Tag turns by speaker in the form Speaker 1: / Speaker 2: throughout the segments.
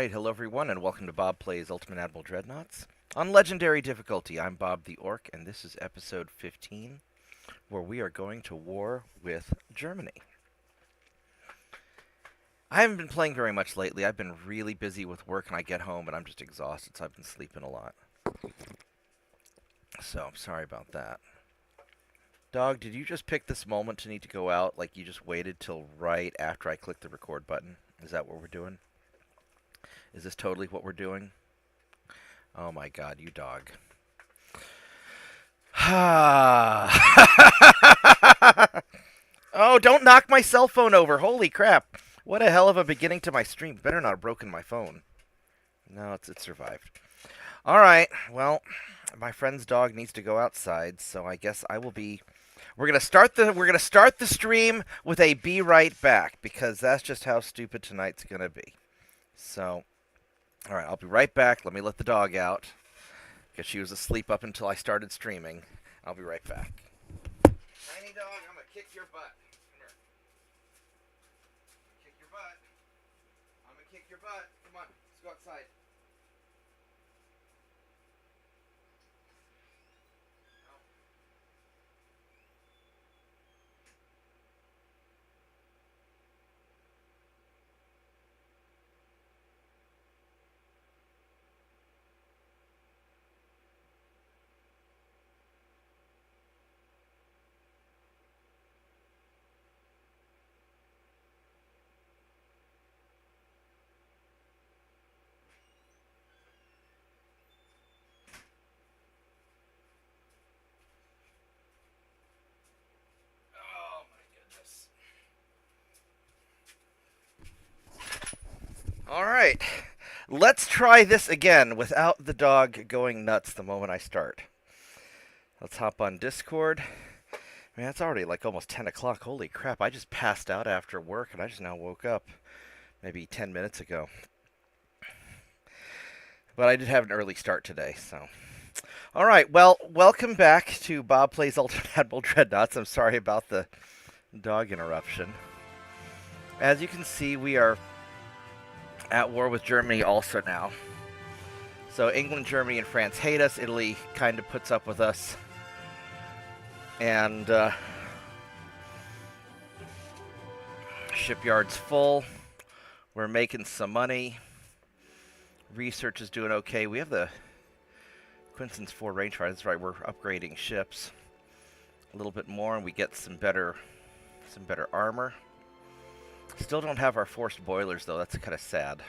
Speaker 1: Alright, hello everyone, and welcome to Bob Plays Ultimate Admiral Dreadnoughts. On Legendary difficulty, I'm Bobtheorc, and this is episode 15, where we are going to war with Germany. I haven't been playing very much lately. I've been really busy with work, and I get home, and I'm just exhausted, so I've been sleeping a lot. So, I'm sorry about that. Dog, did you just pick this moment to need to go out, like you just waited till right after I clicked the record button? Is that what we're doing? Is this totally what we're doing? Oh my god, you dog. Oh, don't knock my cell phone over. Holy crap. What a hell of a beginning to my stream. Better not have broken my phone. No, it survived. Alright, well, my friend's dog needs to go outside, so I guess I will be... We're gonna start the stream with a be right back, because that's just how stupid tonight's gonna be. So... Alright, I'll be right back. Let me let the dog out, because she was asleep up until I started streaming. I'll be right back. Tiny dog, I'm going to kick your butt. Come here. Kick your butt. I'm going to kick your butt. Come on, let's go outside. Alright, let's try this again without the dog going nuts the moment I start. Let's hop on Discord. Man, it's already like almost 10 o'clock. Holy crap, I just passed out after work and I just now woke up maybe 10 minutes ago. But I did have an early start today, so... Alright, well, welcome back to Bob Plays Ultimate Admiral Dreadnoughts. I'm sorry about the dog interruption. As you can see, we are at war with Germany also now. So England, Germany, and France hate us. Italy kind of puts up with us. And shipyard's full. We're making some money. Research is doing okay. We have the Quinson's 4 rangefighter. That's right, we're upgrading ships a little bit more, and we get some better armor. Still don't have our forced boilers though. That's kind of sad.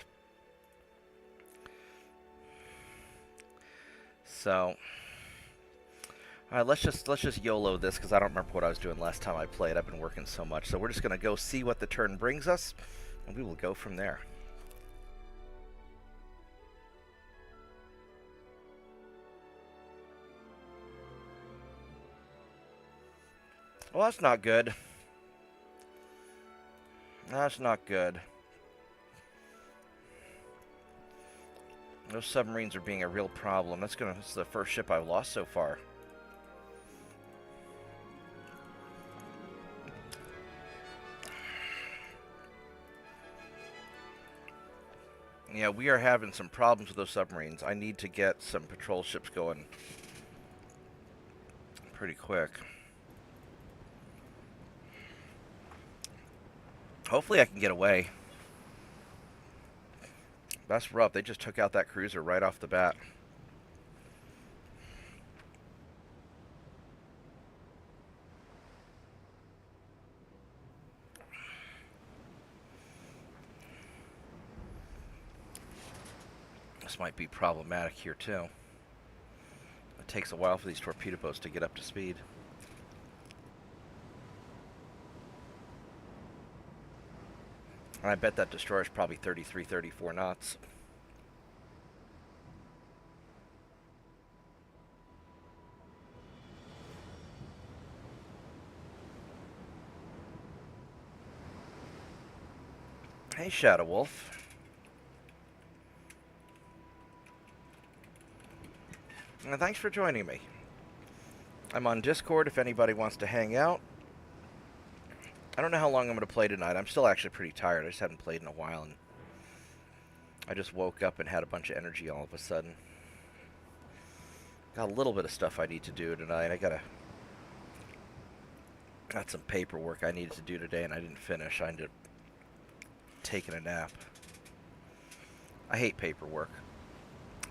Speaker 1: So, all right, let's just YOLO this, because I don't remember what I was doing last time I played. I've been working so much. So we're just gonna go see what the turn brings us, and we will go from there. Well, that's not good. That's not good. Those submarines are being a real problem. This is the first ship I've lost so far. Yeah, we are having some problems with those submarines. I need to get some patrol ships going pretty quick. Hopefully I can get away. That's rough. They just took out that cruiser right off the bat. This might be problematic here too. It takes a while for these torpedo boats to get up to speed. I bet that destroyer's probably 33, 34 knots. Hey, Shadow Wolf. And thanks for joining me. I'm on Discord if anybody wants to hang out. I don't know how long I'm going to play tonight. I'm still actually pretty tired. I just haven't played in a while. And I just woke up and had a bunch of energy all of a sudden. Got a little bit of stuff I need to do tonight. Got some paperwork I needed to do today and I didn't finish. I ended up taking a nap. I hate paperwork.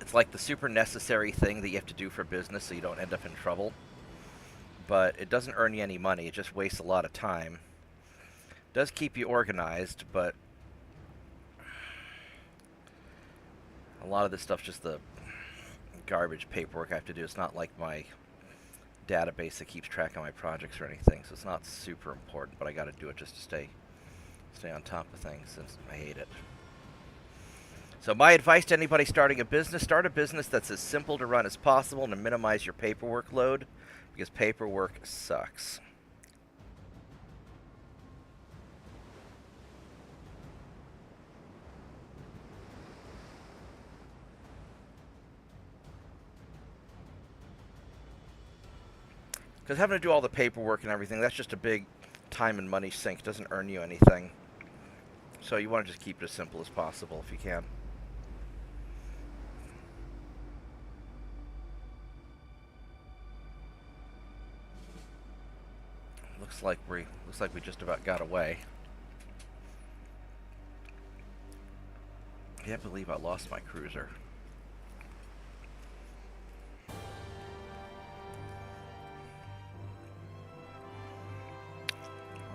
Speaker 1: It's like the super necessary thing that you have to do for business so you don't end up in trouble. But it doesn't earn you any money. It just wastes a lot of time. It does keep you organized, but a lot of this stuff's just the garbage paperwork I have to do. It's not like my database that keeps track of my projects or anything, so it's not super important, but I got to do it just to stay on top of things since I hate it. So my advice to anybody starting a business, start a business that's as simple to run as possible and to minimize your paperwork load, because paperwork sucks. Because having to do all the paperwork and everything, that's just a big time and money sink. It doesn't earn you anything. So you want to just keep it as simple as possible if you can. Looks like we just about got away. I can't believe I lost my cruiser.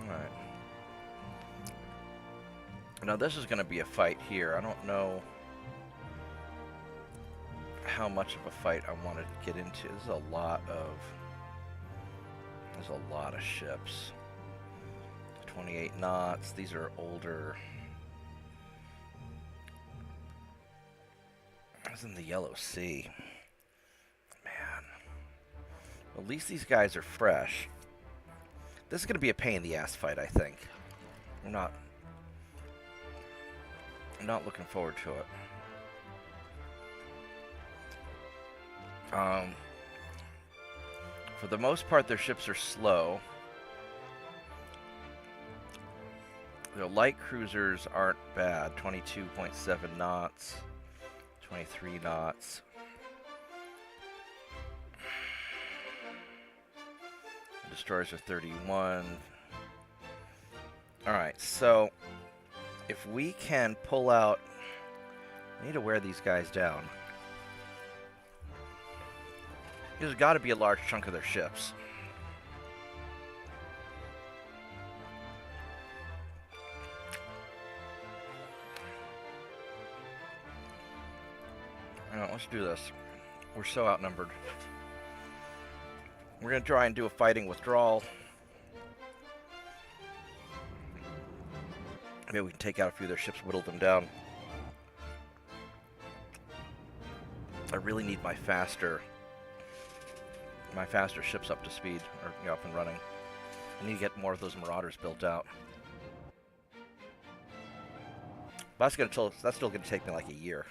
Speaker 1: Alright. Now this is going to be a fight here. I don't know how much of a fight I want to get into. There's a lot of ships. 28 knots. These are older. I was in the Yellow Sea. Man. Well, at least these guys are fresh. This is going to be a pain in the ass fight, I think. I'm not looking forward to it. For the most part, their ships are slow. Their light cruisers aren't bad. 22.7 knots, 23 knots. Destroyers are 31. Alright, so if we can pull out... I need to wear these guys down. There's got to be a large chunk of their ships. Alright, let's do this. We're so outnumbered. We're going to try and do a fighting withdrawal. Maybe we can take out a few of their ships, whittle them down. I really need my faster ships up to speed, or up and running. I need to get more of those Marauders built out. But that's still going to take me like a year.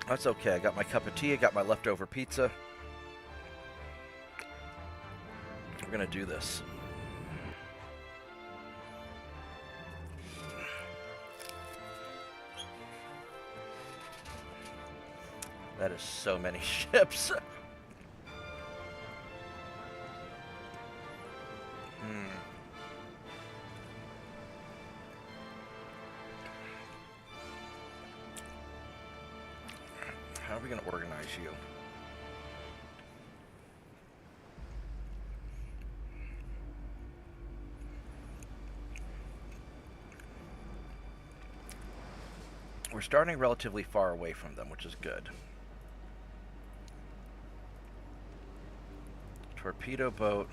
Speaker 1: That's okay. I got my cup of tea. I got my leftover pizza. We're going to do this. That is so many ships. How are we going to organize you? We're starting relatively far away from them, which is good. Torpedo boat,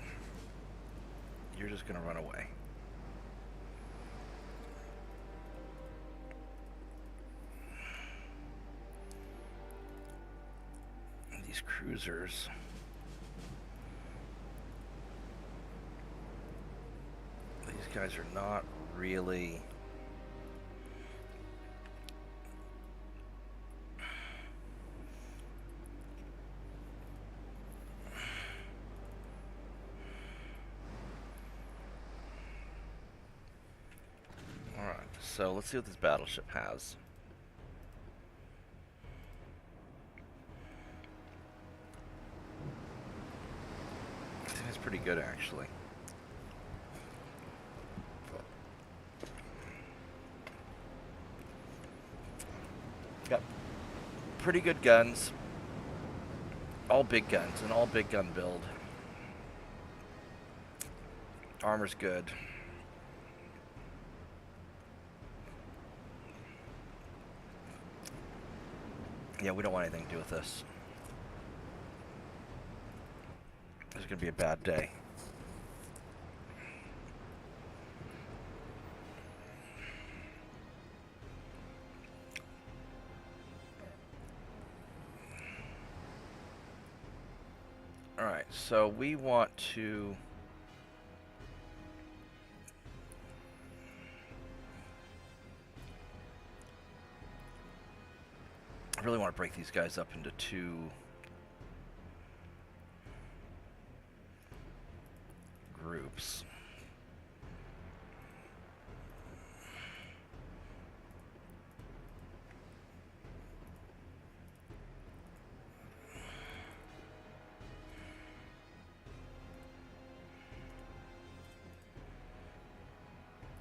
Speaker 1: you're just going to run away. These cruisers. These guys are not really... so let's see what this battleship has. I think it's pretty good, actually. Got pretty good guns. All big guns, and all big gun build. Armor's good. Yeah, we don't want anything to do with this. This is going to be a bad day. Alright, so we want to... I really want to break these guys up into two groups.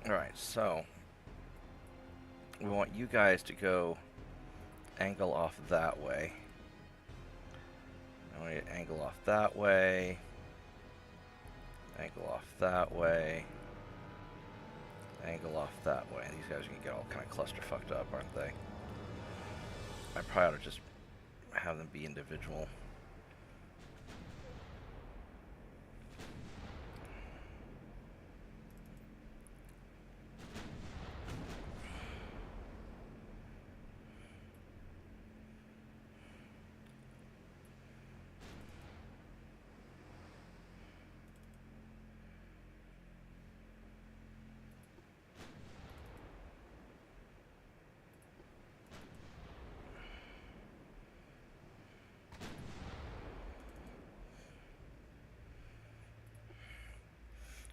Speaker 1: Alright, so we want you guys to go angle off that way. I want you to angle off that way. Angle off that way. Angle off that way. These guys are going to get all kind of cluster fucked up, aren't they? I probably ought to just have them be individual.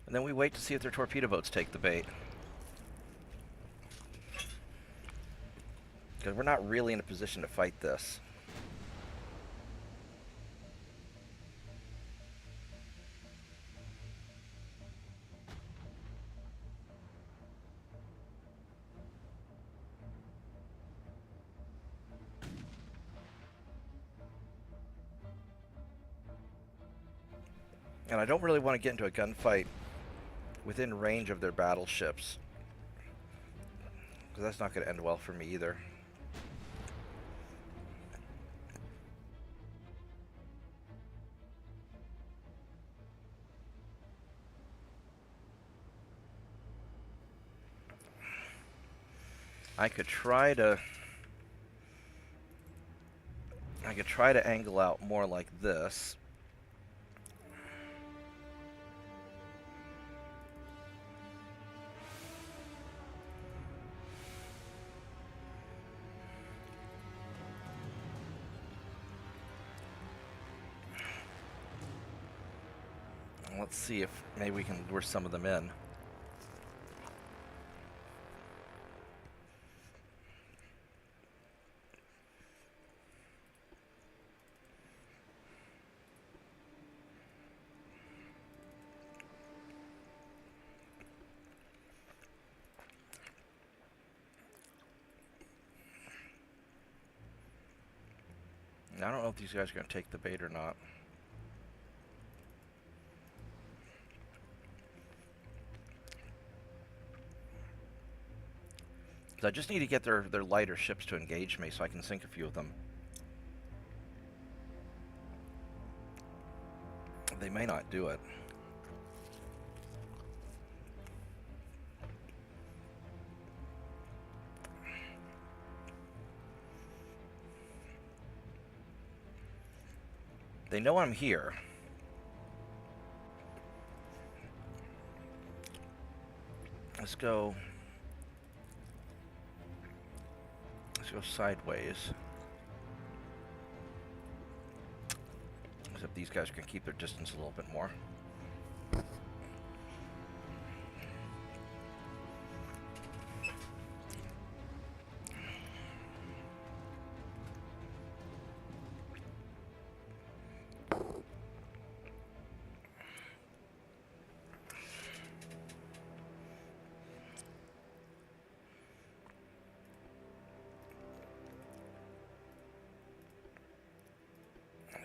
Speaker 1: And then we wait to see if their torpedo boats take the bait. Because we're not really in a position to fight this. And I don't really want to get into a gunfight within range of their battleships, because that's not going to end well for me either. I could try to angle out more like this. Let's see if maybe we can lure some of them in. Now, I don't know if these guys are going to take the bait or not. I just need to get their lighter ships to engage me so I can sink a few of them. They may not do it. They know I'm here. Let's go sideways. Except these guys can keep their distance a little bit more.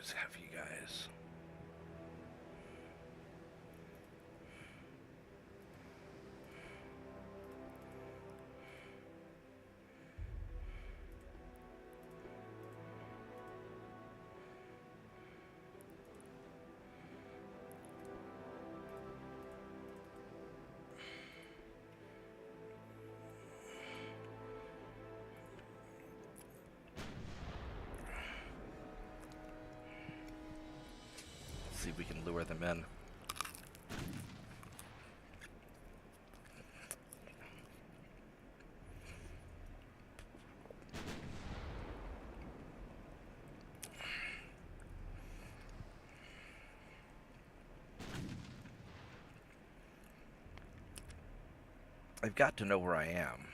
Speaker 1: just have you guys. See if we can lure them in. I've got to know where I am.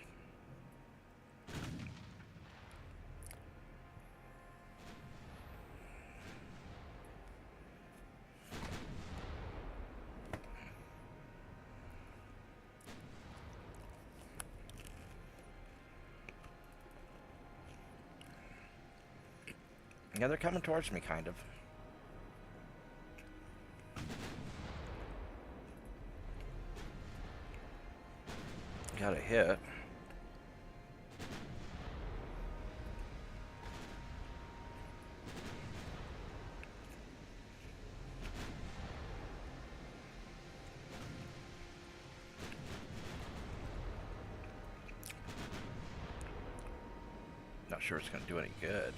Speaker 1: Yeah, they're coming towards me, kind of. Got a hit. Not sure it's going to do any good.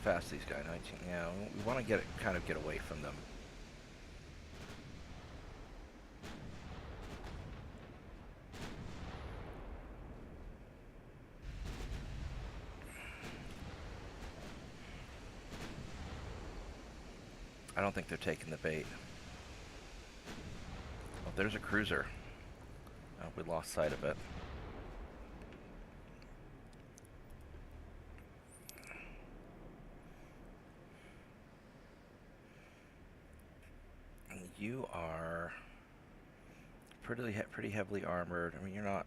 Speaker 1: Fast these guys, 19. Yeah, we want to kind of get away from them. I don't think they're taking the bait. Oh, there's a cruiser. Oh, we lost sight of it. You are pretty heavily armored. I mean, you're not.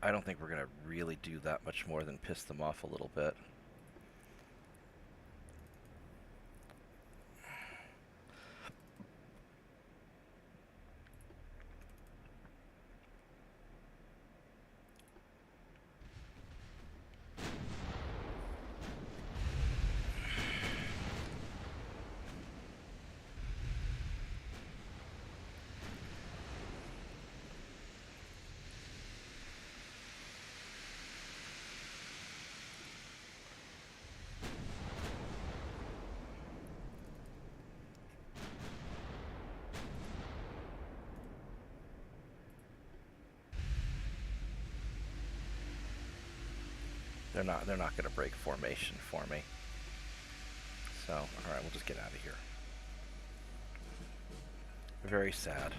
Speaker 1: I don't think we're gonna really do that much more than piss them off a little bit. They're not going to break formation for me. So, all right, we'll just get out of here. Very sad.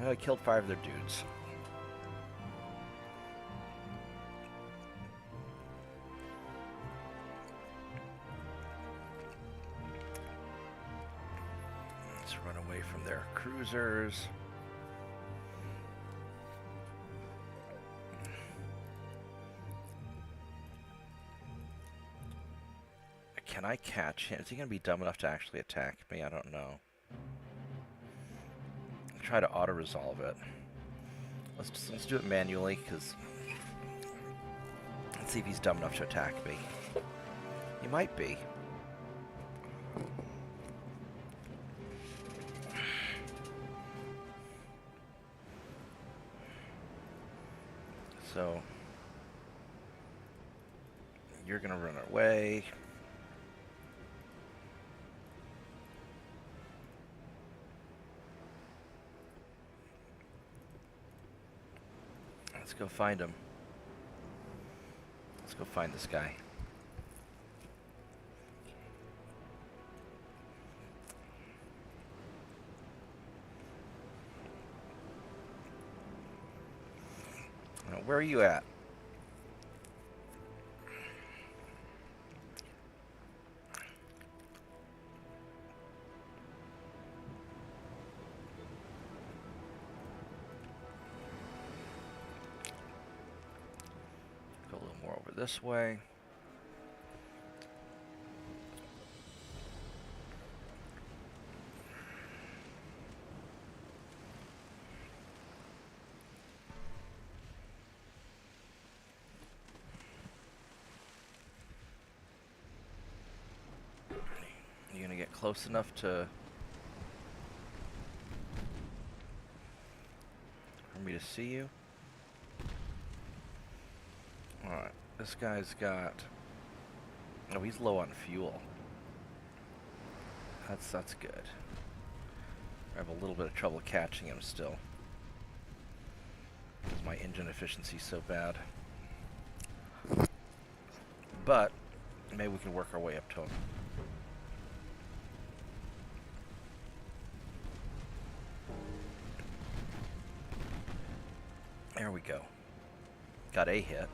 Speaker 1: I killed 5 of their dudes. Let's run away from their cruisers. Can I catch him? Is he going to be dumb enough to actually attack me? I don't know. I'll try to auto-resolve it. Let's do it manually, because... Let's see if he's dumb enough to attack me. He might be. So... You're going to run away. Let's go find him. Let's go find this guy. Now, where are you at? Go a little more over this way. You gonna get close enough to for me to see you? Alright, this guy's got... Oh, he's low on fuel. That's good. I have a little bit of trouble catching him still, because my engine efficiency's so bad. But maybe we can work our way up to him. There we go. Got a hit.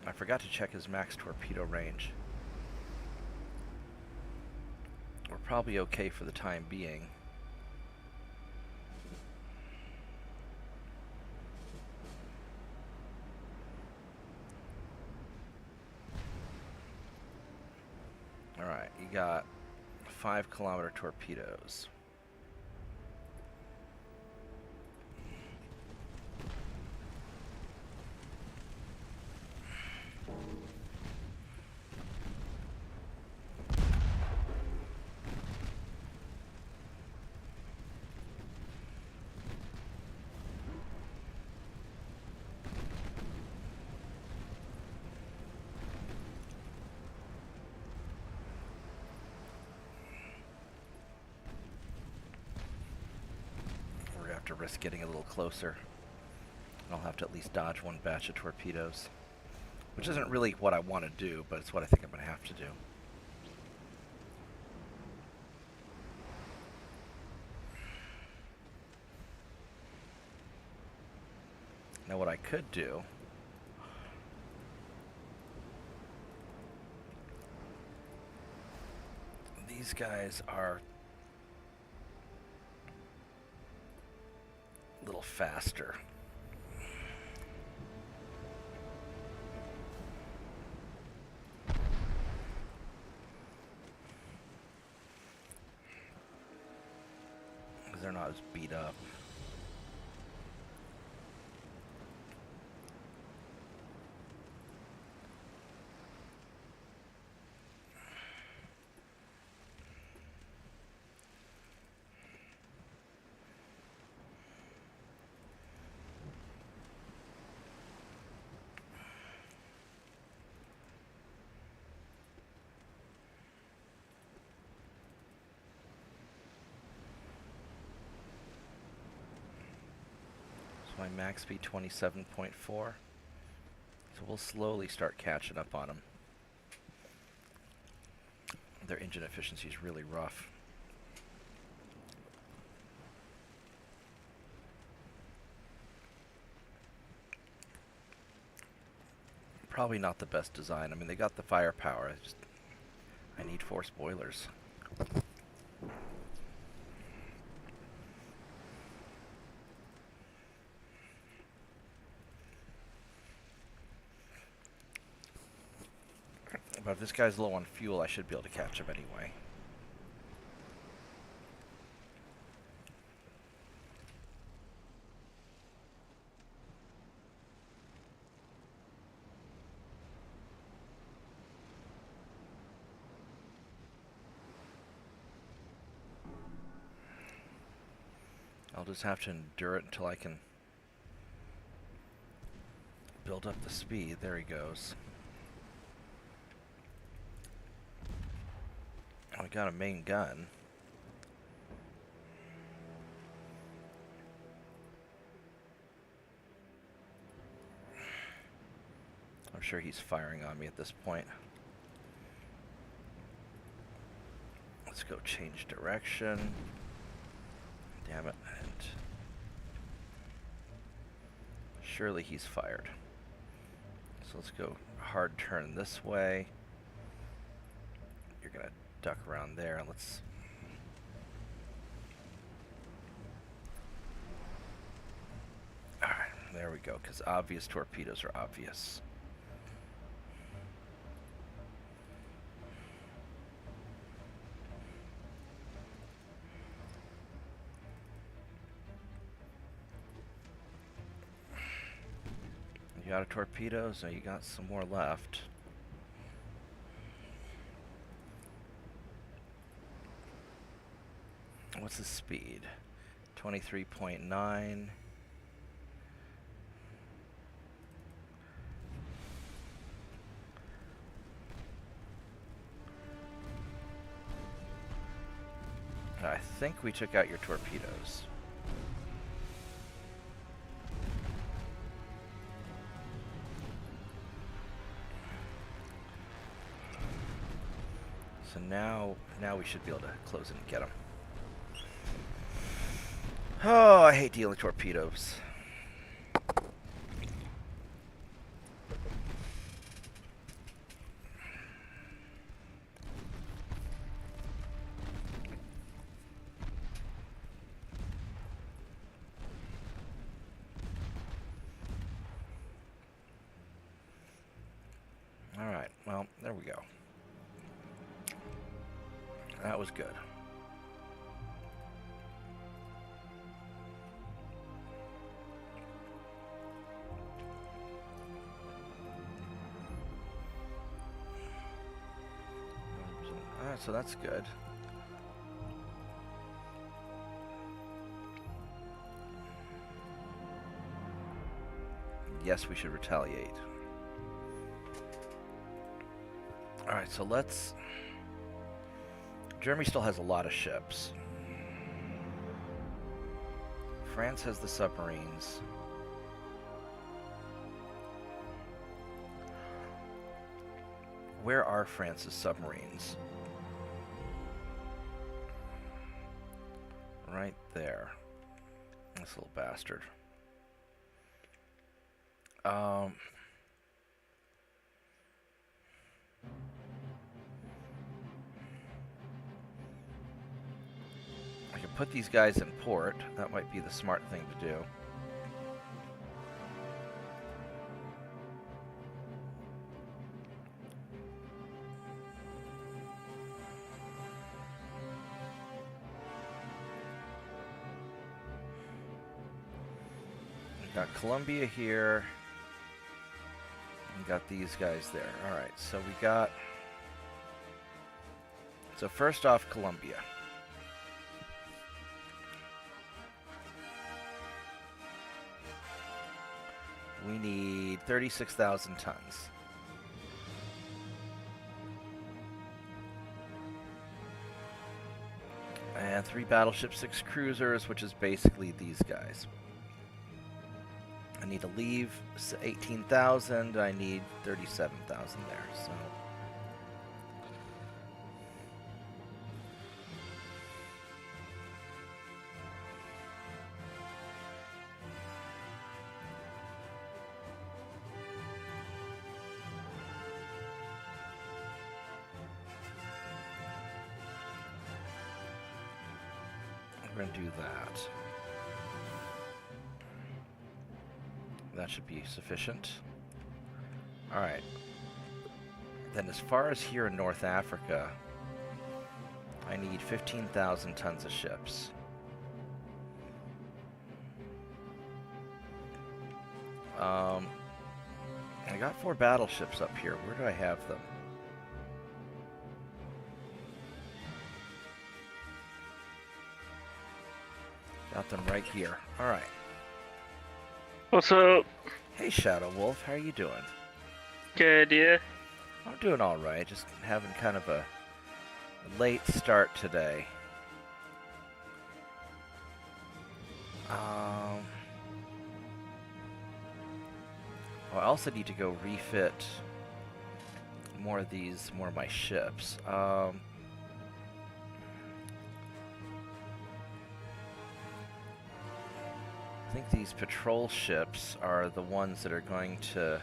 Speaker 1: I forgot to check his max torpedo range. We're probably okay for the time being. Alright, you got 5-kilometer torpedoes. To risk getting a little closer. I'll have to at least dodge one batch of torpedoes, which isn't really what I want to do, but it's what I think I'm going to have to do. Now what I could do these guys are a little faster. Because they're not as beat up. My max speed 27.4, so we'll slowly start catching up on them. Their engine efficiency is really rough. Probably not the best design. I mean, they got the firepower. I need 4 spoilers. But if this guy's low on fuel, I should be able to catch him anyway. I'll just have to endure it until I can build up the speed. There he goes. Oh, we got a main gun. I'm sure he's firing on me at this point. Let's go change direction. Damn it. And surely he's fired. So let's go hard turn this way. You're going to duck around there. Let's... Alright, there we go, because obvious torpedoes are obvious. You out of torpedoes? No, you got some more left. What's the speed? 23.9. I think we took out your torpedoes. So now we should be able to close in and get them. Oh, I hate dealing torpedoes. All right, well, there we go. That was good. Alright, so that's good. Yes, we should retaliate. Alright, so let's... Germany still has a lot of ships. France has the submarines. Where are France's submarines? Right there. This little bastard. I can put these guys in port. That might be the smart thing to do. Got Columbia here. We got these guys there. Alright, so we got... So first off, Columbia. We need 36,000 tons. And 3 battleships, 6 cruisers, which is basically these guys. I need to leave 18,000. I need 37,000 there. So we're going to do that. That should be sufficient. Alright. Then as far as here in North Africa, I need 15,000 tons of ships. I got 4 battleships up here. Where do I have them? Got them right here. Alright.
Speaker 2: What's up?
Speaker 1: Hey, Shadow Wolf, how are you doing?
Speaker 2: Good, yeah.
Speaker 1: I'm doing all right. Just having kind of a late start today. Well, I also need to go refit more of my ships. I think these patrol ships are the ones that are going to...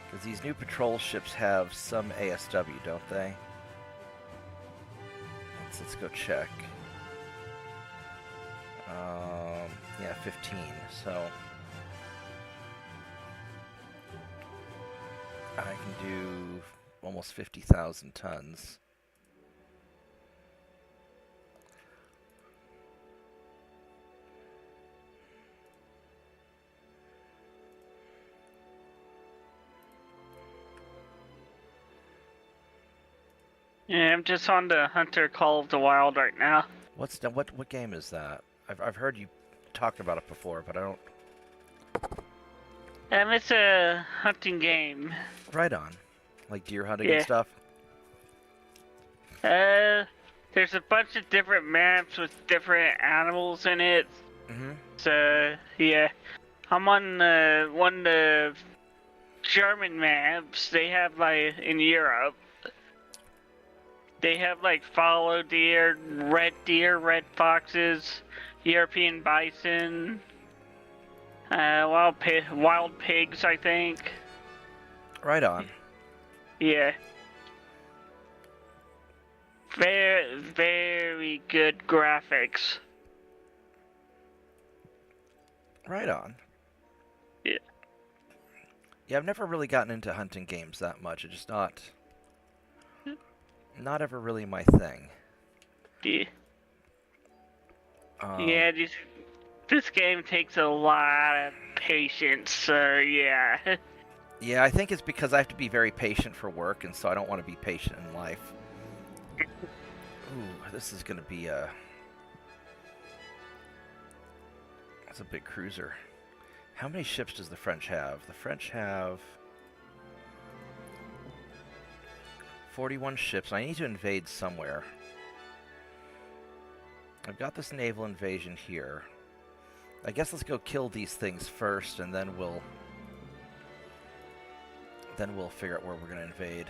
Speaker 1: Because these new patrol ships have some ASW, don't they? Let's go check. Yeah, 15, so... I can do almost 50,000 tons.
Speaker 2: Yeah, I'm just on the Hunter Call of the Wild right now.
Speaker 1: What game is that? I've heard you talked about it before, but I don't...
Speaker 2: It's a hunting game.
Speaker 1: Right on. Like deer hunting and
Speaker 2: Yeah.
Speaker 1: stuff?
Speaker 2: There's a bunch of different maps with different animals in it.
Speaker 1: Mm-hmm.
Speaker 2: So, yeah. I'm on one of the German maps they have, like, in Europe. They have, like, fallow deer, red foxes, European bison, wild pigs, I think.
Speaker 1: Right on.
Speaker 2: Yeah. Very, very good graphics.
Speaker 1: Right on.
Speaker 2: Yeah.
Speaker 1: Yeah, I've never really gotten into hunting games that much. It's just not ever really my thing.
Speaker 2: Yeah. Yeah, this game takes a lot of patience, so yeah.
Speaker 1: Yeah, I think it's because I have to be very patient for work, and so I don't want to be patient in life. Ooh, this is going to be a... That's a big cruiser. How many ships does the French have? The French have 41 ships. I need to invade somewhere. I've got this naval invasion here. I guess let's go kill these things first, and then we'll figure out where we're going to invade.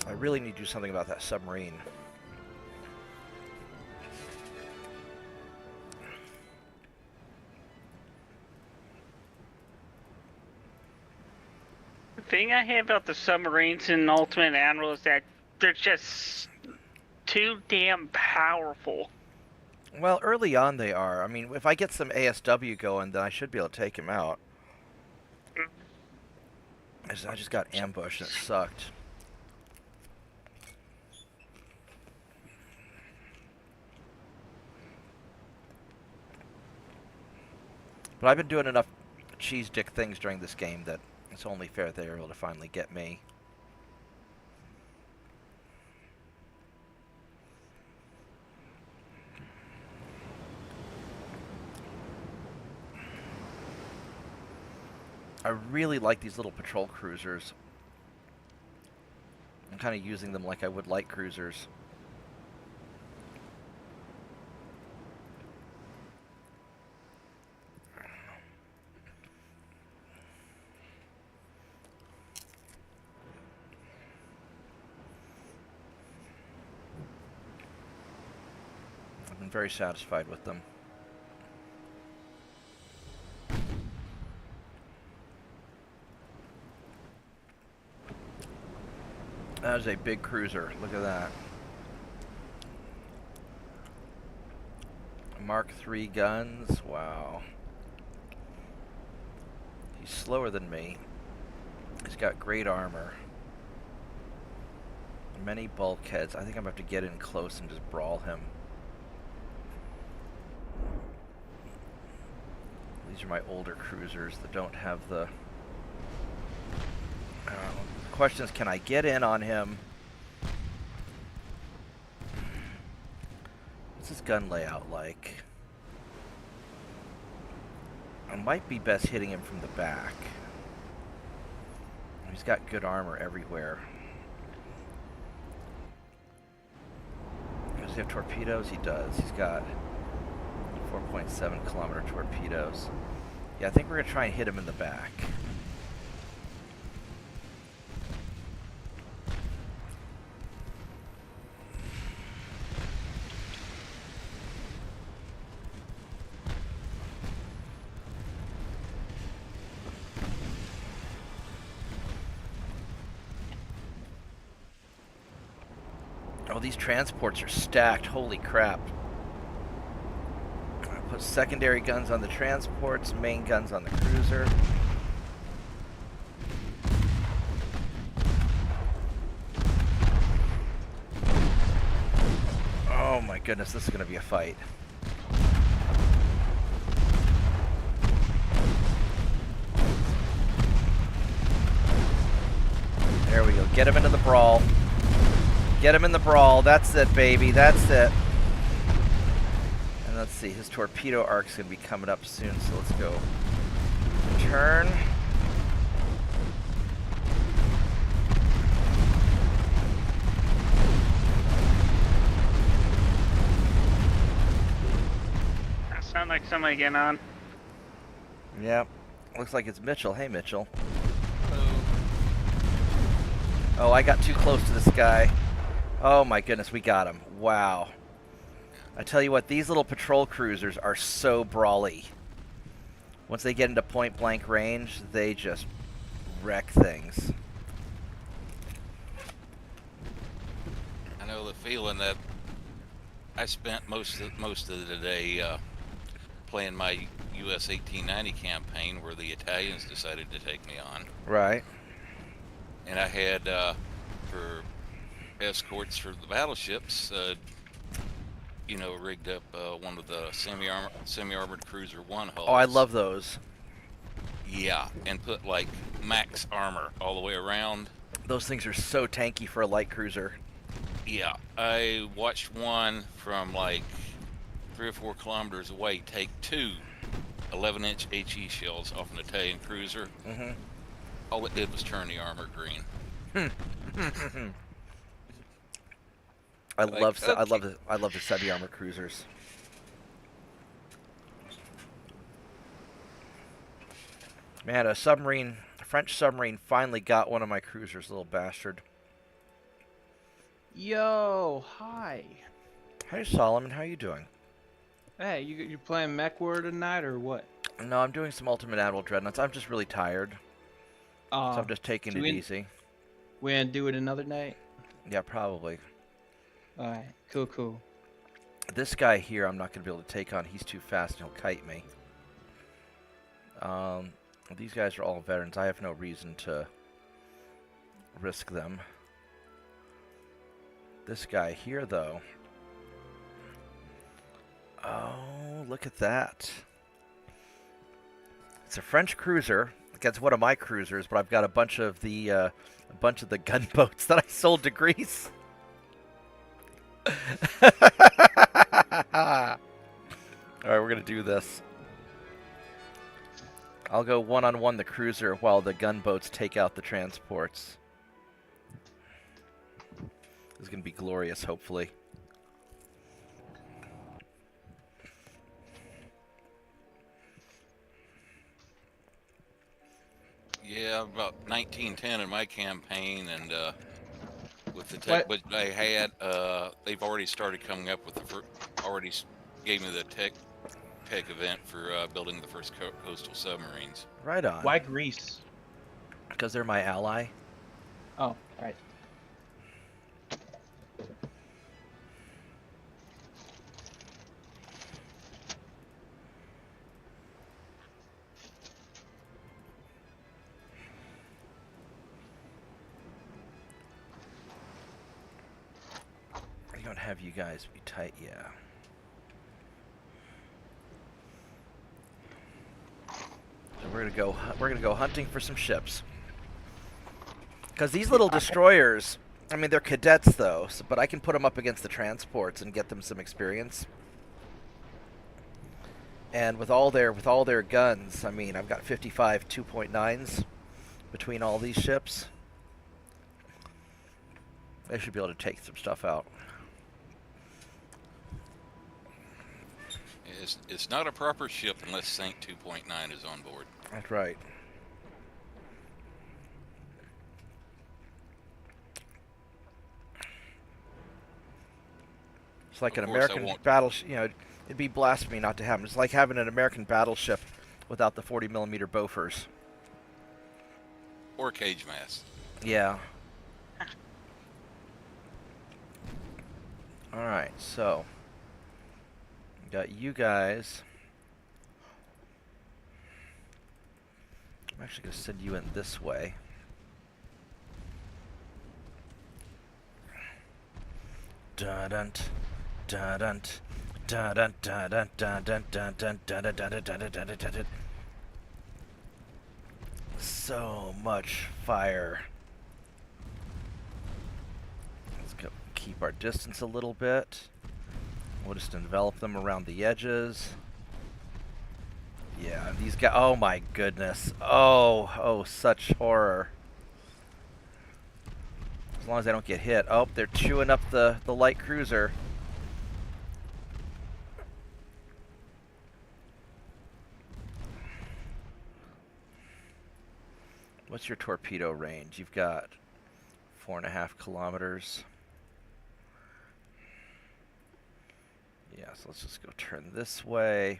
Speaker 1: I really need to do something about that submarine.
Speaker 2: The thing I hate about the submarines in Ultimate Admiral is that they're just too damn powerful.
Speaker 1: Well, early on they are. I mean, if I get some ASW going, then I should be able to take him out. I just got ambushed and it sucked. But I've been doing enough cheese dick things during this game that it's only fair they're able to finally get me. I really like these little patrol cruisers. I'm kind of using them like I would light cruisers. I've been very satisfied with them. That is a big cruiser. Look at that. Mark III guns. Wow. He's slower than me. He's got great armor. Many bulkheads. I think I'm going to have to get in close and just brawl him. These are my older cruisers that don't have the... the question is, can I get in on him? What's his gun layout like? I might be best hitting him from the back. He's got good armor everywhere. Does he have torpedoes? He does. He's got 4.7 kilometer torpedoes. Yeah, I think we're going to try and hit him in the back. Oh, these transports are stacked. Holy crap. Put secondary guns on the transports, main guns on the cruiser. Oh my goodness, this is going to be a fight. There we go. Get him into the brawl. Get him in the brawl. That's it, baby. That's it. And let's see. His torpedo arc's going to be coming up soon, so let's go. Turn.
Speaker 2: That sounds like somebody getting on.
Speaker 1: Yep. Looks like it's Mitchell. Hey, Mitchell.
Speaker 3: Hello.
Speaker 1: Oh, I got too close to this guy. Oh my goodness, we got him. Wow. I tell you what, these little patrol cruisers are so brawly. Once they get into point blank range, they just wreck things.
Speaker 3: I know the feeling that I spent most of the day playing my US 1890 campaign where the Italians decided to take me on.
Speaker 1: Right.
Speaker 3: And I had for escorts for the battleships, you know, rigged up one of the semi-armored cruiser one hulls.
Speaker 1: Oh, I love those.
Speaker 3: Yeah, and put like max armor all the way around.
Speaker 1: Those things are so tanky for a light cruiser.
Speaker 3: Yeah, I watched one from like 3 or 4 kilometers away take 2 11-inch HE shells off an Italian cruiser.
Speaker 1: Mm-hmm.
Speaker 3: All it did was turn the armor green.
Speaker 1: I
Speaker 3: Like,
Speaker 1: love
Speaker 3: okay.
Speaker 1: I love the semi-armored cruisers. Man, a French submarine finally got one of my cruisers, little bastard.
Speaker 4: Yo, hi.
Speaker 1: Hey Solomon, how you doing?
Speaker 4: Hey, you playing Mech War tonight or what?
Speaker 1: No, I'm doing some Ultimate Admiral Dreadnoughts. I'm just really tired, so I'm just taking
Speaker 4: so
Speaker 1: it
Speaker 4: we-
Speaker 1: easy.
Speaker 4: We gonna do it another night?
Speaker 1: Yeah, probably.
Speaker 4: Alright, cool.
Speaker 1: This guy here, I'm not going to be able to take on. He's too fast and he'll kite me. These guys are all veterans. I have no reason to risk them. This guy here, though. Oh, look at that. It's a French cruiser. Against one of my cruisers, but I've got a bunch of the gunboats that I sold to Greece. Alright, we're gonna do this. I'll go one-on-one the cruiser while the gunboats take out the transports. This is gonna be glorious, hopefully.
Speaker 3: Yeah, about 1910 in my campaign, and with the tech budget I had, they've already started coming up with already gave me the tech event for building the first coastal submarines.
Speaker 1: Right on.
Speaker 4: Why Greece?
Speaker 1: Because they're my ally.
Speaker 4: Oh, alright.
Speaker 1: I don't have you guys be tight, yeah. We're gonna go hunting for some ships. Because these little destroyers, I mean, they're cadets though, but I can put them up against the transports and get them some experience. And with all their guns, I mean, I've got 55 2.9s between all these ships. They should be able to take some stuff out.
Speaker 3: It's not a proper ship unless Saint 2.9 is on board.
Speaker 1: That's right. It's like an American battleship. You know, it'd be blasphemy not to have them. It's like having an American battleship without the 40mm Bofors.
Speaker 3: Or cage mass.
Speaker 1: Yeah. All right, so got you guys. I'm actually going to send you in this way. Da-dunt, da-dunt, da-dunt, da-dunt, da-dunt, da-dunt, da-dunt, da-dunt, da-dunt, da-dunt, da-dunt. So much fire. Let's go keep our distance a little bit. We'll just envelop them around the edges. Yeah, these guys. Oh my goodness. Oh, such horror. As long as I don't get hit. Oh, they're chewing up the light cruiser. What's your torpedo range? You've got 4.5 kilometers. Yeah, so let's just go turn this way.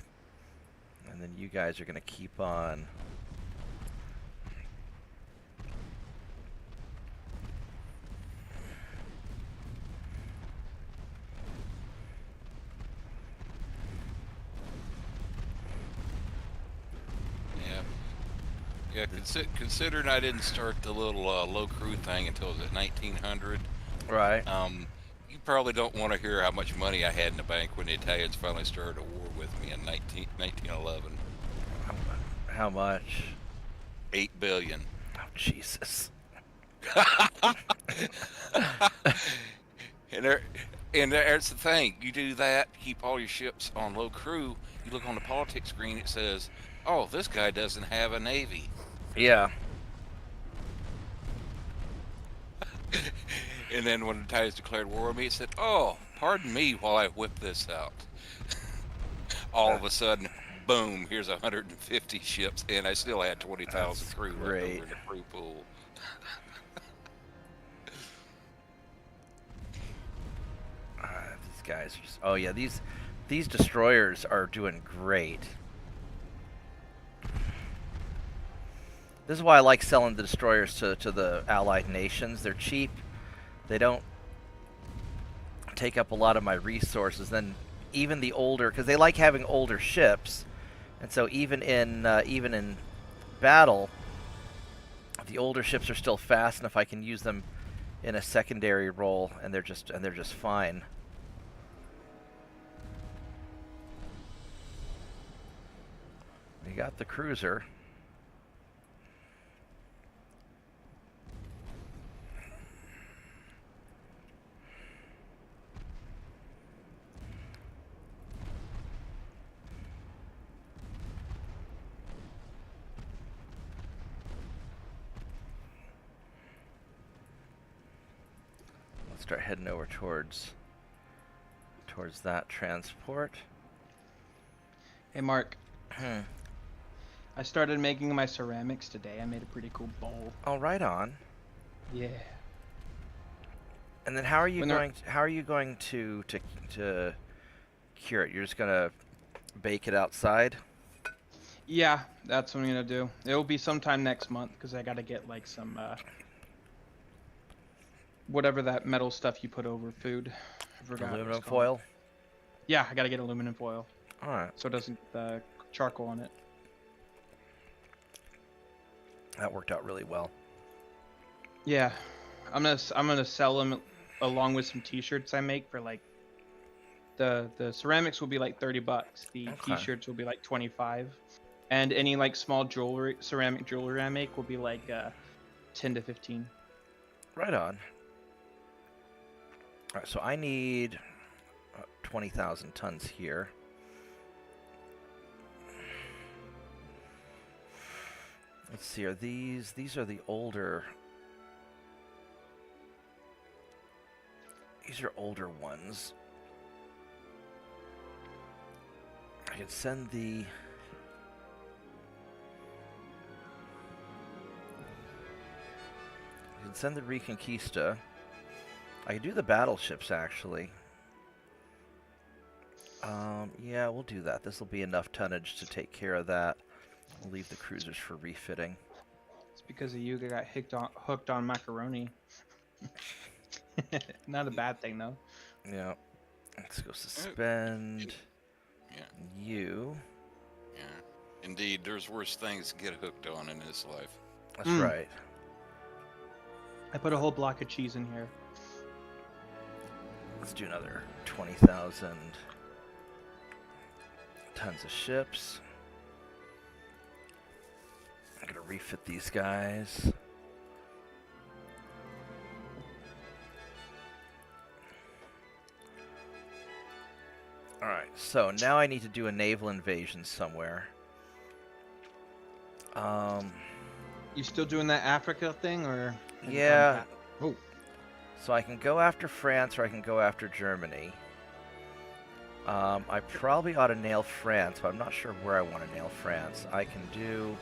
Speaker 1: And then you guys are going to keep on.
Speaker 3: Yeah, considering I didn't start the little low crew thing until it was at 1900.
Speaker 1: Right.
Speaker 3: You probably don't want to hear how much money I had in the bank when the Italians finally started a war with me in 1911.
Speaker 1: How much?
Speaker 3: 8 billion.
Speaker 1: Oh, Jesus.
Speaker 3: And there's the thing. You do that, keep all your ships on low crew. You look on the politics screen, it says, oh, this guy doesn't have a navy.
Speaker 1: Yeah.
Speaker 3: And then when the Italians declared war on me, it said, oh, pardon me while I whip this out. All of a sudden, boom, here's 150 ships, and I still had 20,000 crew left over in the crew pool.
Speaker 1: These guys are just, oh yeah, these destroyers are doing great. This is why I like selling the destroyers to the allied nations. They're cheap. They don't take up a lot of my resources. Then even the older, because they like having older ships, and so even in battle, the older ships are still fast enough. I can use them in a secondary role, and they're just fine. We got the cruiser. Start heading over towards that transport.
Speaker 4: Hey Mark. I started making my ceramics today. I made a pretty cool bowl.
Speaker 1: Oh, right on.
Speaker 4: Yeah.
Speaker 1: And then how are you going to cure it? You're just gonna bake it outside?
Speaker 4: Yeah, that's what I'm gonna do. It'll be sometime next month because I gotta get like some whatever that metal stuff you put over food. I forgot what
Speaker 1: Aluminum
Speaker 4: it's called.
Speaker 1: foil?
Speaker 4: Yeah, I gotta get aluminum foil.
Speaker 1: Alright.
Speaker 4: So it doesn't get charcoal on it.
Speaker 1: That worked out really well.
Speaker 4: Yeah. I'm gonna sell them along with some t-shirts I make for like the ceramics will be like $30. The
Speaker 1: Okay.
Speaker 4: t-shirts will be like 25. And any like small jewelry, ceramic jewelry I make will be like 10 to 15.
Speaker 1: Right on. All right, so I need 20,000 tons here. Let's see, are these are the older. These are older ones. I can send the... I can send the Reconquista. I can do the battleships, actually. Yeah, we'll do that. This will be enough tonnage to take care of that. We'll leave the cruisers for refitting.
Speaker 4: It's because of you that got hooked on macaroni. Not a bad thing, though.
Speaker 1: Yeah. Let's go suspend you.
Speaker 3: Yeah. Indeed, there's worse things to get hooked on in this life.
Speaker 1: That's right.
Speaker 4: I put a whole block of cheese in here.
Speaker 1: Let's do another 20,000 tons of ships. I'm gonna refit these guys. Alright, so now I need to do a naval invasion somewhere.
Speaker 4: You still doing that Africa thing, or?
Speaker 1: Yeah.
Speaker 4: Oh.
Speaker 1: So I can go after France or I can go after Germany. I probably ought to nail France, but I'm not sure where I want to nail France. I can do...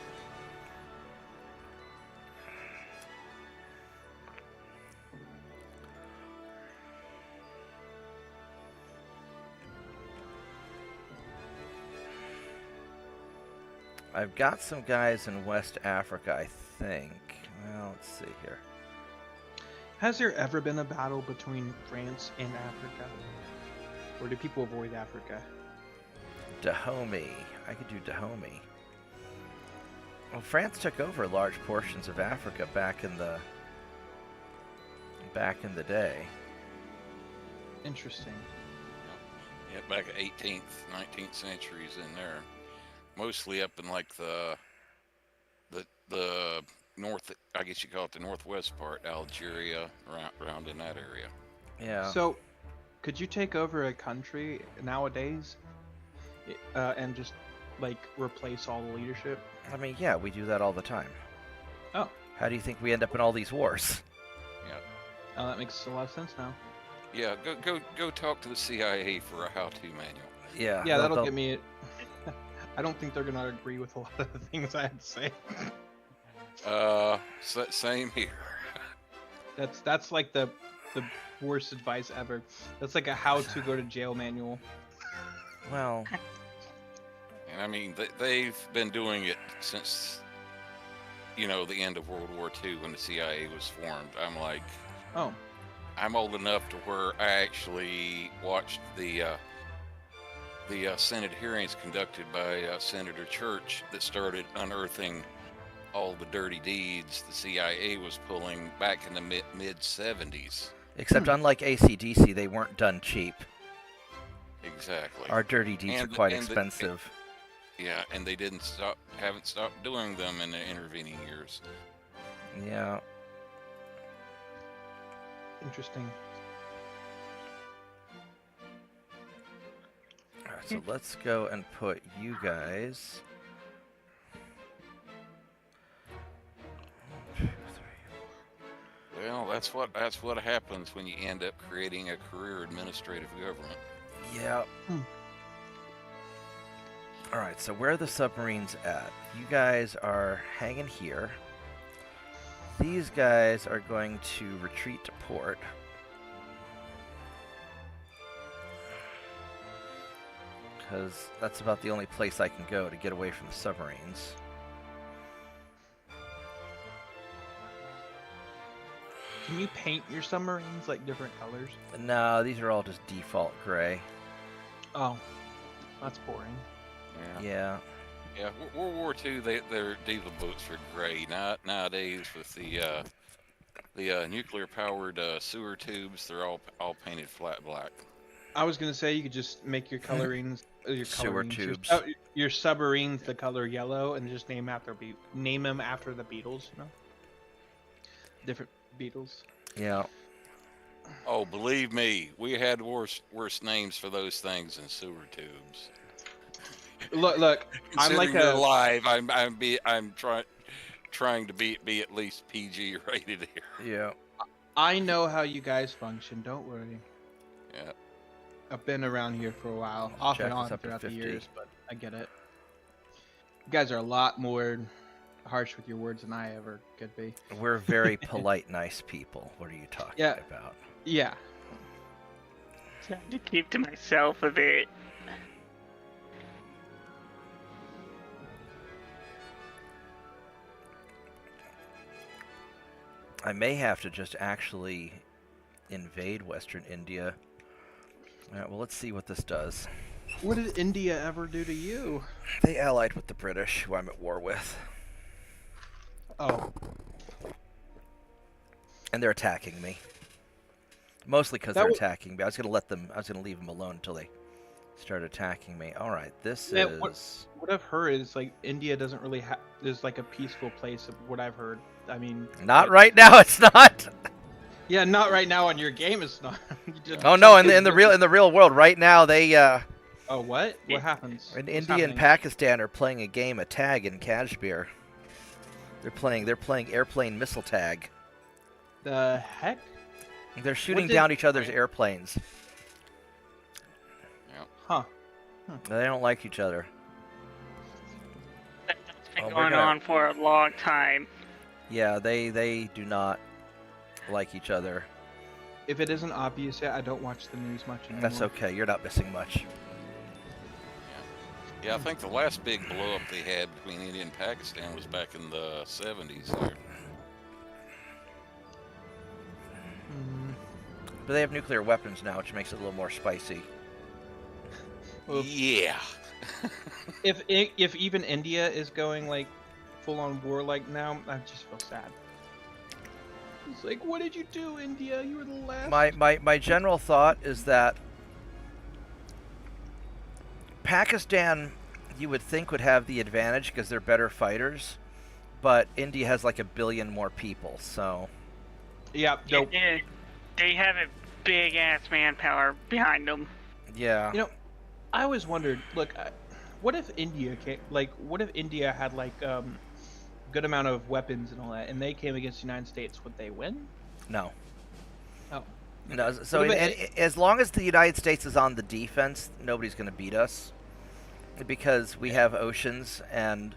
Speaker 1: I've got some guys in West Africa, I think. Well, let's see here.
Speaker 4: Has there ever been a battle between France and Africa? Or do people avoid Africa?
Speaker 1: Dahomey. I could do Dahomey. Well, France took over large portions of Africa back in the day.
Speaker 4: Interesting.
Speaker 3: Yeah, back 18th, 19th centuries in there. Mostly up in like the north, I guess you call it the northwest part, Algeria, around in that area.
Speaker 1: Yeah.
Speaker 4: So, could you take over a country nowadays and just like replace all the leadership?
Speaker 1: I mean, yeah, we do that all the time.
Speaker 4: Oh.
Speaker 1: How do you think we end up in all these wars?
Speaker 3: Yeah.
Speaker 4: Oh, that makes a lot of sense now.
Speaker 3: Yeah, go talk to the CIA for a how-to manual.
Speaker 1: Yeah.
Speaker 4: Yeah, that'll get me. I don't think they're gonna agree with a lot of the things I had to say.
Speaker 3: Same here.
Speaker 4: That's like the worst advice ever. That's like a how to go to jail manual.
Speaker 1: Well,
Speaker 3: And I mean, they've been doing it since, the end of World War II when the CIA was formed. I'm like,
Speaker 4: Oh.
Speaker 3: I'm old enough to where I actually watched the Senate hearings conducted by Senator Church that started unearthing all the dirty deeds the CIA was pulling back in the mid 70s.
Speaker 1: except unlike AC/DC, they weren't done cheap.
Speaker 3: Exactly.
Speaker 1: Our dirty deeds are quite expensive.
Speaker 3: Yeah, and they haven't stopped doing them in the intervening years.
Speaker 1: Yeah.
Speaker 4: Interesting.
Speaker 1: Alright, so let's go and put you guys... 1, 2, 3.
Speaker 3: Well, that's what happens when you end up creating a career administrative government.
Speaker 1: Yeah. Alright, so where are the submarines at? You guys are hanging here. These guys are going to retreat to port. Because that's about the only place I can go to get away from the submarines.
Speaker 4: Can you paint your submarines like different colors?
Speaker 1: No, these are all just default gray.
Speaker 4: Oh, that's boring.
Speaker 1: Yeah.
Speaker 3: Yeah, World War II, their diesel boats are gray. Nowadays, with the nuclear-powered sewer tubes, they're all painted flat black.
Speaker 4: I was gonna say you could just make your colorings Your
Speaker 1: Sewer
Speaker 4: colorings,
Speaker 1: tubes.
Speaker 4: your submarines the color yellow, and just name them after the Beatles. You know, different Beatles.
Speaker 1: Yeah.
Speaker 3: Oh, believe me, we had worse names for those things than sewer tubes.
Speaker 4: Look. I'm
Speaker 3: Considering
Speaker 4: like
Speaker 3: you're
Speaker 4: a.
Speaker 3: live, I'm trying to be at least PG rated here.
Speaker 1: Yeah.
Speaker 4: I know how you guys function. Don't worry.
Speaker 3: Yeah.
Speaker 4: I've been around here for a while, off and
Speaker 1: Jack is
Speaker 4: on
Speaker 1: up to
Speaker 4: throughout the
Speaker 1: 50.
Speaker 4: years, but I get it. You guys are a lot more harsh with your words than I ever could be.
Speaker 1: We're very polite, nice people. What are you talking
Speaker 4: Yeah.
Speaker 1: about?
Speaker 4: Yeah.
Speaker 2: Trying to keep to myself a bit.
Speaker 1: I may have to just actually invade Western India. Alright, well, let's see what this does.
Speaker 4: What did India ever do to you?
Speaker 1: They allied with the British, who I'm at war with.
Speaker 4: Oh.
Speaker 1: And they're attacking me. Mostly because
Speaker 4: That
Speaker 1: they're
Speaker 4: w-
Speaker 1: attacking me. I was going to leave them alone until they start attacking me. Alright, this
Speaker 4: Yeah,
Speaker 1: is...
Speaker 4: What I've heard is like India doesn't really have. There's like a peaceful place. Of what I've heard. I mean.
Speaker 1: Not right now, it's not!
Speaker 4: Yeah, not right now on your game. It's not.
Speaker 1: Oh no, in the real world, right now they
Speaker 4: Oh what? What happens?
Speaker 1: in
Speaker 4: What's
Speaker 1: India and
Speaker 4: happening?
Speaker 1: Pakistan are playing a game of tag in Kashmir. They're playing airplane missile tag.
Speaker 4: The heck?
Speaker 1: They're shooting
Speaker 4: did-
Speaker 1: down each other's airplanes.
Speaker 4: Huh?
Speaker 1: They don't like each other.
Speaker 2: That's been
Speaker 1: Oh, we're
Speaker 2: going
Speaker 1: gonna-
Speaker 2: on for a long time.
Speaker 1: Yeah, they do not like each other.
Speaker 4: If it isn't obvious yet, I don't watch the news much anymore.
Speaker 1: That's okay. You're not missing much.
Speaker 3: Yeah, I think the last big blow up they had between India and Pakistan was back in the 70s there.
Speaker 4: Mm.
Speaker 1: But they have nuclear weapons now, which makes it a little more spicy.
Speaker 4: Oof.
Speaker 3: Yeah.
Speaker 4: If even India is going like full on war like now, I just feel sad. It's like, what did you do, India? You were the last.
Speaker 1: My general thought is that Pakistan, you would think, would have the advantage because they're better fighters, but India has like 1 billion more people, so...
Speaker 4: Yeah. Nope.
Speaker 2: Yeah, they have a big ass manpower behind them.
Speaker 1: Yeah.
Speaker 4: You know, I always wondered. Look, what if India what if India had like good amount of weapons and all that, and they came against the United States? Would they win?
Speaker 1: No.
Speaker 4: Oh.
Speaker 1: No, so
Speaker 4: What about-
Speaker 1: as long as the United States is on the defense, nobody's going to beat us because we have oceans. And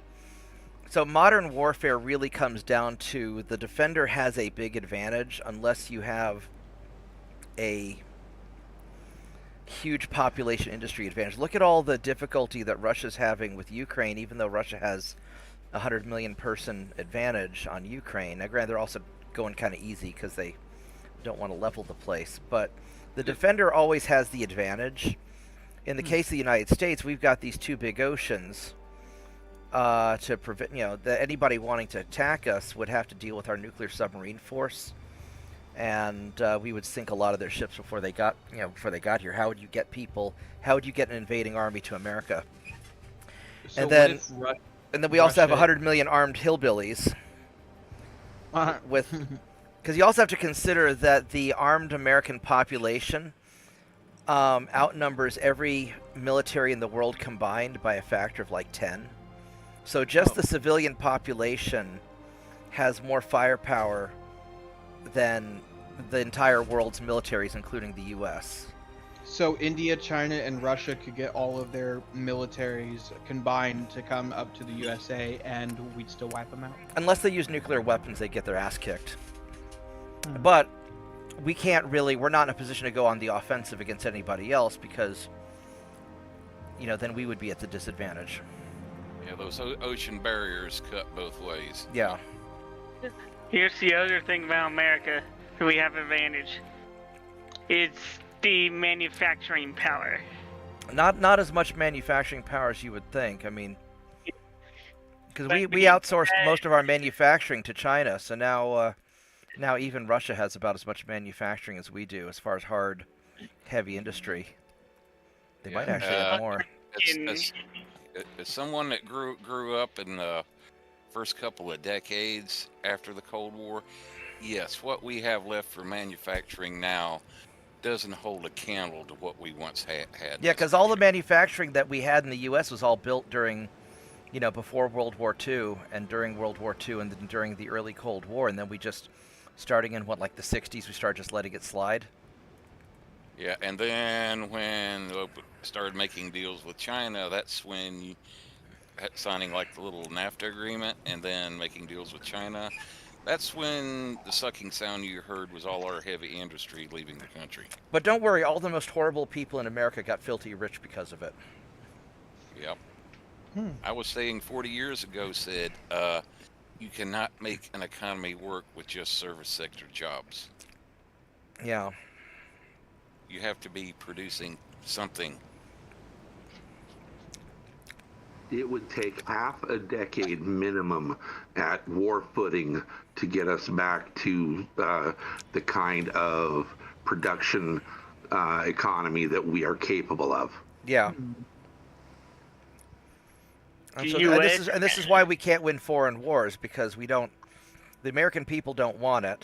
Speaker 1: so modern warfare really comes down to the defender has a big advantage unless you have a huge population industry advantage. Look at all the difficulty that Russia's having with Ukraine, even though Russia has 100 million person advantage on Ukraine. Now, granted, they're also going kind of easy because they don't want to level the place, but the defender always has the advantage. In the case of the United States, we've got these two big oceans to prevent, that anybody wanting to attack us would have to deal with our nuclear submarine force, and we would sink a lot of their ships before they got here. How would you get people? How would you get an invading army to America?
Speaker 4: So
Speaker 1: And
Speaker 4: what
Speaker 1: then-
Speaker 4: if
Speaker 1: And then we also have
Speaker 4: Russia-
Speaker 1: 100 million armed hillbillies with. Because you also have to consider that the armed American population outnumbers every military in the world combined by a factor of like 10. So just the civilian population has more firepower than the entire world's militaries, including the U.S.
Speaker 4: So India, China, and Russia could get all of their militaries combined to come up to the USA, and we'd still wipe them out.
Speaker 1: Unless they use nuclear weapons, they get their ass kicked.
Speaker 4: Hmm.
Speaker 1: But we can't really, we're not in a position to go on the offensive against anybody else because, then we would be at the disadvantage.
Speaker 3: Yeah, those ocean barriers cut both ways.
Speaker 1: Yeah.
Speaker 2: Here's the other thing about America, we have advantage. It's the manufacturing power.
Speaker 1: Not as much manufacturing power as you would think. I mean, because we
Speaker 2: But
Speaker 1: outsourced most of our manufacturing to China, so now even Russia has about as much manufacturing as we do as far as hard, heavy industry. They might
Speaker 3: Yeah,
Speaker 1: actually have more.
Speaker 3: as someone that grew up in the first couple of decades after the Cold War, yes, what we have left for manufacturing now doesn't hold a candle to what we once had.
Speaker 1: Yeah, because all the manufacturing that we had in the U.S. was all built during, before World War II and during World War II and then during the early Cold War, and then we just, starting in the 60s, we started just letting it slide.
Speaker 3: Yeah, and then when we started making deals with China, that's when you signing like the little NAFTA agreement and then making deals with China. That's when the sucking sound you heard was all our heavy industry leaving the country.
Speaker 1: But don't worry, all the most horrible people in America got filthy rich because of it.
Speaker 3: Yep. I was saying 40 years ago said, you cannot make an economy work with just service sector jobs.
Speaker 1: Yeah.
Speaker 3: You have to be producing something.
Speaker 5: It would take half a decade minimum at war footing to get us back to the kind of production economy that we are capable of.
Speaker 1: Yeah. And this is why we can't win foreign wars, because the American people don't want it.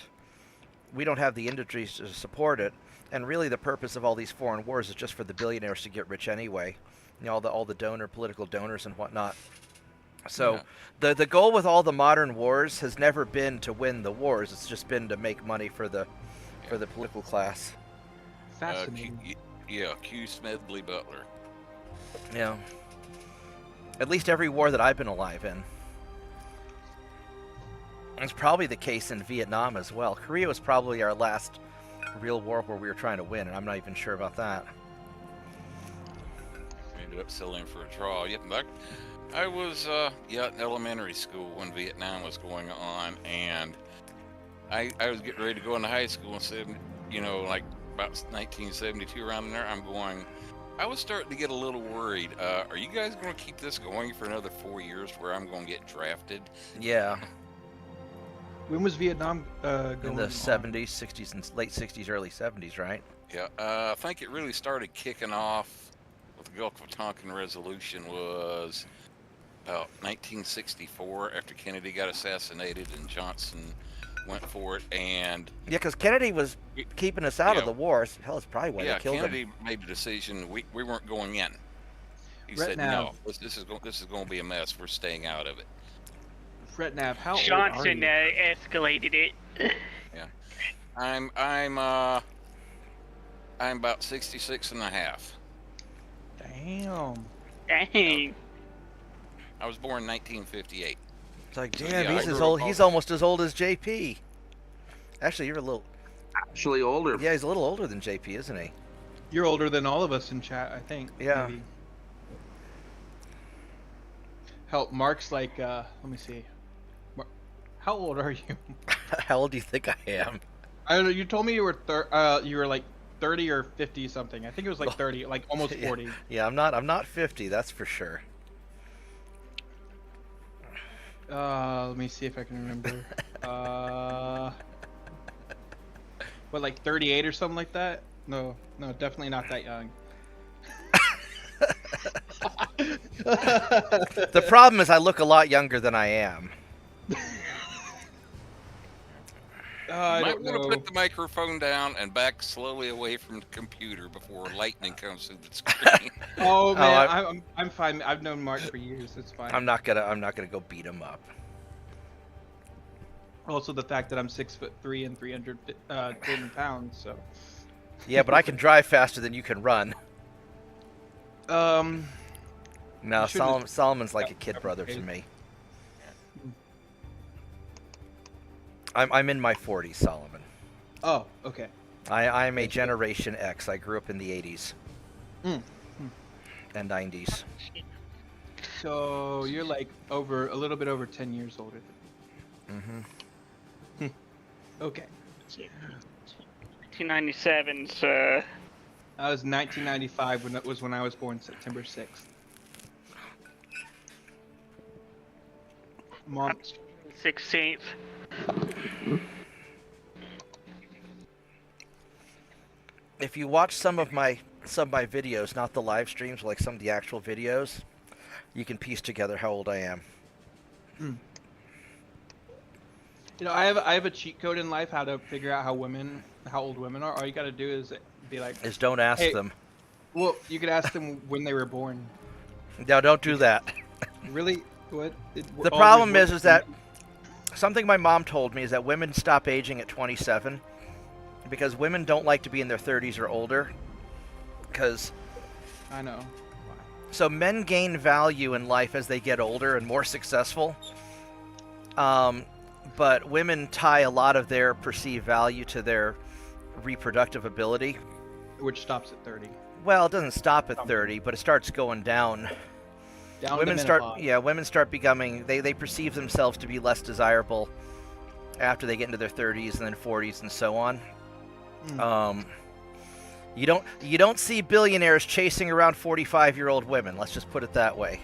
Speaker 1: We don't have the industries to support it. And really the purpose of all these foreign wars is just for the billionaires to get rich anyway. All the political donors and whatnot. So the goal with all the modern wars has never been to win the wars. It's just been to make money for the political class.
Speaker 4: Fascinating.
Speaker 3: Q. Smedley Butler.
Speaker 1: Yeah. At least every war that I've been alive in. It's probably the case in Vietnam as well. Korea was probably our last real war where we were trying to win, and I'm not even sure about that.
Speaker 3: Ended up selling for a draw. Yeah, I was in elementary school when Vietnam was going on, and I was getting ready to go into high school and said, like about 1972 around there, I was starting to get a little worried. Are you guys going to keep this going for another 4 years where I'm going to get drafted?
Speaker 1: Yeah.
Speaker 4: When was Vietnam going
Speaker 1: In the
Speaker 4: on?
Speaker 1: 70s, 60s, and late 60s, early 70s, right?
Speaker 3: Yeah, I think it really started kicking off with the Gulf of Tonkin resolution was about 1964 after Kennedy got assassinated and Johnson went for it. And
Speaker 1: yeah, because Kennedy was keeping us out of the war. Hell, it's probably why they killed
Speaker 3: Kennedy
Speaker 1: him.
Speaker 3: made the decision we weren't going in. He
Speaker 4: Right
Speaker 3: said,
Speaker 4: now.
Speaker 3: no, this is going to be a mess. We're staying out of it.
Speaker 4: Fretnav, how old
Speaker 2: Johnson
Speaker 4: are you?
Speaker 2: escalated it.
Speaker 3: Yeah, I'm about 66 and a half.
Speaker 4: Damn.
Speaker 2: Dang.
Speaker 3: I was born in 1958.
Speaker 1: It's like,
Speaker 3: So,
Speaker 1: damn,
Speaker 3: yeah,
Speaker 1: he's
Speaker 3: I
Speaker 1: as
Speaker 3: grew
Speaker 1: old.
Speaker 3: up
Speaker 1: He's
Speaker 3: all-
Speaker 1: almost as old as JP. Actually, you're a little.
Speaker 5: Actually older.
Speaker 1: Yeah, he's a little older than JP, isn't he?
Speaker 4: You're older than all of us in chat, I think.
Speaker 1: Yeah.
Speaker 4: Maybe. Hell, Mark's like, let me see. How old are you?
Speaker 1: How old do you think I am?
Speaker 4: I don't know. You told me you were you were like 30 or 50 something. I think it was like 30, like almost 40.
Speaker 1: Yeah, I'm not 50. That's for sure.
Speaker 4: Let me see if I can remember. What, like 38 or something like that? No, definitely not that young.
Speaker 1: The problem is I look a lot younger than I am.
Speaker 4: I
Speaker 3: You might
Speaker 4: don't
Speaker 3: want to
Speaker 4: know.
Speaker 3: put the microphone down and back slowly away from the computer before lightning comes through the screen.
Speaker 4: Oh man,
Speaker 1: I-
Speaker 4: I'm fine. I've known Mark for years. It's fine.
Speaker 1: I'm not gonna go beat him up.
Speaker 4: Also, the fact that I'm 6'3" and 310 pounds. So.
Speaker 1: Yeah, but I can drive faster than you can run. No,
Speaker 4: You shouldn't-
Speaker 1: Solomon's like a
Speaker 4: Yeah,
Speaker 1: kid brother to
Speaker 4: okay.
Speaker 1: me. I'm in my 40s, Solomon.
Speaker 4: Oh, okay.
Speaker 1: I'm a Generation X. I grew up in the 80s
Speaker 4: Mm.
Speaker 1: and 90s.
Speaker 4: So you're like a little bit over 10 years older.
Speaker 1: Mm-hmm.
Speaker 4: Okay.
Speaker 2: 1997, so
Speaker 4: That was 1995 when I was born, September 6th. Mom,
Speaker 2: 16th.
Speaker 1: If you watch some of my some of my videos, not the live streams, but like some of the actual videos, you can piece together how old I am.
Speaker 4: You know, I have a cheat code in life how to figure out how old women are. All you got to do is be like,
Speaker 1: Is don't ask
Speaker 4: hey,
Speaker 1: them.
Speaker 4: well, you could ask them when they were born.
Speaker 1: No, don't do that.
Speaker 4: Really? What?
Speaker 1: The problem is that something my mom told me is that women stop aging at 27 because women don't like to be in their 30s or older. Because
Speaker 4: I know.
Speaker 1: so men gain value in life as they get older and more successful. But women tie a lot of their perceived value to their reproductive ability.
Speaker 4: Which stops at 30.
Speaker 1: Well, it doesn't stop at 30, but it starts going down.
Speaker 4: Down
Speaker 1: Women
Speaker 4: to
Speaker 1: start,
Speaker 4: menopause.
Speaker 1: women start becoming, they perceive themselves to be less desirable after they get into their 30s and then 40s and so on. You don't see billionaires chasing around 45-year-old women. Let's just put it that way.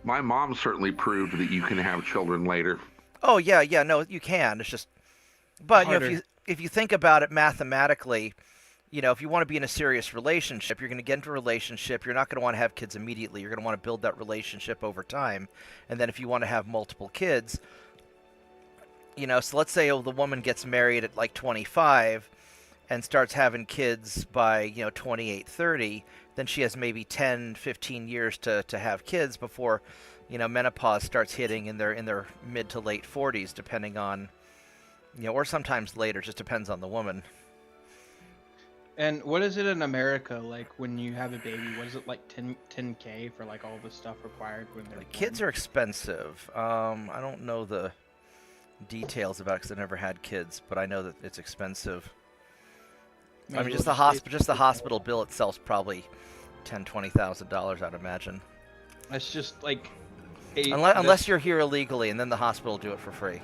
Speaker 5: My mom certainly proved that you can have children later.
Speaker 1: Oh yeah, no, you can. It's just, but you know,
Speaker 4: Harder.
Speaker 1: if you think about it mathematically, you know, if you want to be in a serious relationship, you're going to get into a relationship. You're not going to want to have kids immediately. You're going to want to build that relationship over time. And then if you want to have multiple kids, you know, so let's say the woman gets married at like 25 and starts having kids by, you know, 28, 30, then she has maybe 10, 15 years to have kids before, you know, menopause starts hitting in their mid to late 40s, depending on, you know, or sometimes later, just depends on the woman.
Speaker 4: And what is it in America like when you have a baby? What is it like 10K for like all the stuff required when they're
Speaker 1: Kids are expensive. I don't know the details about it because I never had kids, but I know that it's expensive. I mean, just the hospital bill itself is probably $10,000-$20,000, I'd imagine.
Speaker 4: That's just like
Speaker 1: Unless you're here illegally, and then the hospital will do it for free.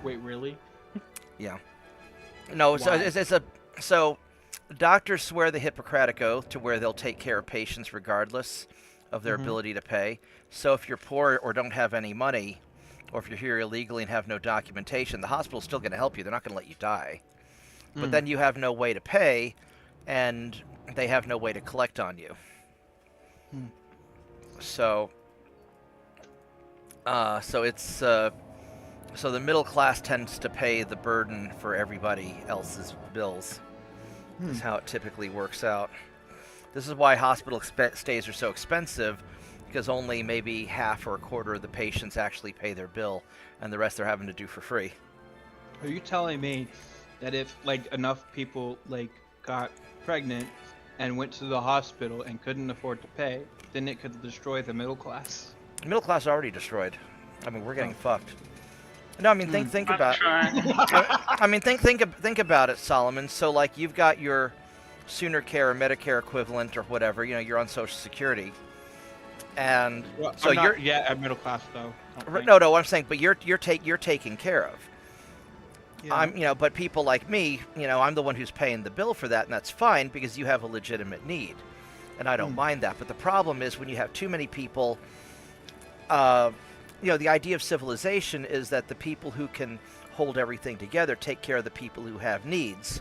Speaker 4: Wait, really?
Speaker 1: Yeah. No, so doctors swear the Hippocratic Oath to where they'll take care of patients regardless of their ability to pay. So if you're poor or don't have any money, or if you're here illegally and have no documentation, the hospital's still going to help you. They're not going to let you die. But then you have no way to pay, and they have no way to collect on you. So the middle class tends to pay the burden for everybody else's bills. Is how it typically works out. This is why hospital stays are so expensive, because only maybe half or a quarter of the patients actually pay their bill, and the rest they're having to do for free.
Speaker 4: Are you telling me that if like enough people like got pregnant and went to the hospital and couldn't afford to pay, then it could destroy the middle class?
Speaker 1: The middle class is already destroyed. I mean, we're getting fucked. No, I mean, think about. I mean, think about it, Solomon. So, like, you've got your Sooner Care or Medicare equivalent or whatever. You know, you're on Social Security, and
Speaker 4: Well,
Speaker 1: so
Speaker 4: I'm not
Speaker 1: you're
Speaker 4: yet at middle class though. I don't think.
Speaker 1: no. I'm saying, but you're taken care of.
Speaker 4: Yeah.
Speaker 1: But people like me, I'm the one who's paying the bill for that, and that's fine because you have a legitimate need, and I don't mind that. But the problem is when you have too many people. The idea of civilization is that the people who can hold everything together take care of the people who have needs.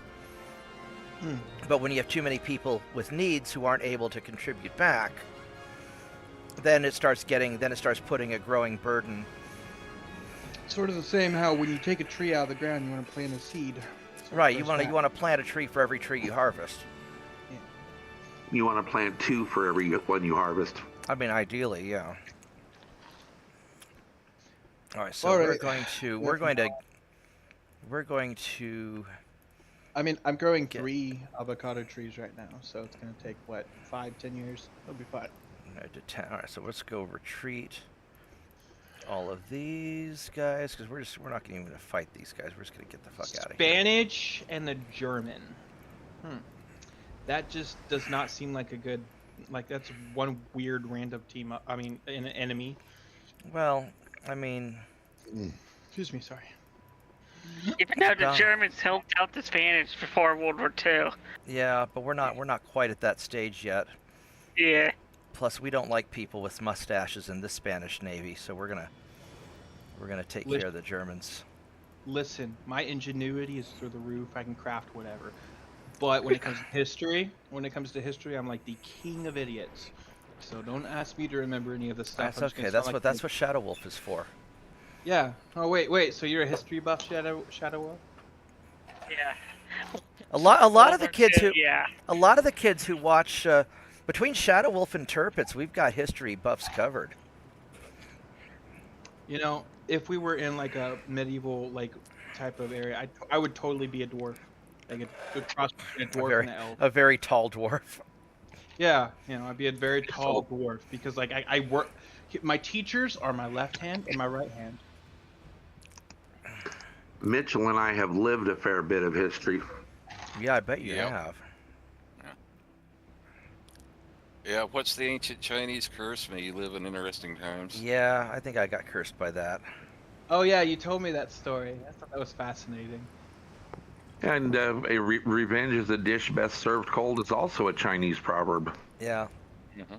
Speaker 1: But when you have too many people with needs who aren't able to contribute back, then it starts putting a growing burden.
Speaker 6: Sort of the same how when you take a tree out of the ground, you want to plant a seed.
Speaker 1: Right, you want to plant a tree for every tree you harvest.
Speaker 5: You want to plant 2 for every one you harvest.
Speaker 1: I mean, ideally, yeah. All right, so
Speaker 6: All
Speaker 1: we're
Speaker 6: right.
Speaker 1: going to.
Speaker 6: I mean, I'm growing 3 avocado trees right now, so it's going to take, 5-10 years? It'll be fine.
Speaker 1: All right, so let's go retreat all of these guys because we're not even going to fight these guys. We're just going to get the fuck out of here.
Speaker 4: Spanish and the German. That just does not seem like a good. Like that's one weird random team. I mean, an enemy.
Speaker 1: Well, I mean.
Speaker 6: Excuse me, sorry.
Speaker 2: Even though the Germans helped out the Spanish before World War II.
Speaker 1: Yeah, but we're not quite at that stage yet.
Speaker 2: Yeah.
Speaker 1: Plus, we don't like people with mustaches in the Spanish Navy, so we're gonna take care of the Germans.
Speaker 4: Listen, my ingenuity is through the roof. I can craft whatever. But when it comes to history, I'm like the king of idiots. So don't ask me to remember any of the stuff.
Speaker 1: That's okay. That's what Shadow Wolf is for.
Speaker 4: Yeah. Oh wait. So you're a history buff, Shadow Wolf?
Speaker 2: Yeah.
Speaker 1: A lot of the
Speaker 2: Over
Speaker 1: kids
Speaker 2: to-
Speaker 1: who
Speaker 2: Yeah.
Speaker 1: a lot of the kids who watch between Shadow Wolf and Turpits, we've got history buffs covered.
Speaker 4: You know, if we were in like a medieval like type of area, I would totally be a dwarf, like a good cross between a dwarf and an elf.
Speaker 1: A very tall dwarf.
Speaker 4: Yeah, I'd be a very tall dwarf because like I work. My teachers are my left hand and my right hand.
Speaker 5: Mitchell and I have lived a fair bit of history.
Speaker 1: Yeah, I bet you
Speaker 3: Yep.
Speaker 1: have.
Speaker 3: Yeah, what's the ancient Chinese curse? May you live in interesting times.
Speaker 1: Yeah, I think I got cursed by that.
Speaker 4: Oh yeah, you told me that story. I thought that was fascinating.
Speaker 5: And revenge is a dish best served cold is also a Chinese proverb.
Speaker 1: Yeah.
Speaker 3: Mm-hmm.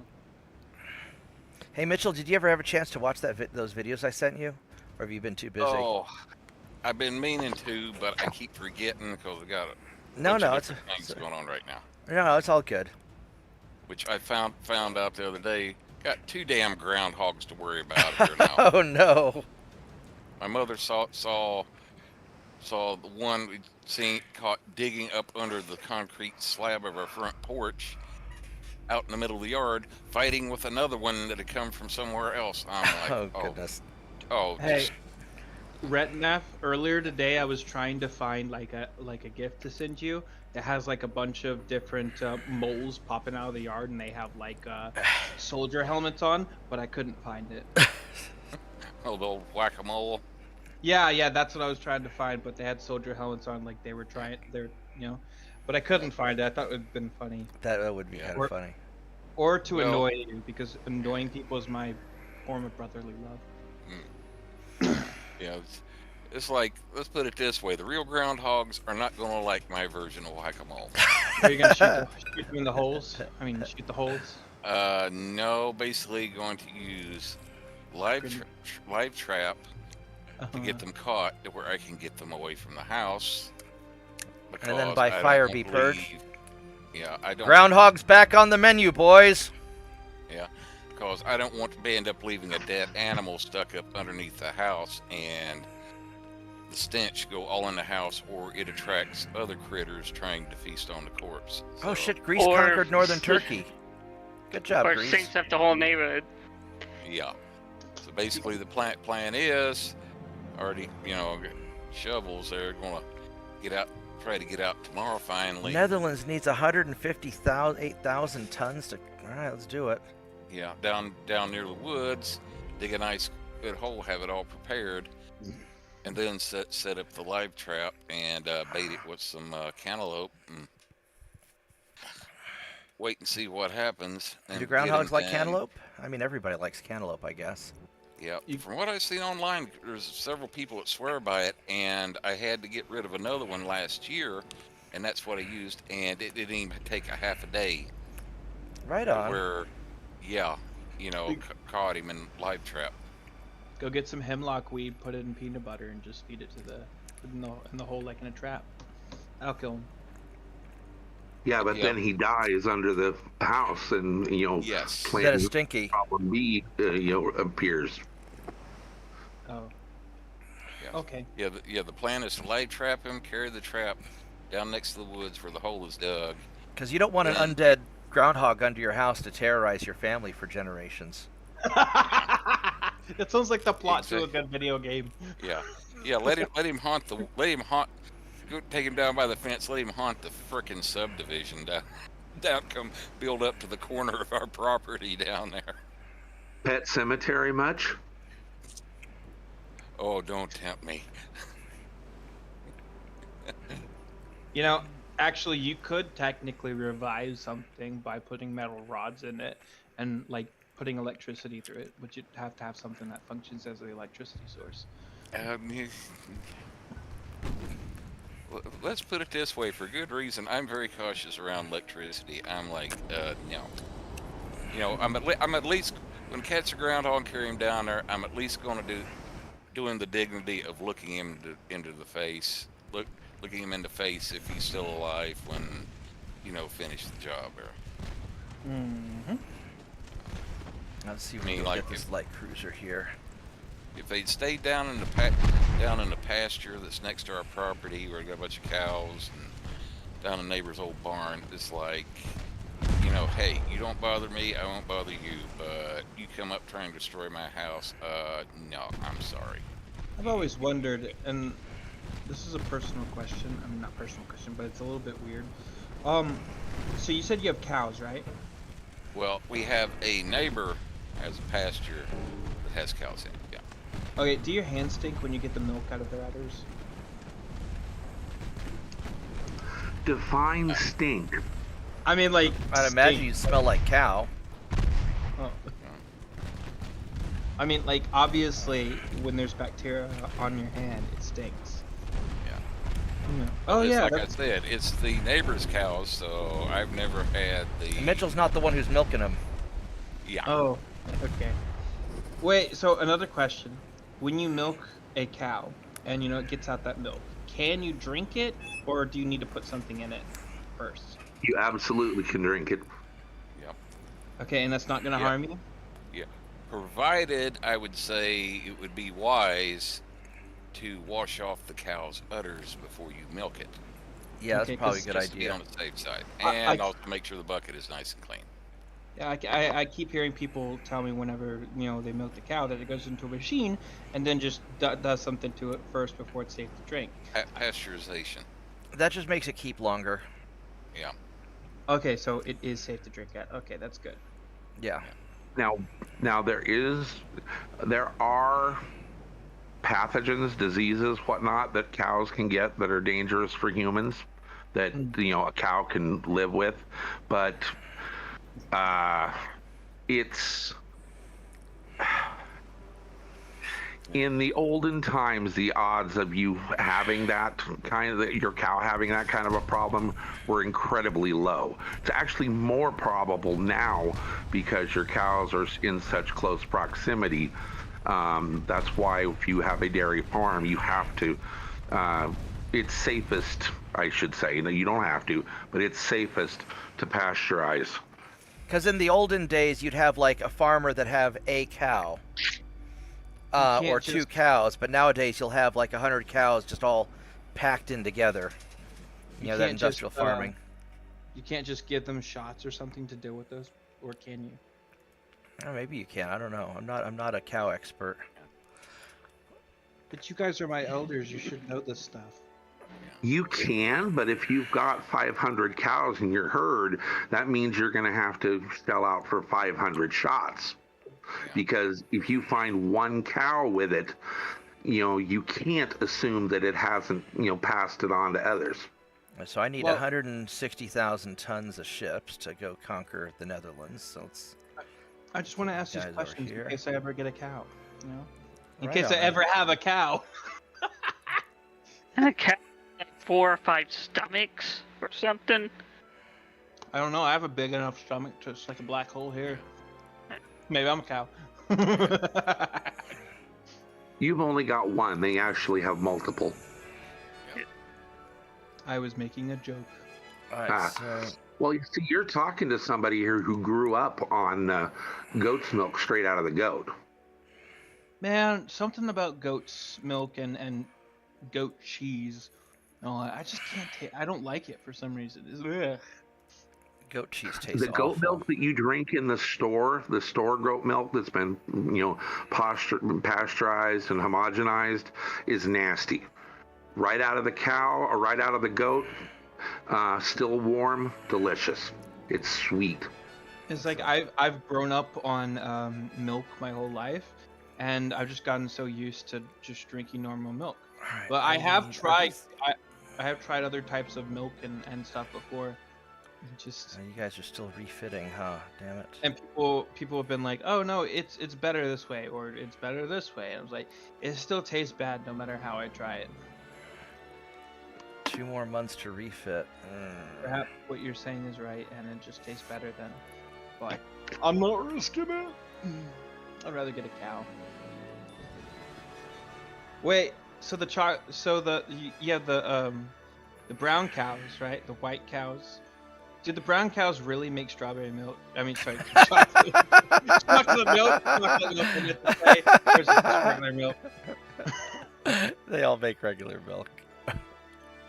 Speaker 1: Hey Mitchell, did you ever have a chance to watch those videos I sent you, or have you been too busy?
Speaker 3: Oh, I've been meaning to, but I keep forgetting because I got a
Speaker 1: No,
Speaker 3: bunch
Speaker 1: no,
Speaker 3: of
Speaker 1: it's
Speaker 3: different things going on right now.
Speaker 1: no, it's all good.
Speaker 3: Which I found out the other day. Got 2 damn groundhogs to worry about here now.
Speaker 1: Oh no.
Speaker 3: My mother saw the one we'd seen caught digging up under the concrete slab of our front porch, out in the middle of the yard, fighting with another one that had come from somewhere else. I'm like,
Speaker 1: Oh goodness.
Speaker 4: Hey, Retnaf, earlier today I was trying to find like a gift to send you. It has like a bunch of different moles popping out of the yard, and they have like soldier helmets on, but I couldn't find it.
Speaker 3: oh, the old whack-a-mole.
Speaker 4: Yeah, that's what I was trying to find, but they had soldier helmets on, like but I couldn't find it. I thought it would have been funny.
Speaker 1: That would be kind
Speaker 4: Or-
Speaker 1: of funny.
Speaker 4: Or to
Speaker 3: Well-
Speaker 4: annoy you, because annoying people is my form of brotherly love.
Speaker 3: Yeah, it's like, let's put it this way: the real groundhogs are not going to like my version of whack-a-mole.
Speaker 4: Are you gonna shoot them in the holes? I mean, shoot the holes.
Speaker 3: No, basically going to use live trap to get them caught to where I can get them away from the house.
Speaker 1: And then
Speaker 3: because
Speaker 1: by
Speaker 3: I don't
Speaker 1: fire
Speaker 3: want
Speaker 1: be
Speaker 3: to
Speaker 1: purged.
Speaker 3: leave- Yeah, I don't.
Speaker 1: Groundhog's back on the menu, boys.
Speaker 3: Yeah, because I don't want to end up leaving a dead animal stuck up underneath the house and the stench go all in the house, or it attracts other critters trying to feast on the corpse.
Speaker 1: Oh
Speaker 3: So,
Speaker 1: shit, Greece
Speaker 2: Or-
Speaker 1: conquered northern Turkey. Good job,
Speaker 2: Or
Speaker 1: Greece.
Speaker 2: sinks up the whole neighborhood.
Speaker 3: Yeah. So basically, the plan is already, shovels. They're gonna try to get out tomorrow. Finally.
Speaker 1: Netherlands needs 8,000 tons to. All right, let's do it.
Speaker 3: Yeah, down near the woods, dig a nice good hole, have it all prepared, and then set up the live trap and bait it with some cantaloupe and wait and see what happens.
Speaker 1: Do
Speaker 3: and get
Speaker 1: groundhogs
Speaker 3: 'em
Speaker 1: like
Speaker 3: done.
Speaker 1: cantaloupe? I mean, everybody likes cantaloupe, I guess.
Speaker 3: Yeah, from what I've seen online, there's several people that swear by it, and I had to get rid of another one last year, and that's what I used, and it didn't even take a half a day.
Speaker 1: Right on.
Speaker 3: Where, yeah, caught him in live trap.
Speaker 4: Go get some hemlock weed, put it in peanut butter, and just feed it to in the hole like in a trap. That'll kill him.
Speaker 5: Yeah, but
Speaker 3: Yeah.
Speaker 5: then he dies under the house, and
Speaker 3: Yes.
Speaker 1: That
Speaker 5: Plan
Speaker 1: is stinky.
Speaker 5: problem B, appears.
Speaker 4: Oh.
Speaker 3: Yeah.
Speaker 4: Okay.
Speaker 3: Yeah, the plan is to live trap him, carry the trap down next to the woods where the hole is dug.
Speaker 1: Because you don't want an undead groundhog under your house to terrorize your family for generations.
Speaker 4: That sounds like the plot to a
Speaker 3: Exactly.
Speaker 4: good video game.
Speaker 3: Yeah, let him haunt. Go take him down by the fence. Let him haunt the frickin' subdivision down. Come build up to the corner of our property down there.
Speaker 5: Pet cemetery much?
Speaker 3: Oh, don't tempt me.
Speaker 4: Actually, you could technically revive something by putting metal rods in it and like putting electricity through it, but you'd have to have something that functions as the electricity source.
Speaker 3: Let's put it this way, for good reason. I'm very cautious around electricity. I'm like, no. I'm at least when catch a groundhog and carry him down there, I'm at least going to doing the dignity of looking him into the face looking him in the face if he's still alive when, finish the job. Or
Speaker 6: Mm-hmm.
Speaker 1: Let's see if
Speaker 3: I
Speaker 1: we
Speaker 3: mean,
Speaker 1: can
Speaker 3: like
Speaker 1: get this light cruiser here.
Speaker 3: if they'd stayed down in the pasture that's next to our property, where we got a bunch of cows, and down the neighbor's old barn, it's like, hey, you don't bother me, I won't bother you, but you come up trying to destroy my house, no, I'm sorry.
Speaker 4: I've always wondered, and this is a personal question. I mean, not personal question, but it's a little bit weird. So you said you have cows, right?
Speaker 3: Well, we have a neighbor has a pasture that has cows in it. Yeah.
Speaker 4: Okay, do your hands stink when you get the milk out of their udders?
Speaker 5: Define stink.
Speaker 4: I mean, like,
Speaker 1: I'd imagine
Speaker 4: stink.
Speaker 1: you smell like cow.
Speaker 4: Oh. I mean, like, obviously, when there's bacteria on your hand, it stinks.
Speaker 3: Yeah.
Speaker 4: Oh,
Speaker 3: It's
Speaker 4: yeah.
Speaker 3: like I said, it's the neighbor's cows, so I've never had the.
Speaker 1: And Mitchell's not the one who's milking them.
Speaker 3: Yeah.
Speaker 4: Oh, okay. Wait, so another question. When you milk a cow and, it gets out that milk, can you drink it, or do you need to put something in it first?
Speaker 5: You absolutely can drink it.
Speaker 3: Yep.
Speaker 4: Okay, and that's not going to harm you?
Speaker 3: Yeah. Provided, I would say it would be wise to wash off the cow's udders before you milk it.
Speaker 1: Yeah, that's
Speaker 4: Okay,
Speaker 1: probably a
Speaker 4: 'cause
Speaker 1: good
Speaker 3: Just to be
Speaker 1: idea.
Speaker 3: on the safe side,
Speaker 4: I-
Speaker 3: and also make sure the bucket is nice and clean.
Speaker 4: Yeah, I keep hearing people tell me whenever, they milk the cow that it goes into a machine and then just does something to it first before it's safe to drink.
Speaker 3: Pasteurization.
Speaker 1: That just makes it keep longer.
Speaker 3: Yeah.
Speaker 4: Okay, so it is safe to drink at. Okay, that's good.
Speaker 1: Yeah.
Speaker 5: Now there are pathogens, diseases, whatnot that cows can get that are dangerous for humans that a cow can live with, but it's in the olden times, the odds of you having your cow having that kind of a problem were incredibly low. It's actually more probable now because your cows are in such close proximity. That's why if you have a dairy farm, you have to, it's safest, I should say. You don't have to, but it's safest to pasteurize.
Speaker 1: Because in the olden days, you'd have like a farmer that have a cow. Or two cows, but nowadays you'll have like 100 cows just all packed in together. That industrial farming.
Speaker 4: You can't just give them shots or something to deal with those, or can you?
Speaker 1: Oh, maybe you can. I don't know. I'm not a cow expert.
Speaker 4: But you guys are my elders. You should know this stuff.
Speaker 5: You can, but if you've got 500 cows in your herd, that means you're going to have to shell out for 500 shots. Because if you find one cow with it, you can't assume that it hasn't, passed it on to others.
Speaker 1: So I need 160,000 tons of ships to go conquer the Netherlands. So it's.
Speaker 4: I just want to ask these
Speaker 1: guys over
Speaker 4: questions
Speaker 1: here.
Speaker 4: in case I ever get a cow. In
Speaker 1: Right
Speaker 4: case I
Speaker 1: on.
Speaker 4: ever have a cow.
Speaker 2: And a cat has 4 or 5 stomachs or something.
Speaker 4: I don't know. I have a big enough stomach to it's like a black hole here. Maybe I'm a cow.
Speaker 5: You've only got one. They actually have multiple.
Speaker 4: I was making a joke.
Speaker 1: All right, so
Speaker 5: Well, you see, you're talking to somebody here who grew up on goat's milk straight out of the goat.
Speaker 4: Man, something about goat's milk and goat cheese. No, I just can't take. I don't like it for some reason. Ugh.
Speaker 1: goat cheese tastes
Speaker 5: The goat
Speaker 1: awful.
Speaker 5: milk that you drink in the store goat milk that's been, pasteurized and homogenized is nasty. Right out of the cow or right out of the goat, still warm, delicious. It's sweet.
Speaker 4: It's like I've grown up on milk my whole life, and I've just gotten so used to just drinking normal milk.
Speaker 1: All right,
Speaker 4: But I have
Speaker 1: need-
Speaker 4: tried. I have tried other types of milk and stuff before. Just
Speaker 1: You guys are still refitting, huh? Damn it.
Speaker 4: and people have been like, oh no, it's better this way or it's better this way. And I was like, it still tastes bad no matter how I try it.
Speaker 1: 2 more months to refit.
Speaker 4: Perhaps what you're saying is right, and it just tastes better then. But I'm not risking it. I'd rather get a cow. Wait, So you have the brown cows, right? The white cows. Do the brown cows really make strawberry milk? I mean, sorry, chocolate, chocolate milk. Chocolate milk. I meant to say, or is it just regular milk?
Speaker 1: They all make regular milk.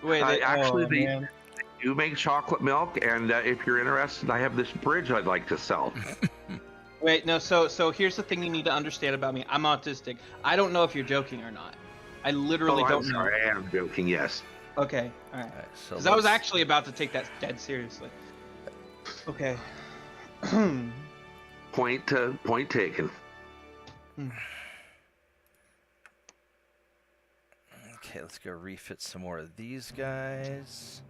Speaker 4: Wait,
Speaker 5: Actually,
Speaker 4: oh,
Speaker 5: they
Speaker 4: man.
Speaker 5: do make chocolate milk, and if you're interested, I have this bridge I'd like to sell.
Speaker 4: Wait, no. So here's the thing you need to understand about me. I'm autistic. I don't know if you're joking or not. I literally
Speaker 5: Oh,
Speaker 4: don't
Speaker 5: I'm
Speaker 4: know.
Speaker 5: sorry, I am joking. Yes.
Speaker 4: Okay, all right.
Speaker 1: All right, so
Speaker 4: Because I was
Speaker 1: let's-
Speaker 4: actually about to take that dead seriously. Okay.
Speaker 5: Point taken.
Speaker 1: Okay, let's go refit some more of these guys.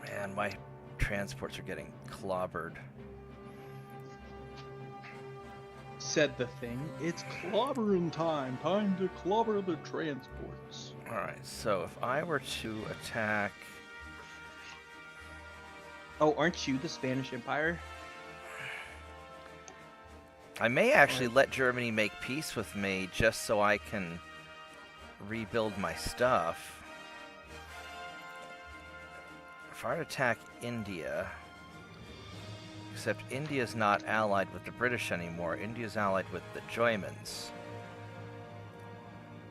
Speaker 1: Man, my transports are getting clobbered.
Speaker 6: Said the thing. It's clobbering time. Time to clobber the transports.
Speaker 1: Alright, so if I were to attack...
Speaker 4: Oh, aren't you the Spanish Empire?
Speaker 1: I may actually let Germany make peace with me just so I can rebuild my stuff. If I were to attack India... Except India's not allied with the British anymore. India's allied with the Germans.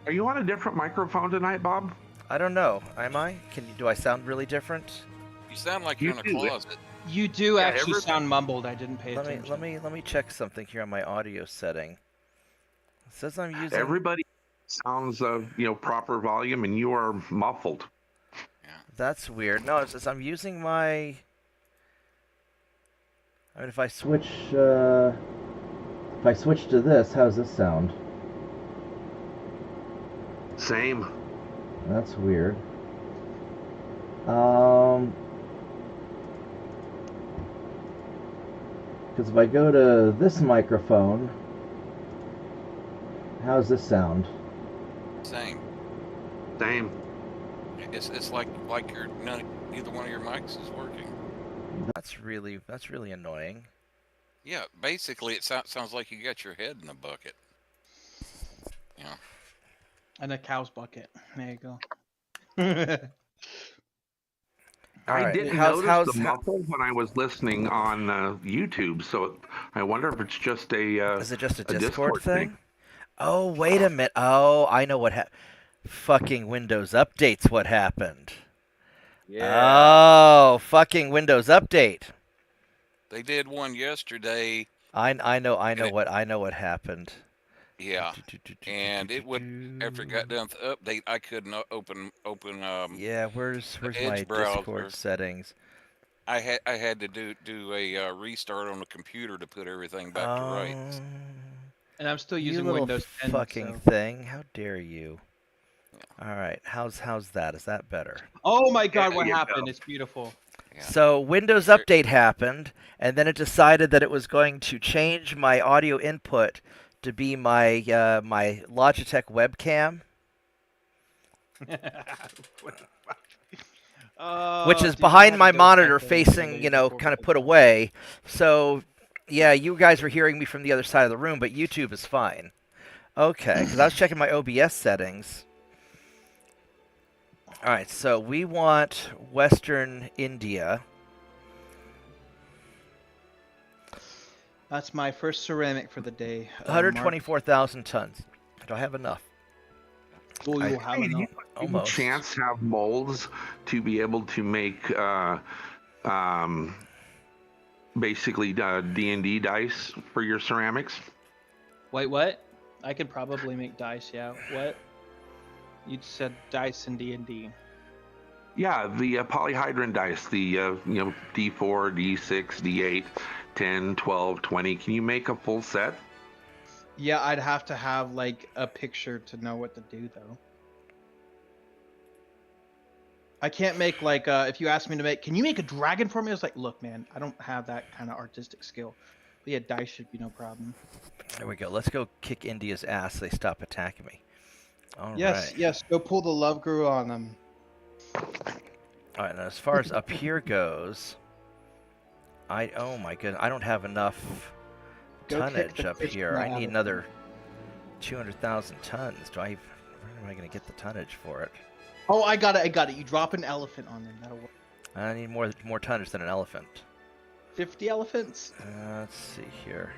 Speaker 5: Are you on a different microphone tonight, Bob?
Speaker 1: I don't know. Am I? Do I sound really different?
Speaker 3: You sound like
Speaker 5: You
Speaker 3: you're in a
Speaker 5: do it.
Speaker 3: closet.
Speaker 4: You do
Speaker 5: Yeah,
Speaker 4: actually
Speaker 5: every-
Speaker 4: sound mumbled. I didn't pay
Speaker 1: Let
Speaker 4: attention.
Speaker 1: me check something here on my audio setting. It says I'm using.
Speaker 5: Everybody sounds, proper volume, and you are muffled.
Speaker 1: That's weird. No, it says I'm using my. I mean, if I switch to this, how's this sound?
Speaker 5: Same.
Speaker 1: That's weird. Because if I go to this microphone, how's this sound?
Speaker 3: Same.
Speaker 5: Same.
Speaker 3: It's like neither one of your mics is working.
Speaker 1: That's really annoying.
Speaker 3: Yeah, basically it sounds like you got your head in a bucket. Yeah.
Speaker 4: And a cow's bucket. There you go.
Speaker 5: I
Speaker 1: Alright,
Speaker 5: didn't notice the muffle when I was listening on YouTube, so I wonder if it's just
Speaker 1: Is it just a Discord
Speaker 5: Discord
Speaker 1: thing?
Speaker 5: thing.
Speaker 1: Oh, wait a minute. Oh, I know what happened. Fucking Windows Update's what happened. Oh, fucking Windows Update.
Speaker 3: They did one yesterday.
Speaker 1: I know what happened.
Speaker 3: Yeah. And it would after it got done with the update, I couldn't open
Speaker 1: Yeah, where's my
Speaker 3: Edge browser.
Speaker 1: Discord settings?
Speaker 3: I had to do a restart on the computer to put everything back to rights.
Speaker 4: And I'm still
Speaker 1: You
Speaker 4: using
Speaker 1: little
Speaker 4: Windows 10.
Speaker 1: fucking
Speaker 4: so-
Speaker 1: thing. How dare you? All right, how's that? Is that better?
Speaker 4: Oh my God!
Speaker 5: There
Speaker 4: What
Speaker 5: you
Speaker 4: happened?
Speaker 5: go.
Speaker 4: It's beautiful.
Speaker 3: Yeah.
Speaker 1: So Windows Update happened, and then it decided that it was going to change my audio input to be my my Logitech webcam, which is
Speaker 4: Dude, I
Speaker 1: behind
Speaker 4: had
Speaker 1: my
Speaker 4: to go
Speaker 1: monitor,
Speaker 4: check the
Speaker 1: facing,
Speaker 4: Windows
Speaker 1: kind of
Speaker 4: 4.
Speaker 1: put away. So, yeah, you guys were hearing me from the other side of the room, but YouTube is fine. Okay, because I was checking my OBS settings. All right, so we want Western India.
Speaker 6: That's my first ceramic for the day.
Speaker 1: 124,000 tons. Do I have enough?
Speaker 6: Well,
Speaker 5: I
Speaker 6: you'll have
Speaker 5: think
Speaker 6: enough.
Speaker 1: Almost.
Speaker 5: Chance have molds to be able to make basically D&D dice for your ceramics.
Speaker 4: Wait, what? I could probably make dice. Yeah. What? You said dice in D&D.
Speaker 5: Yeah, the polyhedron dice, the D4, D6, D8, 10, 12, 20. Can you make a full set?
Speaker 6: Yeah, I'd have to have like a picture to know what to do though. I can't make like if you asked me to make, can you make a dragon for me? I was like, look, man, I don't have that kind of artistic skill. But yeah, dice should be no problem.
Speaker 1: There we go. Let's go kick India's ass. So they stop attacking me. All
Speaker 6: Yes,
Speaker 1: right.
Speaker 6: yes, go pull the love guru on them.
Speaker 1: All right. Now, as far as up here goes, Oh my goodness, I don't have enough
Speaker 6: Go kick
Speaker 1: tonnage
Speaker 6: the
Speaker 1: up
Speaker 6: fish
Speaker 1: here. I
Speaker 6: out
Speaker 1: need
Speaker 6: of
Speaker 1: another 200,000 tons. Where am I going to get the tonnage for it?
Speaker 6: Oh, I got it. You drop an elephant on them. That'll work.
Speaker 1: I need more tonnage than an elephant.
Speaker 6: 50 elephants.
Speaker 1: Let's see here.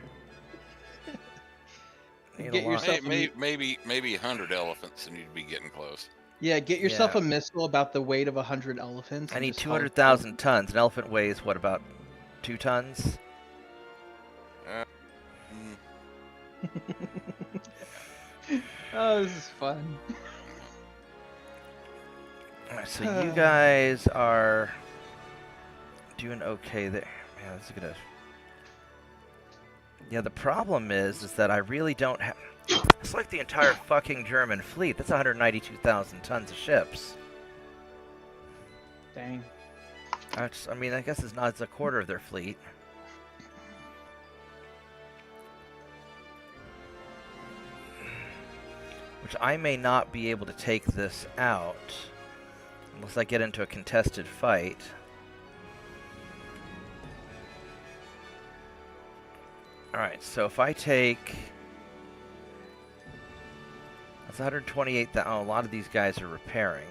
Speaker 1: Need
Speaker 6: Get
Speaker 1: a lot.
Speaker 6: yourself
Speaker 3: Maybe 100 elephants, and you'd be getting close.
Speaker 6: Yeah, get yourself
Speaker 1: Yeah.
Speaker 6: a missile about the weight of 100 elephants.
Speaker 1: I
Speaker 6: and
Speaker 1: need
Speaker 6: just haul it
Speaker 1: 200,000 tons. An elephant weighs what, about 2 tons?
Speaker 6: Oh, this is fun.
Speaker 1: Alright, so you guys are doing okay there. Yeah, this is gonna. Yeah, the problem is that I really don't have. It's like the entire fucking German fleet. That's 192,000 tons of ships.
Speaker 6: Dang.
Speaker 1: I mean, I guess it's a quarter of their fleet. Which I may not be able to take this out unless I get into a contested fight. Alright, so if I take... That's 128,000. Oh, a lot of these guys are repairing.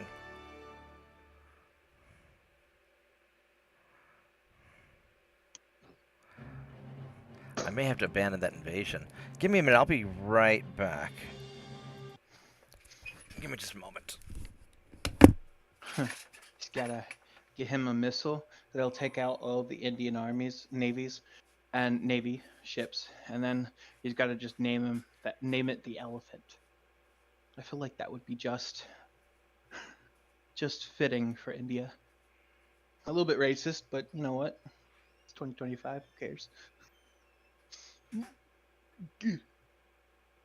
Speaker 1: I may have to abandon that invasion. Give me a minute, I'll be right back. Give me just a moment.
Speaker 6: Just gotta get him a missile that'll take out all the Indian navies, and navy ships, and then he's got to just name it the Elephant. I feel like that would be just fitting for India. A little bit racist, but you know what? It's 2025. Who cares?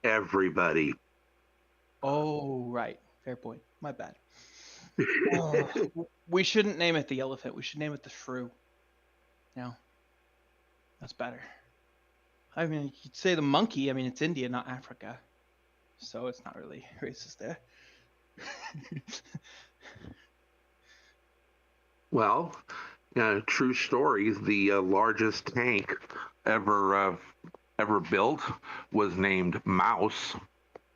Speaker 5: Everybody.
Speaker 6: Oh, right. Fair point. My bad. We shouldn't name it the Elephant. We should name it the Shrew. No. That's better. I mean, you'd say the monkey. I mean, it's India, not Africa. So it's not really racist there.
Speaker 5: Well, true story. The largest tank ever built was named Mouse.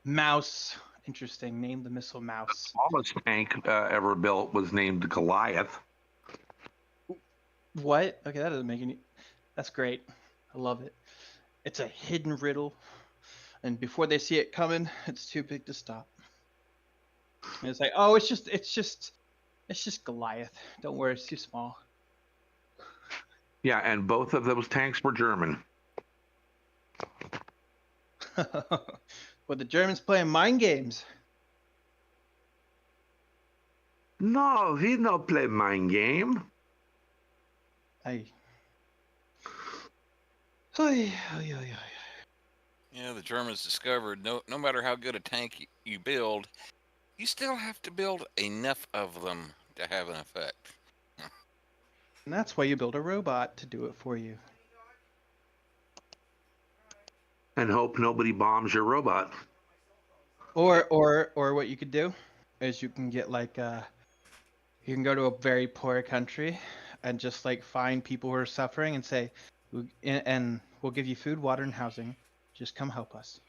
Speaker 6: Mouse. Interesting. Name the missile Mouse.
Speaker 5: The smallest tank ever built was named Goliath.
Speaker 6: What? Okay, that doesn't make any... That's great. I love it. It's a hidden riddle. And before they see it coming, it's too big to stop. And it's like, oh, it's just Goliath. Don't worry, it's too small.
Speaker 5: Yeah, and both of those tanks were German.
Speaker 6: But the Germans playing mind games.
Speaker 5: No, he no play mind game.
Speaker 6: Ay.
Speaker 3: Yeah, the Germans discovered no matter how good a tank you build, you still have to build enough of them to have an effect.
Speaker 6: And that's why you build a robot to do it for you.
Speaker 5: And hope nobody bombs your robot.
Speaker 6: Or what you could do is you can get like you can go to a very poor country and just like find people who are suffering and say, and we'll give you food, water, and housing. Just come help us.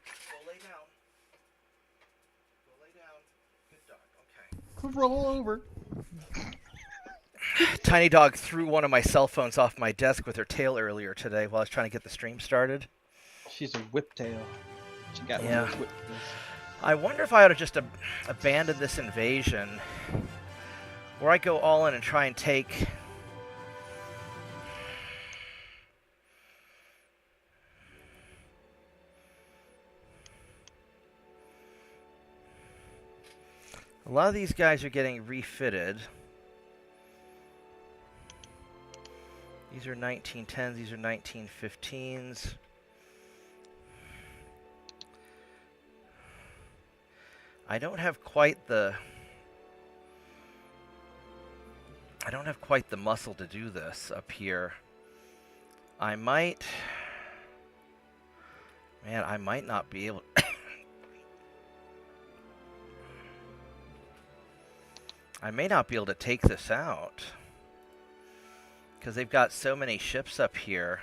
Speaker 1: Go lay down. Go lay down. Good dog. Okay.
Speaker 6: Roll over.
Speaker 1: Tiny Dog threw one of my cell phones off my desk with her tail earlier today while I was trying to get the stream started.
Speaker 6: She's a whiptail. She got
Speaker 1: Yeah.
Speaker 6: one of those whiptails.
Speaker 1: I wonder if I ought to just abandon this invasion, or I go all in and try and take... A lot of these guys are getting refitted. These are 1910s, these are 1915s. I don't have quite the muscle to do this up here. I might not be able I may not be able to take this out. Because they've got so many ships up here.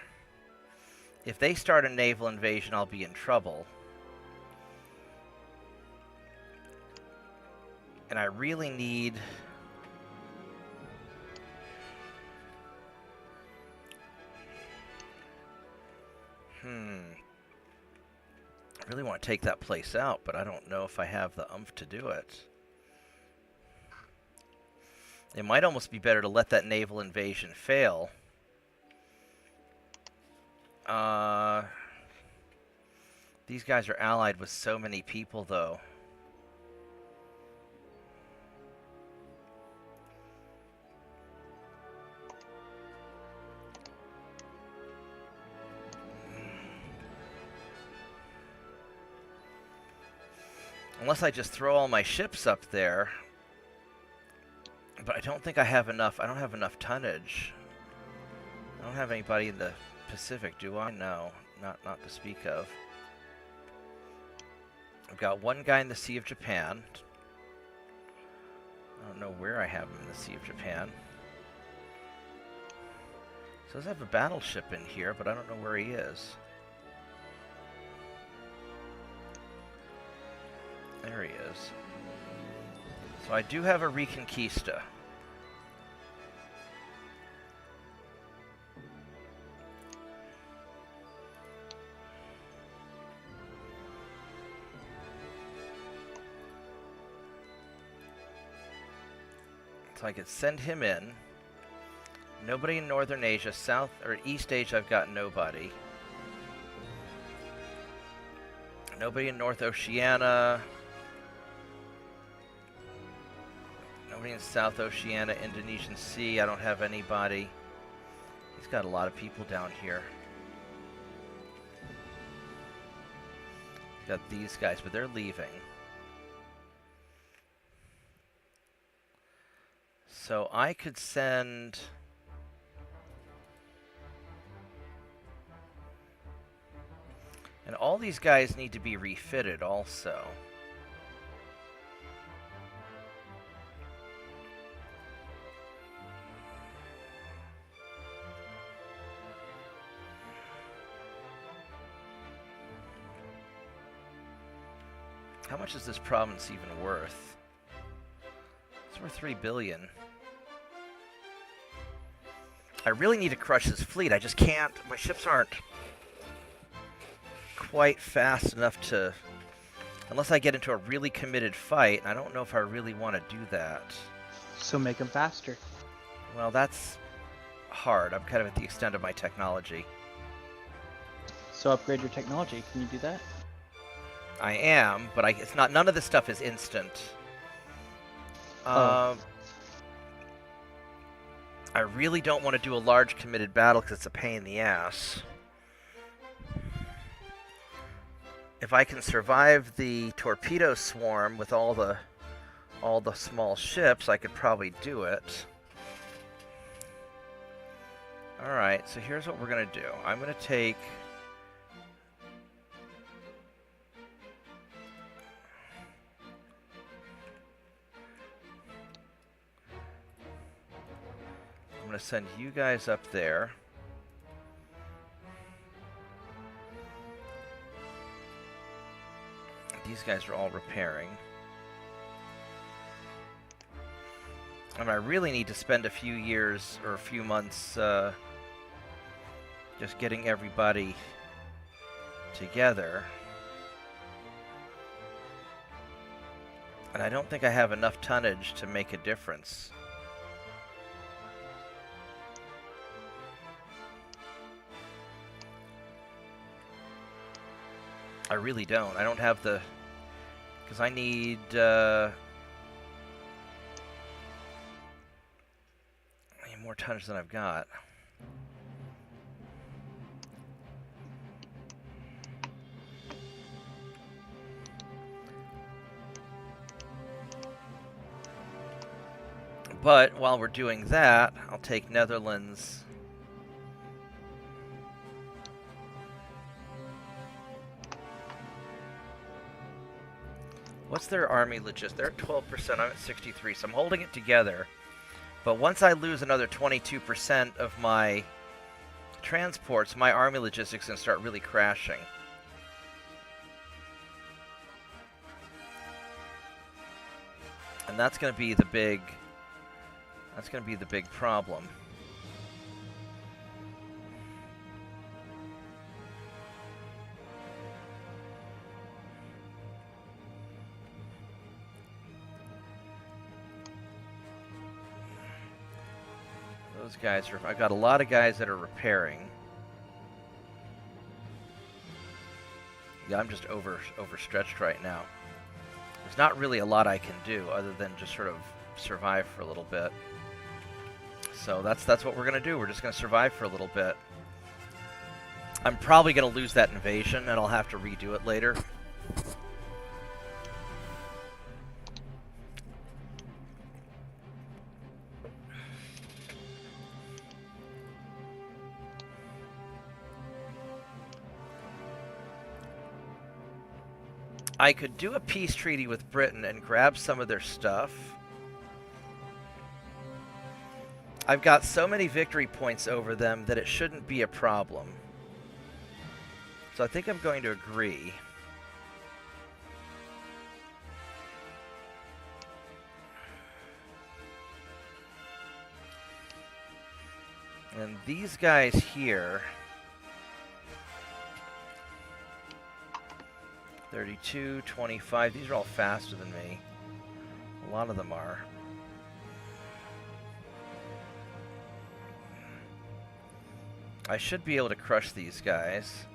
Speaker 1: If they start a naval invasion, I'll be in trouble. And I really need... I really want to take that place out, but I don't know if I have the oomph to do it. It might almost be better to let that naval invasion fail. These guys are allied with so many people, though. Unless I just throw all my ships up there. But I don't think I have enough. I don't have enough tonnage. I don't have anybody in the Pacific, do I? No, not to speak of. I've got one guy in the Sea of Japan. I don't know where I have him in the Sea of Japan. So I have a battleship in here, but I don't know where he is. There he is. So I do have a Reconquista. So I could send him in. Nobody in Northern Asia. South or East Asia, I've got nobody. Nobody in North Oceania. Nobody in South Oceania, Indonesian Sea. I don't have anybody. He's got a lot of people down here. He's got these guys, but they're leaving. So I could send... And all these guys need to be refitted also. How much is this province even worth? It's worth 3 billion. I really need to crush this fleet. I just can't. My ships aren't quite fast enough to... Unless I get into a really committed fight, and I don't know if I really want to do that.
Speaker 6: So make them faster.
Speaker 1: Well, that's hard. I'm kind of at the extent of my technology.
Speaker 6: So upgrade your technology. Can you do that?
Speaker 1: I am, but it's not. None of this stuff is instant.
Speaker 6: Oh.
Speaker 1: I really don't want to do a large committed battle because it's a pain in the ass. If I can survive the torpedo swarm with all the small ships, I could probably do it. All right, so here's what we're gonna do. I'm gonna take. I'm going to send you guys up there. These guys are all repairing. And I really need to spend a few years or a few months just getting everybody together. And I don't think I have enough tonnage to make a difference. I really don't. I don't have the... Because I need... more tonnage than I've got. But while we're doing that, I'll take Netherlands. What's their army logistics? They're at 12%, I'm at 63, so I'm holding it together. But once I lose another 22% of my transports, my army logistics is going to start really crashing. And that's going to be the big problem. Those guys are, I've got a lot of guys that are repairing. Yeah, I'm just overstretched right now. There's not really a lot I can do other than just sort of survive for a little bit. So that's what we're gonna do. We're just gonna survive for a little bit. I'm probably gonna lose that invasion and I'll have to redo it later. I could do a peace treaty with Britain and grab some of their stuff. I've got so many victory points over them that it shouldn't be a problem. So I think I'm going to agree. And these guys here... 32, 25, these are all faster than me. A lot of them are. I should be able to crush these guys.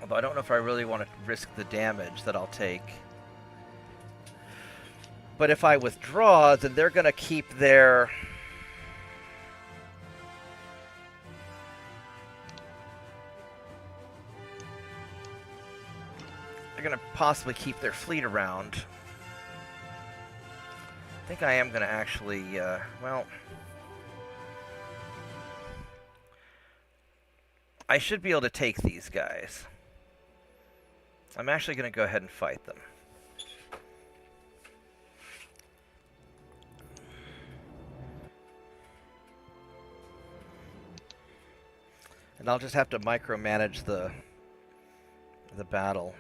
Speaker 1: Although I don't know if I really want to risk the damage that I'll take. But if I withdraw, then they're going to keep their... They're going to possibly keep their fleet around. I think I am going to actually, well... I should be able to take these guys. I'm actually going to go ahead and fight them. And I'll just have to micromanage the battle.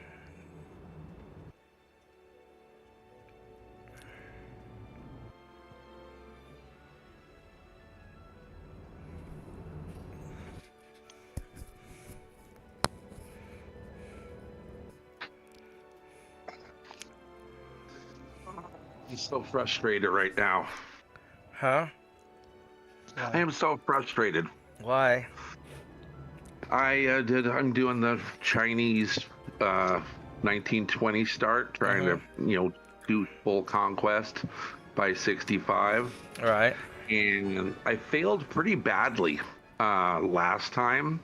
Speaker 5: I'm so frustrated right now.
Speaker 1: Huh?
Speaker 5: I am so frustrated.
Speaker 1: Why?
Speaker 5: I'm doing the Chinese 1920 start, trying to, do full conquest by 65.
Speaker 1: All right.
Speaker 5: And I failed pretty badly last time.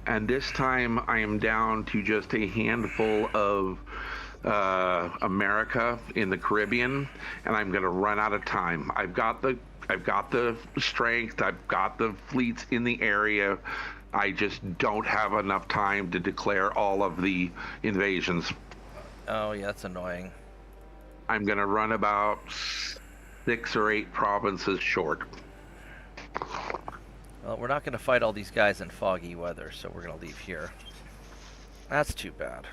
Speaker 5: And this time I am down to just a handful of America in the Caribbean, and I'm going to run out of time. I've got the strength, I've got the fleets in the area. I just don't have enough time to declare all of the invasions.
Speaker 1: Oh, yeah, that's annoying.
Speaker 5: I'm going to run about 6 or 8 provinces short.
Speaker 1: Well, we're not going to fight all these guys in foggy weather, so we're going to leave here. That's too bad.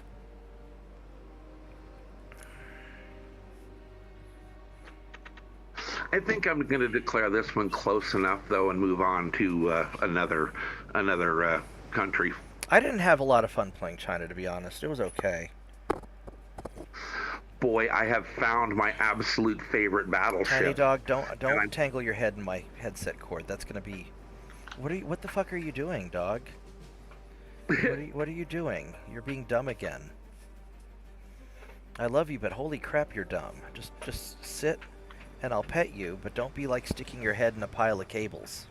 Speaker 5: I think I'm going to declare this one close enough, though, and move on to another country.
Speaker 1: I didn't have a lot of fun playing China, to be honest. It was okay.
Speaker 5: Boy, I have found my absolute favorite battleship.
Speaker 1: Tiny dog, don't tangle your head in my headset cord. That's going to be... What the fuck are you doing, dog? What are you doing? You're being dumb again. I love you, but holy crap, you're dumb. Just sit... and I'll pet you, but don't be like sticking your head in a pile of cables.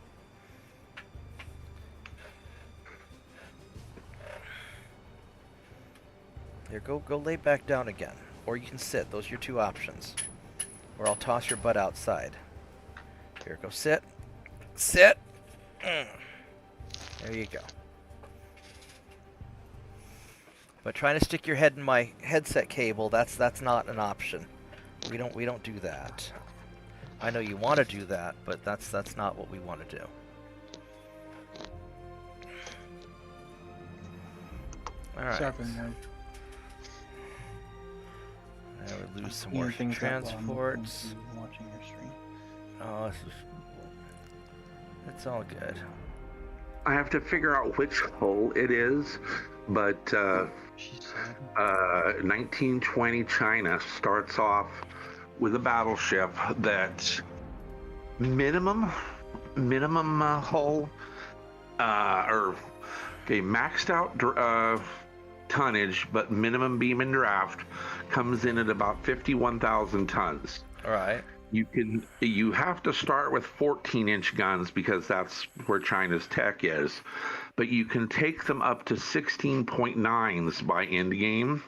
Speaker 1: Here, go lay back down again. Or you can sit. Those are your two options. Or I'll toss your butt outside. Here, go sit. Sit! There you go. But trying to stick your head in my headset cable, that's not an option. We don't do that. I know you want to do that, but that's not what we want to do. All right.
Speaker 6: Surfing mode.
Speaker 1: Now we lose some
Speaker 6: Clean
Speaker 1: more
Speaker 6: things up while I'm
Speaker 1: transports.
Speaker 6: listening to you, watching your stream.
Speaker 1: Oh, it's all good.
Speaker 5: I have to figure out which hull it is, but
Speaker 6: She said.
Speaker 5: 1920 China starts off with a battleship that minimum hull maxed out tonnage, but minimum beam and draft comes in at about 51,000 tons.
Speaker 1: All right.
Speaker 5: You have to start with 14-inch guns because that's where China's tech is, but you can take them up to 16.9s by end game,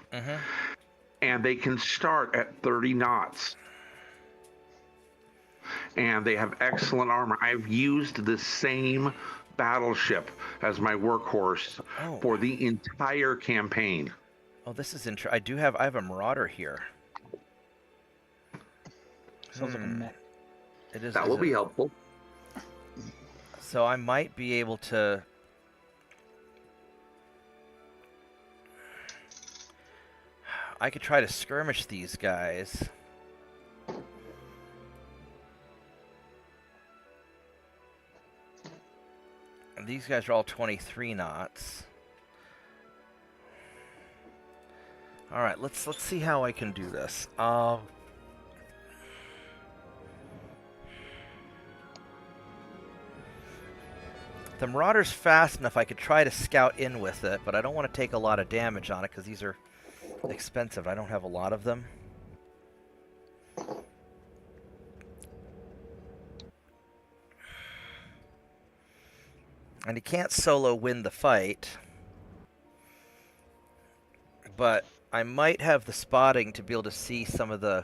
Speaker 5: and they can start at 30 knots. And they have excellent armor. I've used the same battleship as my workhorse for the entire campaign.
Speaker 1: Oh, this is interesting. I have a Marauder here.
Speaker 6: Sounds like a mech.
Speaker 1: It is.
Speaker 5: That will be helpful.
Speaker 1: So I might be able to. I could try to skirmish these guys. And these guys are all 23 knots. All right, let's see how I can do this. The Marauder's fast enough I could try to scout in with it, but I don't want to take a lot of damage on it because these are expensive. I don't have a lot of them. And he can't solo win the fight, but I might have the spotting to be able to see some of the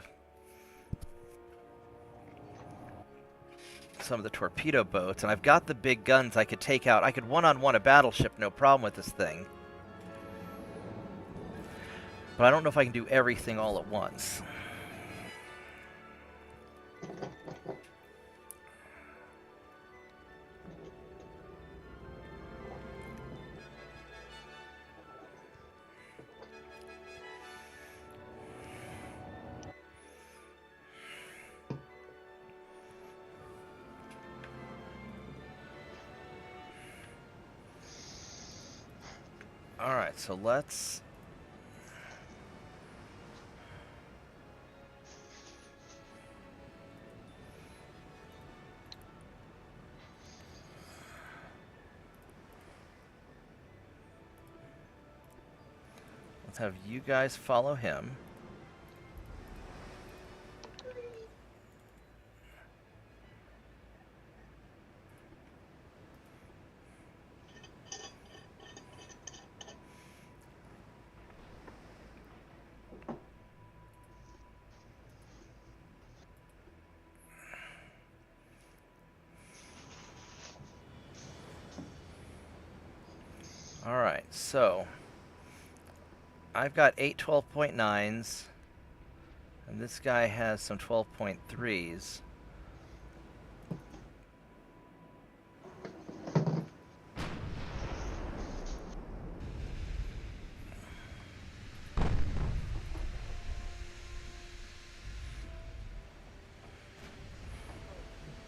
Speaker 1: torpedo boats, and I've got the big guns I could take out. I could one-on-one a battleship, no problem with this thing. But I don't know if I can do everything all at once. Alright, so let's have you guys follow him. Alright, so I've got 8 12.9s, and this guy has some 12.3s.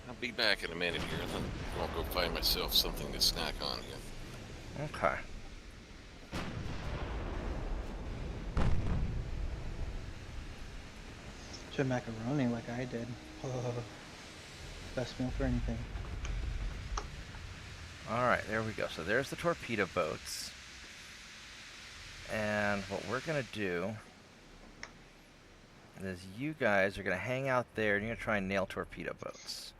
Speaker 3: I'll be back in a minute here. I'll go find myself something to snack on here.
Speaker 1: Okay.
Speaker 6: Should macaroni like I did. Oh, best meal for anything.
Speaker 1: Alright, there we go. So there's the torpedo boats. And what we're going to do is you guys are going to hang out there and you're going to try and nail torpedo boats.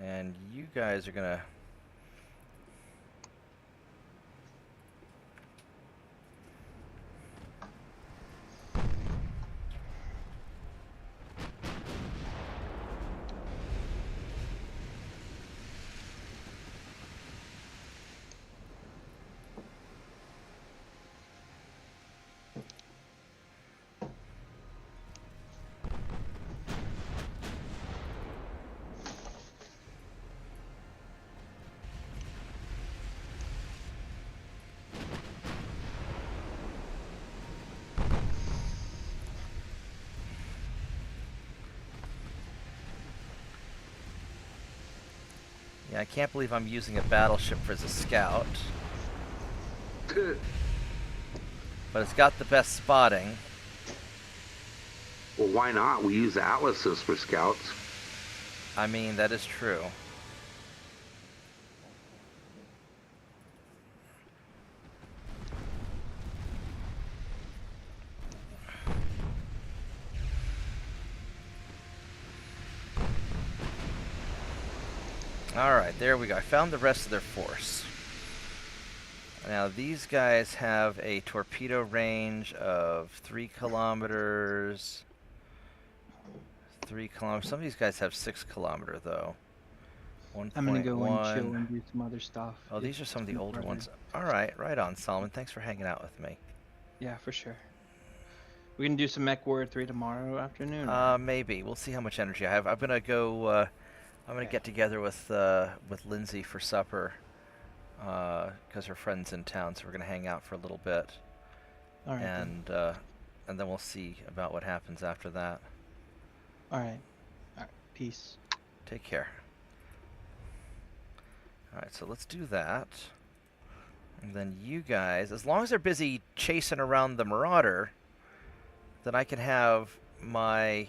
Speaker 1: And you guys are going to... Yeah, I can't believe I'm using a battleship as a scout. But it's got the best spotting.
Speaker 5: Well, why not? We use atlases for scouts.
Speaker 1: I mean, that is true. Alright, there we go. I found the rest of their force. Now, these guys have a torpedo range of 3 kilometers. 3 kilometers. Some of these guys have 6 kilometer, though. 1.1.
Speaker 6: I'm gonna go and chill and do some other stuff.
Speaker 1: Oh, these are some of the older ones. Alright, right on, Solomon. Thanks for hanging out with me.
Speaker 6: Yeah, for sure. We can do some Mech Warrior 3 tomorrow afternoon.
Speaker 1: Maybe. We'll see how much energy I have. I'm gonna go, I'm gonna get together with Lindsay for supper. Because her friend's in town, so we're gonna hang out for a little bit.
Speaker 6: Alright.
Speaker 1: And then we'll see about what happens after that.
Speaker 6: Alright. Alright. Peace.
Speaker 1: Take care. Alright, so let's do that. And then you guys, as long as they're busy chasing around the Marauder, then I can have my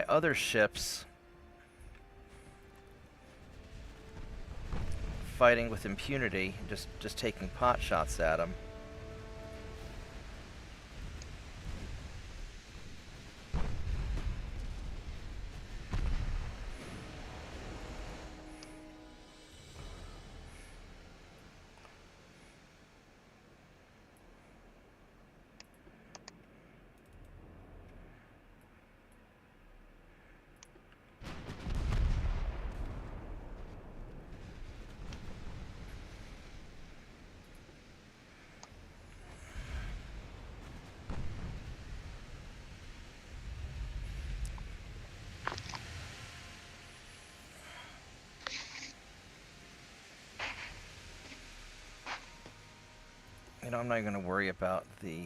Speaker 1: other ships fighting with impunity, just taking pot shots at them. You know, I'm not going to worry about the...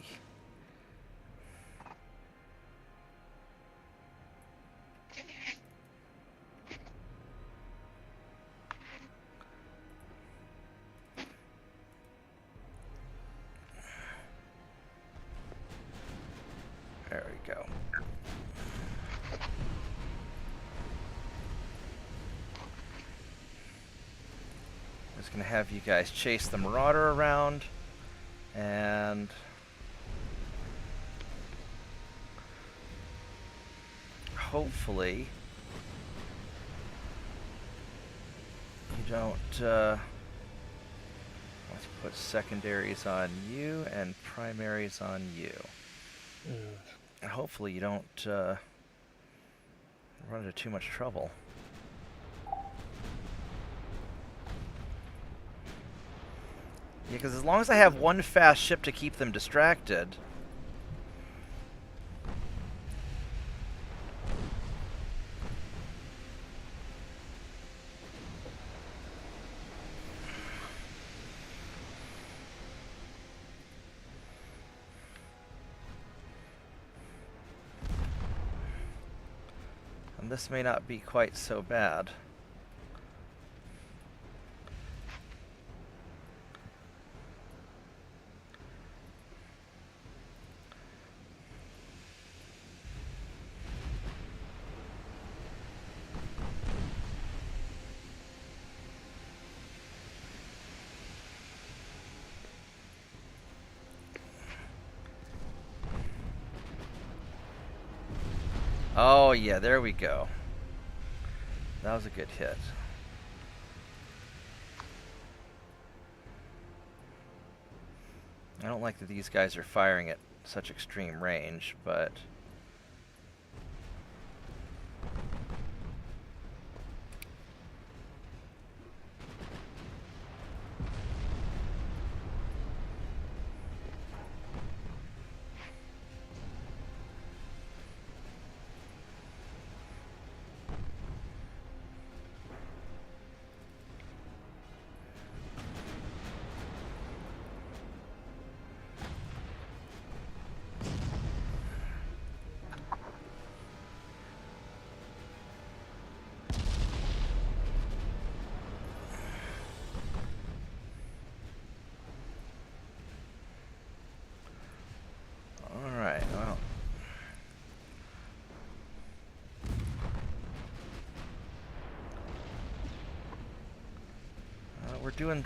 Speaker 1: There we go. Just going to have you guys chase the Marauder around. And hopefully you don't let's put secondaries on you and primaries on you. And hopefully you don't run into too much trouble. Yeah, because as long as I have one fast ship to keep them distracted... And this may not be quite so bad. Oh yeah, there we go. That was a good hit. I don't like that these guys are firing at such extreme range, but...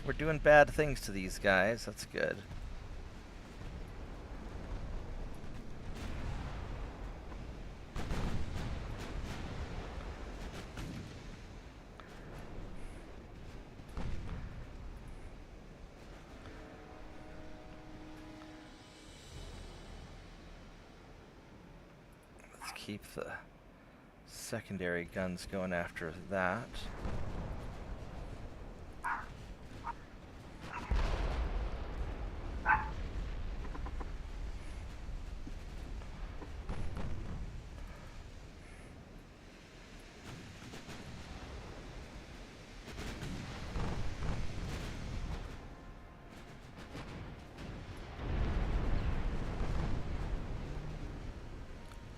Speaker 1: we're doing bad things to these guys. That's good. Let's keep the secondary guns going after that.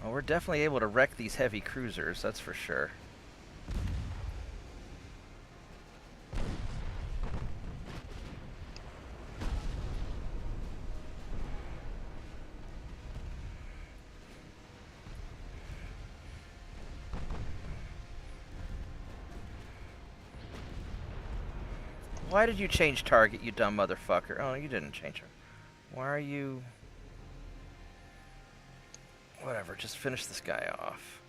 Speaker 1: Well, we're definitely able to wreck these heavy cruisers, that's for sure. Why did you change target, you dumb motherfucker? Oh, you didn't change her. Why are you... Whatever, just finish this guy off.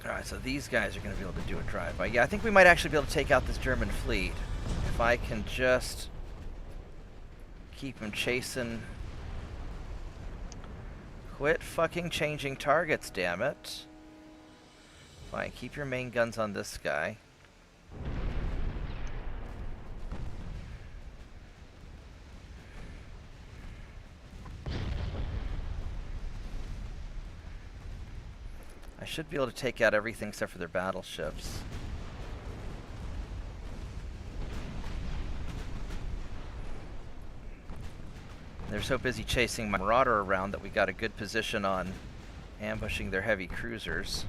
Speaker 1: Alright, so these guys are going to be able to do a drive-by. Yeah, I think we might actually be able to take out this German fleet. If I can just keep them chasing... Quit fucking changing targets, damn it. Fine, keep your main guns on this guy. I should be able to take out everything except for their battleships. They're so busy chasing my Marauder around that we got a good position on ambushing their heavy cruisers.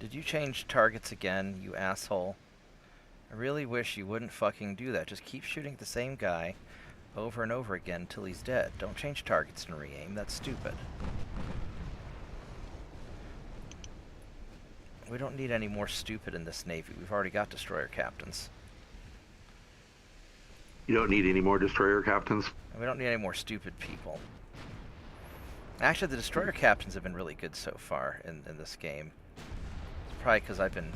Speaker 1: Did you change targets again, you asshole? I really wish you wouldn't fucking do that. Just keep shooting the same guy over and over again until he's dead. Don't change targets and re-aim. That's stupid. We don't need any more stupid in this Navy. We've already got destroyer captains.
Speaker 5: You don't need any more destroyer captains?
Speaker 1: And we don't need any more stupid people. Actually, the destroyer captains have been really good so far in this game. It's probably because I've been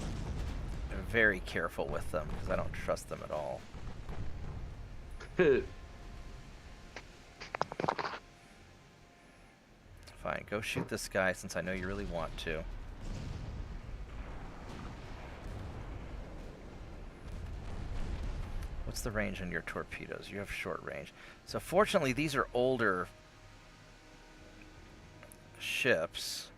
Speaker 1: very careful with them, because I don't trust them at all. Fine, go shoot this guy since I know you really want to. What's the range on your torpedoes? You have short range. So fortunately, these are older ships.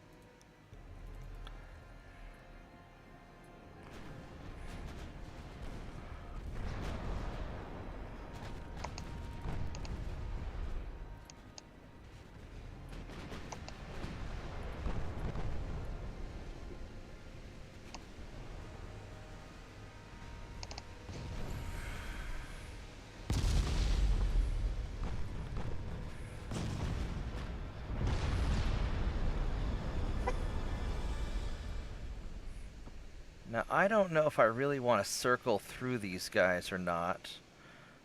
Speaker 1: Now, I don't know if I really want to circle through these guys or not.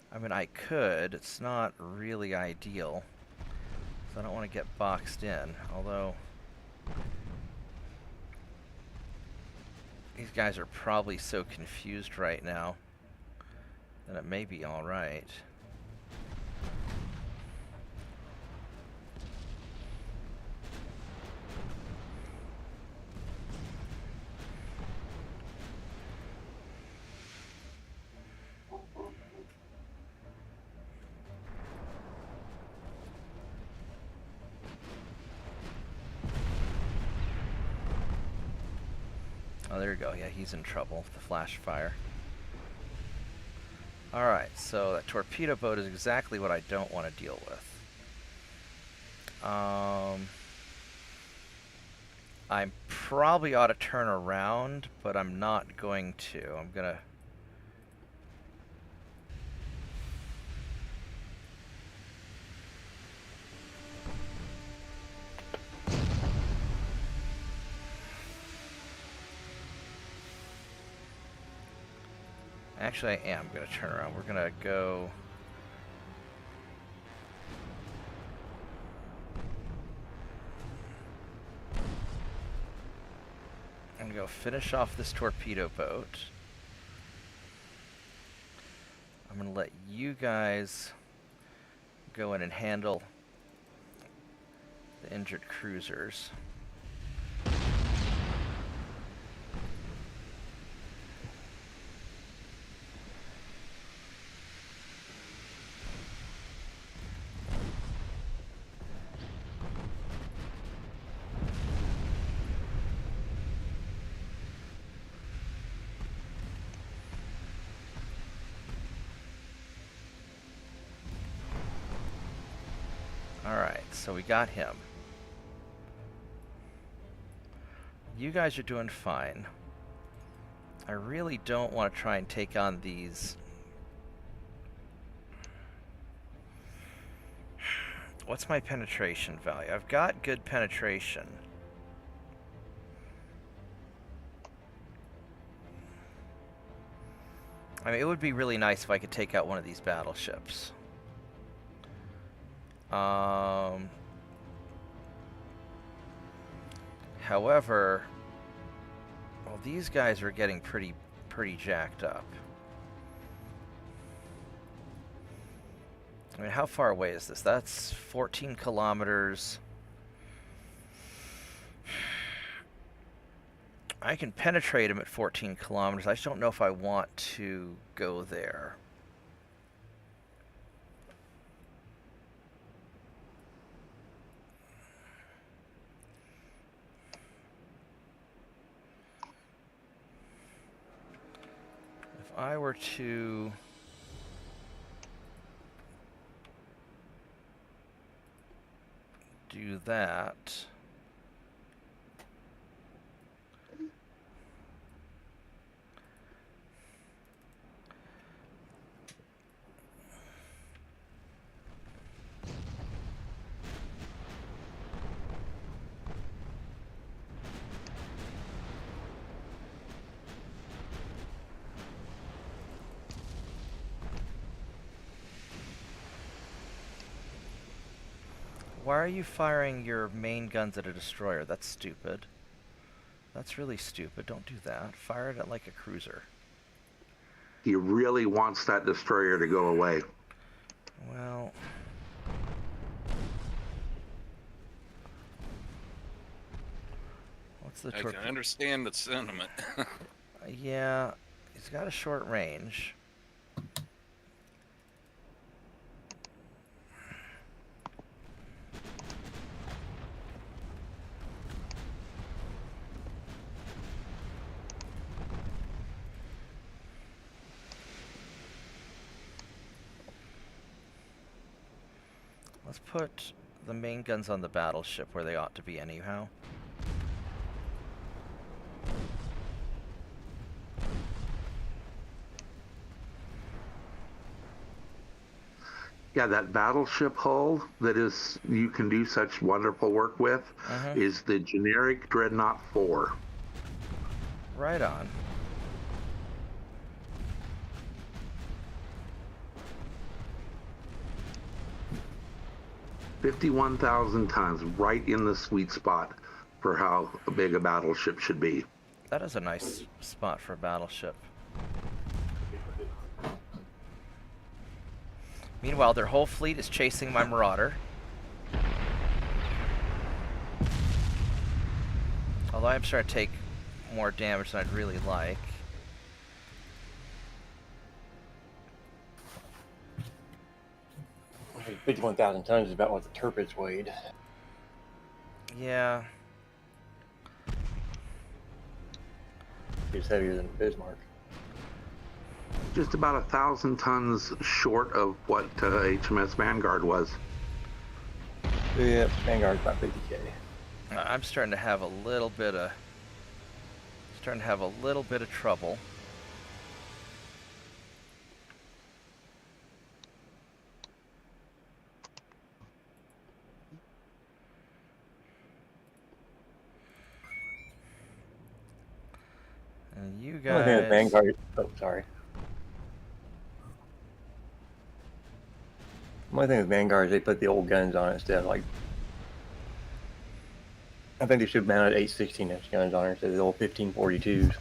Speaker 1: I mean, I could. It's not really ideal. So I don't want to get boxed in. Although, these guys are probably so confused right now that it may be alright. there you go. Yeah, he's in trouble with the flash fire. Alright, so that torpedo boat is exactly what I don't want to deal with. I probably ought to turn around, but I'm not going to. I'm gonna... Actually, I am going to turn around. We're going to go... I'm going to go finish off this torpedo boat. I'm going to let you guys go in and handle the injured cruisers. Alright, so we got him. You guys are doing fine. I really don't want to try and take on these... What's my penetration value? I've got good penetration. I mean, it would be really nice if I could take out one of these battleships. However, well, these guys are getting pretty jacked up. I mean, how far away is this? That's 14 kilometers. I can penetrate him at 14 kilometers. I just don't know if I want to go there. If I were to... do that... Why are you firing your main guns at a destroyer? That's stupid. That's really stupid. Don't do that. Fire it at like a cruiser.
Speaker 5: He really wants that destroyer to go away.
Speaker 1: Well... what's the
Speaker 3: I can understand the sentiment.
Speaker 1: Yeah, he's got a short range. Let's put the main guns on the battleship where they ought to be anyhow.
Speaker 5: Yeah, that battleship hull that is you can do such wonderful work with is the generic Dreadnought 4.
Speaker 1: Right on.
Speaker 5: $51,000 tons, right in the sweet spot for how big a battleship should be.
Speaker 1: That is a nice spot for a battleship. Meanwhile, their whole fleet is chasing my Marauder. Although I'm starting to take more damage than I'd really like.
Speaker 7: I think 51,000 tons is about what the Turpids weighed.
Speaker 1: Yeah.
Speaker 7: It's heavier than the Bismarck.
Speaker 5: Just about 1,000 tons short of what HMS Vanguard was.
Speaker 7: Yeah, Vanguard's about 50K.
Speaker 1: I'm starting to have a little bit of trouble. And you
Speaker 7: The only thing with
Speaker 1: guys,
Speaker 7: Vanguard. Oh, sorry. The only thing with Vanguard is they put the old guns on it instead of like. I think they should have mounted 8 16-inch guns on it instead of the old 1542s.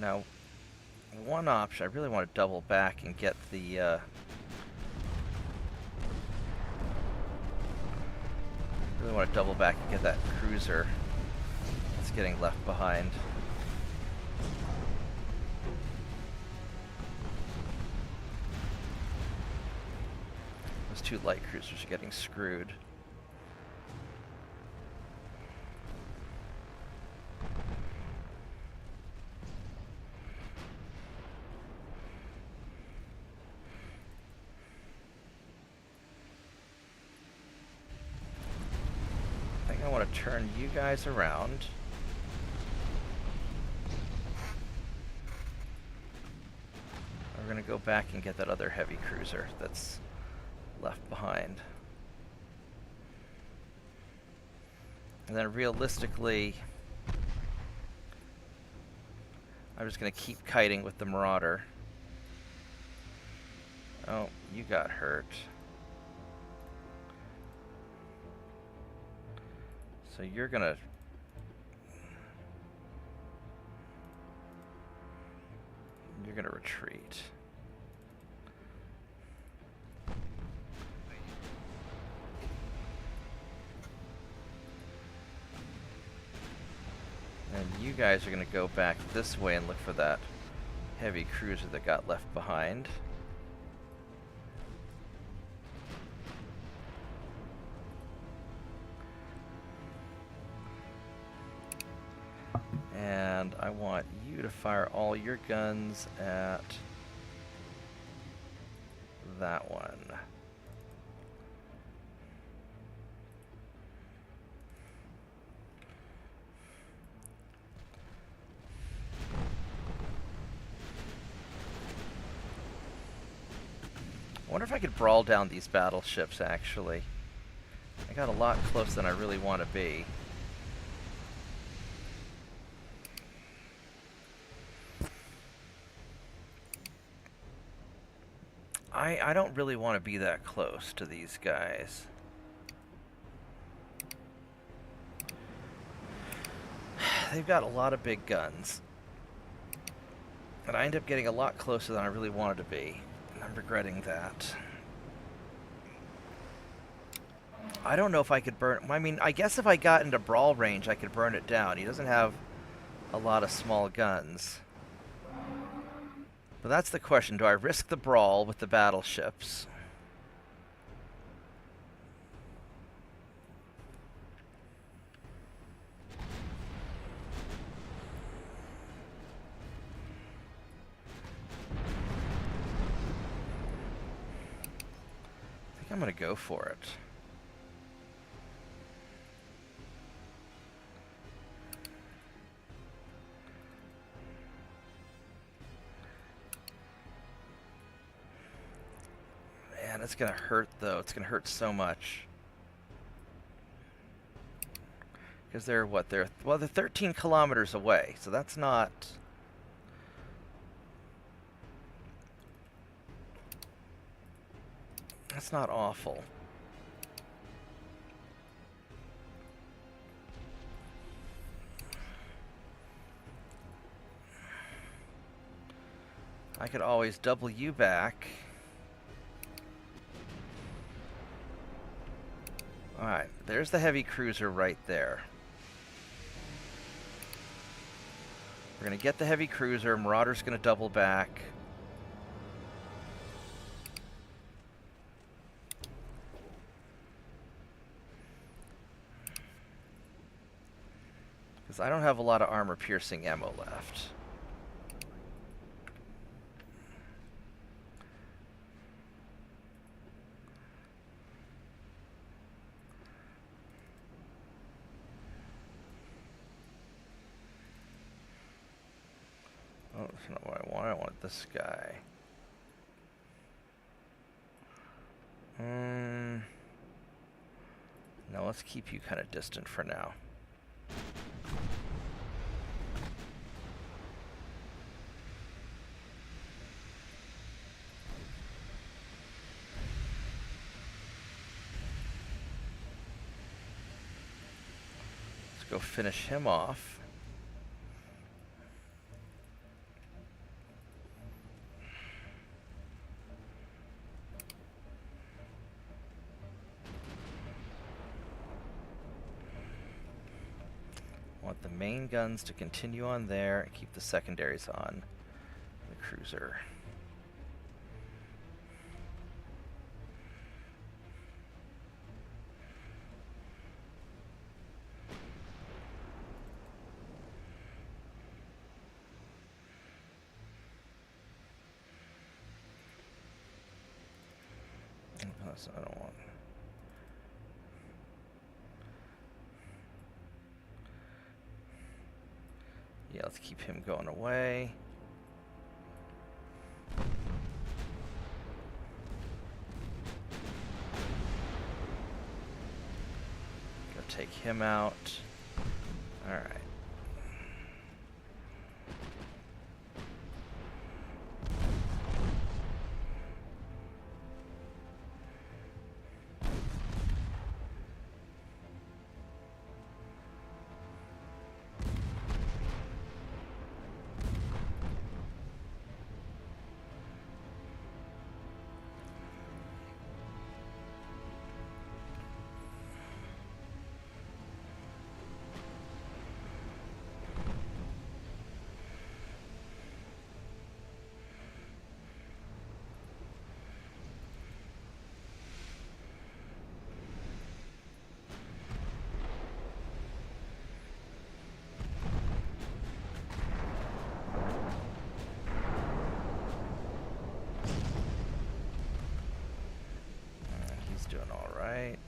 Speaker 1: now, one option, I really want to double back and get the, really want to double back and get that cruiser that's getting left behind. Those two light cruisers are getting screwed. I want to turn you guys around. We're going to go back and get that other heavy cruiser that's left behind. And then realistically, I'm just going to keep kiting with the Marauder. Oh, you got hurt. So you're gonna retreat. And you guys are gonna go back this way and look for that heavy cruiser that got left behind. And I want you to fire all your guns at that one. I wonder if I could brawl down these battleships, actually. I got a lot closer than I really want to be. I don't really want to be that close to these guys. They've got a lot of big guns. And I end up getting a lot closer than I really wanted to be. And I'm regretting that. I don't know if I could burn... I mean, I guess if I got into brawl range, I could burn it down. He doesn't have a lot of small guns. But that's the question. Do I risk the brawl with the battleships? I think I'm going to go for it. Man, it's gonna hurt though. It's gonna hurt so much. Because they're what? They're 13 kilometers away, so that's not. That's not awful. I could always double you back. Alright, there's the heavy cruiser right there. We're going to get the heavy cruiser. Marauder's going to double back. Because I don't have a lot of armor-piercing ammo left. Oh, that's not what I want. I want this guy. No, let's keep you kind of distant for now. Let's go finish him off. Want the main guns to continue on there and keep the secondaries on the cruiser. I don't want. Yeah, let's keep him going away. Go take him out. All right. Doing all right.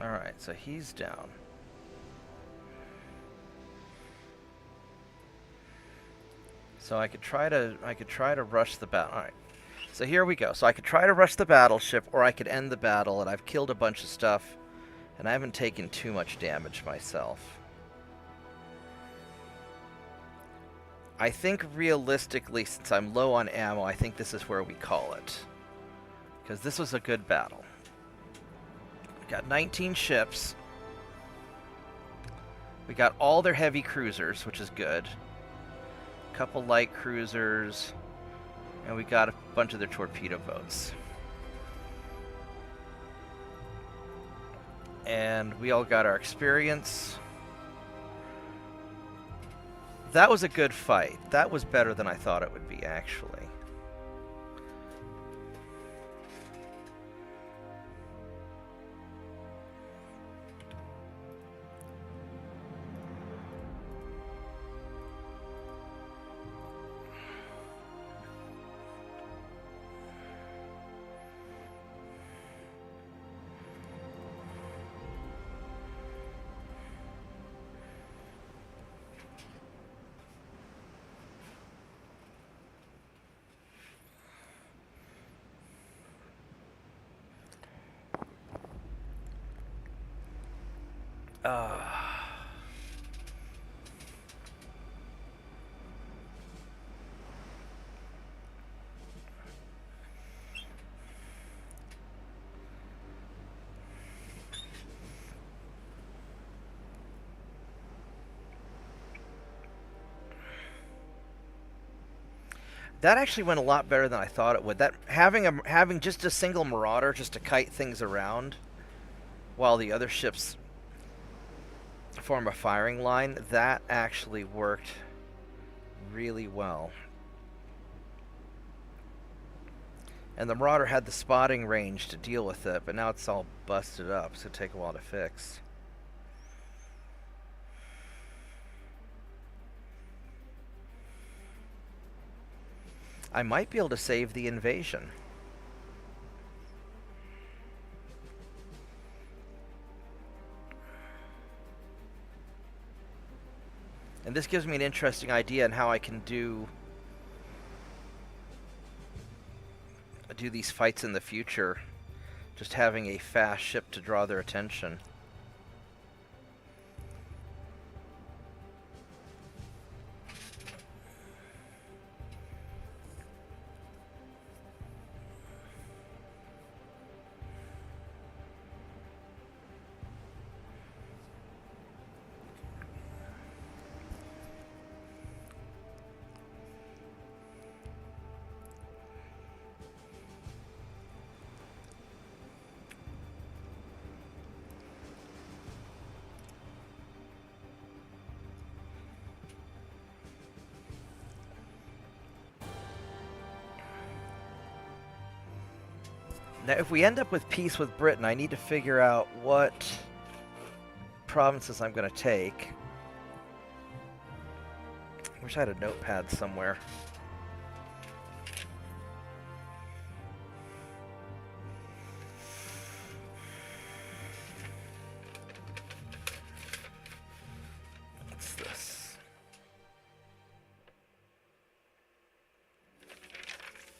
Speaker 1: All right, so he's down. So I could try to rush the battle. All right. So here we go. So I could try to rush the battleship, or I could end the battle, and I've killed a bunch of stuff, and I haven't taken too much damage myself. I think realistically, since I'm low on ammo, I think this is where we call it. Because this was a good battle. We got 19 ships. We got all their heavy cruisers, which is good. A couple light cruisers. And we got a bunch of their torpedo boats. And we all got our experience. That was a good fight. That was better than I thought it would be, actually. That actually went a lot better than I thought it would. That having just a single marauder just to kite things around while the other ships form a firing line, that actually worked really well. And the marauder had the spotting range to deal with it, but now it's all busted up, so it'll take a while to fix. I might be able to save the invasion. And this gives me an interesting idea on how I can do these fights in the future. Just having a fast ship to draw their attention. Now, if we end up with peace with Britain, I need to figure out what provinces I'm going to take. I wish I had a notepad somewhere. What's this?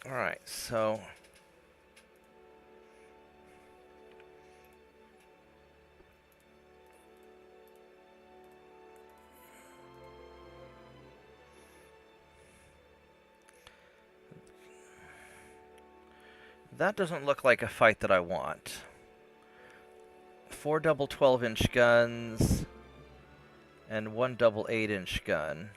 Speaker 1: All right, so... that doesn't look like a fight that I want. 4 double 12-inch guns and 1 double 8-inch gun.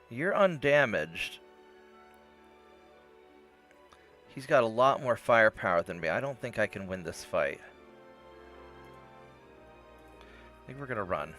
Speaker 1: You're undamaged. He's got a lot more firepower than me. I don't think I can win this fight. I think we're going to run.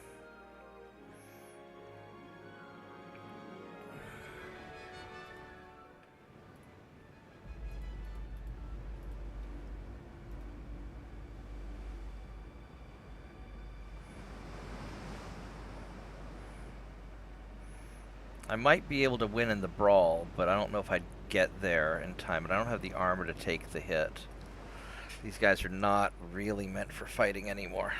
Speaker 1: I might be able to win in the brawl, but I don't know if I'd get there in time, and I don't have the armor to take the hit. These guys are not really meant for fighting anymore.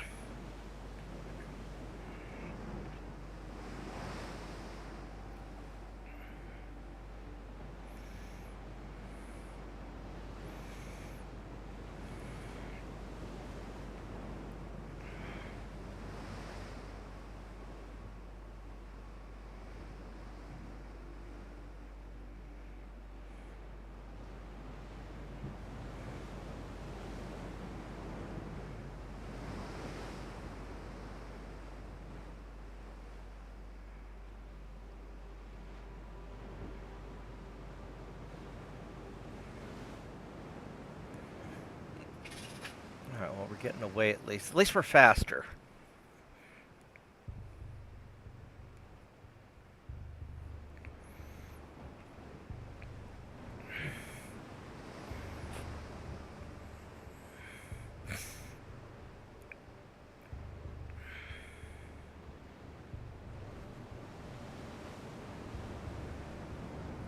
Speaker 1: Alright, well, we're getting away at least. At least we're faster.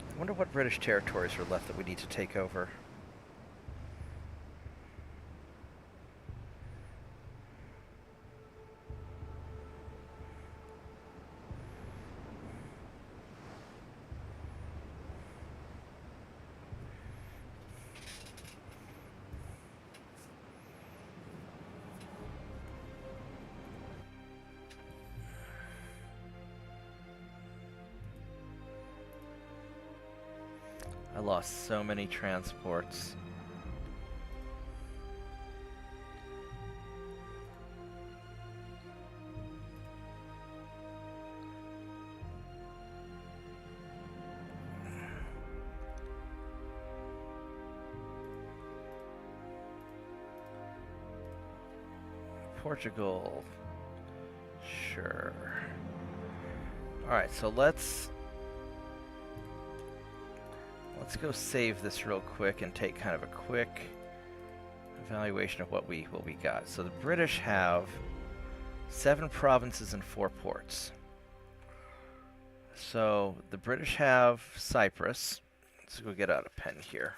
Speaker 1: I wonder what British territories are left that we need to take over. I lost so many transports. Portugal. Sure. Alright, so let's go save this real quick and take kind of a quick evaluation of what we got. So the British have 7 provinces and 4 ports. So the British have Cyprus. Let's go get out a pen here.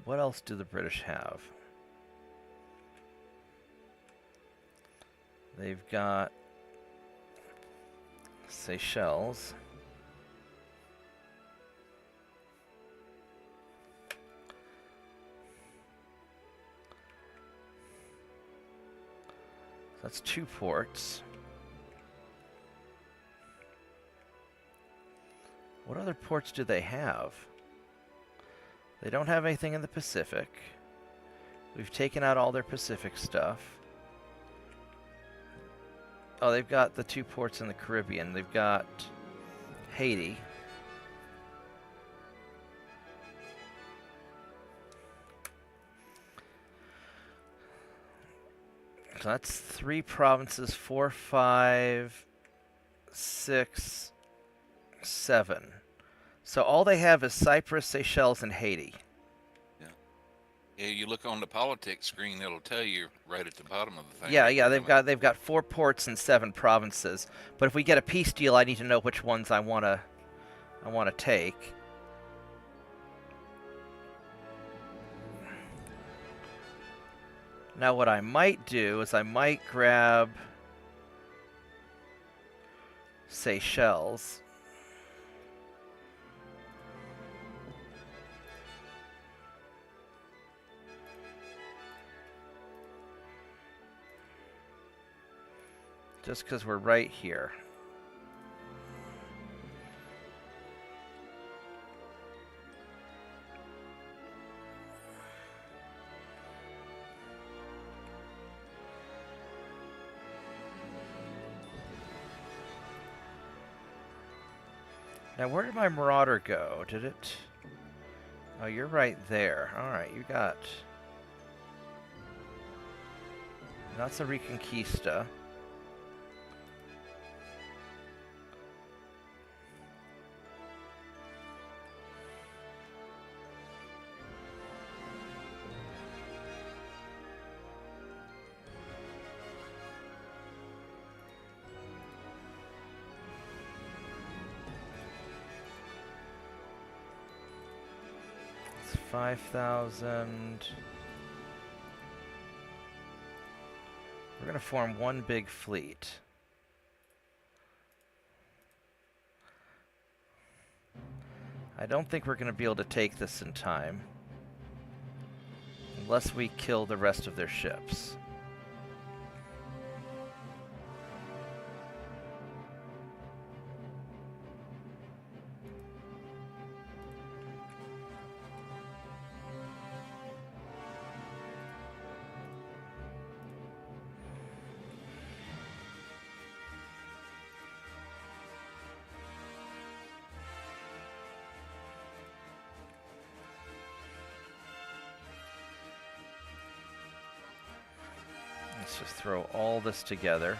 Speaker 1: What else do the British have? They've got Seychelles. That's 2 ports. What other ports do they have? They don't have anything in the Pacific. We've taken out all their Pacific stuff. Oh, they've got the 2 ports in the Caribbean. They've got Haiti. So that's 3 provinces, 4, 5, 6, 7. So all they have is Cyprus, Seychelles, and Haiti.
Speaker 3: Yeah, you look on the politics screen, it'll tell you right at the bottom of the thing.
Speaker 1: Yeah, they've got 4 ports and 7 provinces. But if we get a peace deal, I need to know which ones I wanna take. Now what I might do is I might grab Seychelles. Just because we're right here. Now, where did my Marauder go? Did it? Oh, you're right there. Alright, you got... That's a Reconquista. It's 5,000. We're going to form one big fleet. I don't think we're going to be able to take this in time. Unless we kill the rest of their ships. Let's just throw all this together.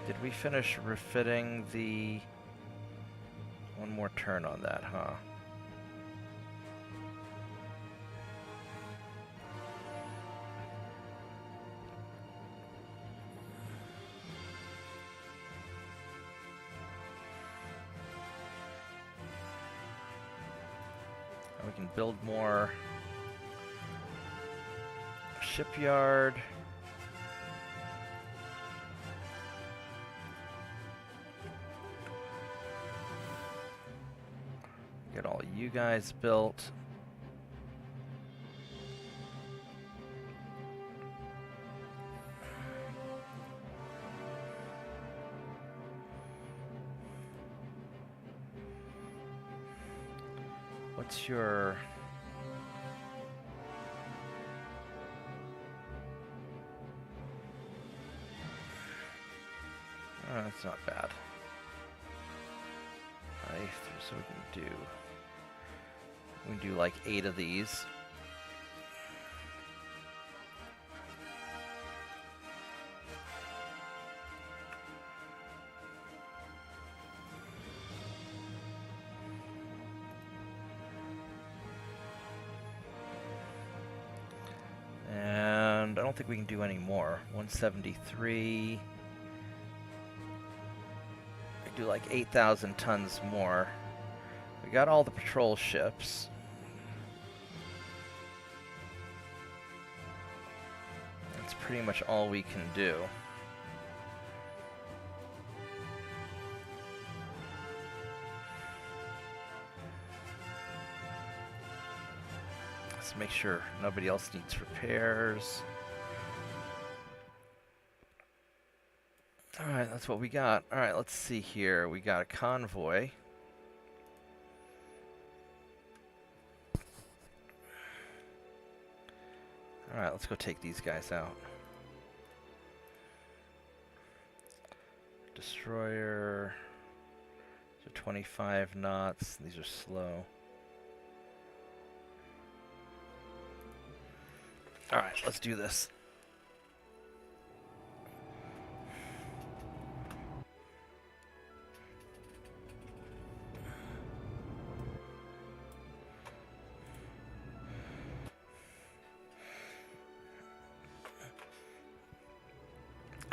Speaker 1: Did we finish refitting the... One more turn on that, huh? We can build more shipyard. Get all you guys built. What's your... Oh, that's not bad. So we can do like 8 of these. And I don't think we can do any more. 173. Do like 8,000 tons more. We got all the patrol ships. That's pretty much all we can do. Let's make sure nobody else needs repairs. Alright, that's what we got. Alright, let's see here. We got a convoy. Alright, let's go take these guys out. Destroyer. These are 25 knots. These are slow. Alright, let's do this.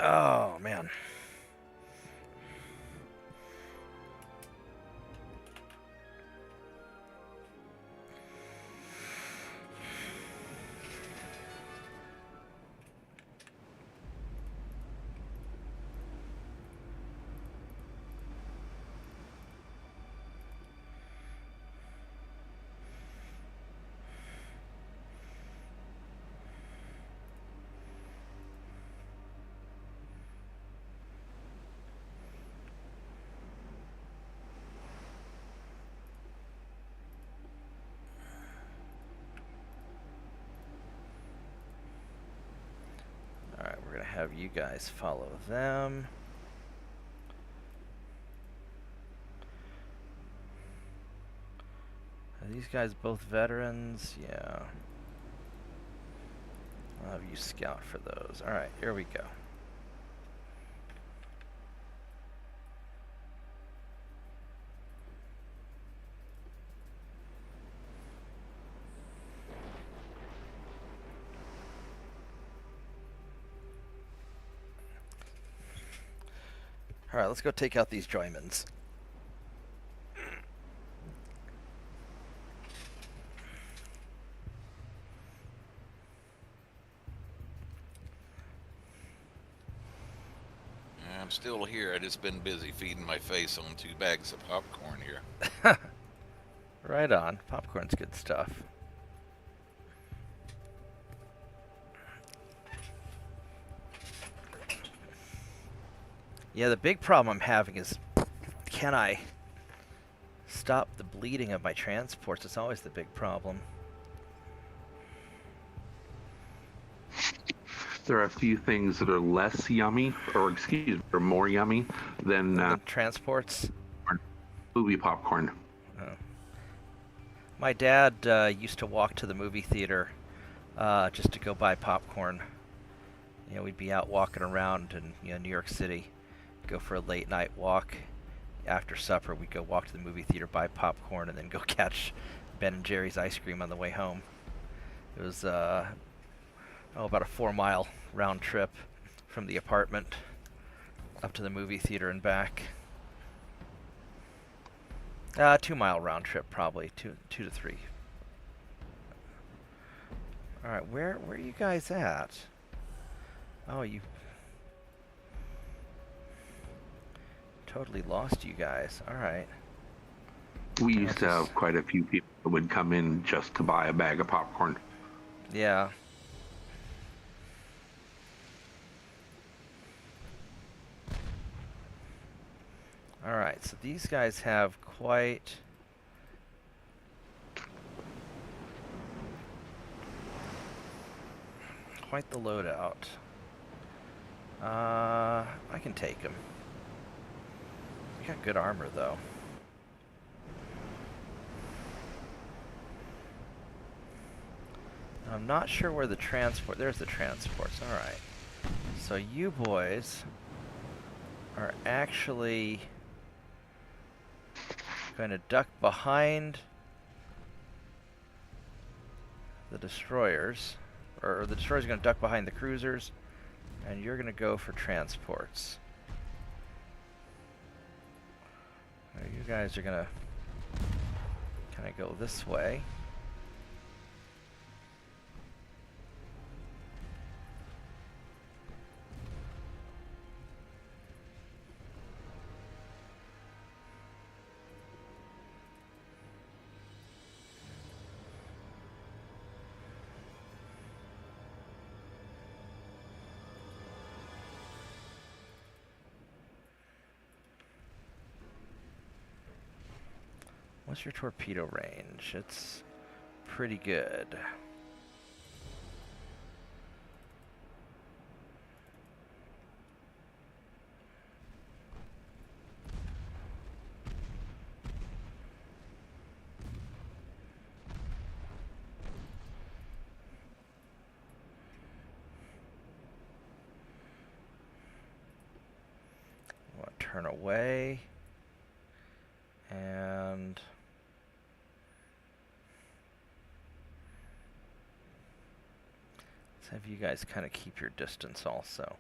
Speaker 1: Oh, man. Have you guys follow them. Are these guys both veterans? Yeah. I'll have you scout for those. Alright, here we go. Alright, let's go take out these Joymans.
Speaker 3: I'm still here. I just been busy feeding my face on 2 bags of popcorn here.
Speaker 1: Right on. Popcorn's good stuff. Yeah, the big problem I'm having is, can I stop the bleeding of my transports? It's always the big problem.
Speaker 5: There are a few things that are less yummy, or excuse me, are more yummy than
Speaker 1: transports?
Speaker 5: movie popcorn.
Speaker 1: Oh. My dad used to walk to the movie theater just to go buy popcorn. You know, we'd be out walking around in New York City, go for a late night walk. After supper, we'd go walk to the movie theater, buy popcorn, and then go catch Ben and Jerry's ice cream on the way home. It was about a 4-mile round trip from the apartment up to the movie theater and back. 2-mile round trip, probably 2 to 3. All right, where are you guys at? Oh, you totally lost you guys. All right.
Speaker 5: We used to have quite a few people that would come in just to buy a bag of popcorn.
Speaker 1: Yeah. All right, so these guys have quite quite the loadout. I can take him. We got good armor, though. I'm not sure where the transport... There's the transports. Alright. So you boys are actually going to duck behind the destroyers. Or the destroyers are going to duck behind the cruisers. And you're going to go for transports. You guys are going to kind of go this way. What's your torpedo range? It's pretty good. I want to turn away. And let's have you guys kind of keep your distance also.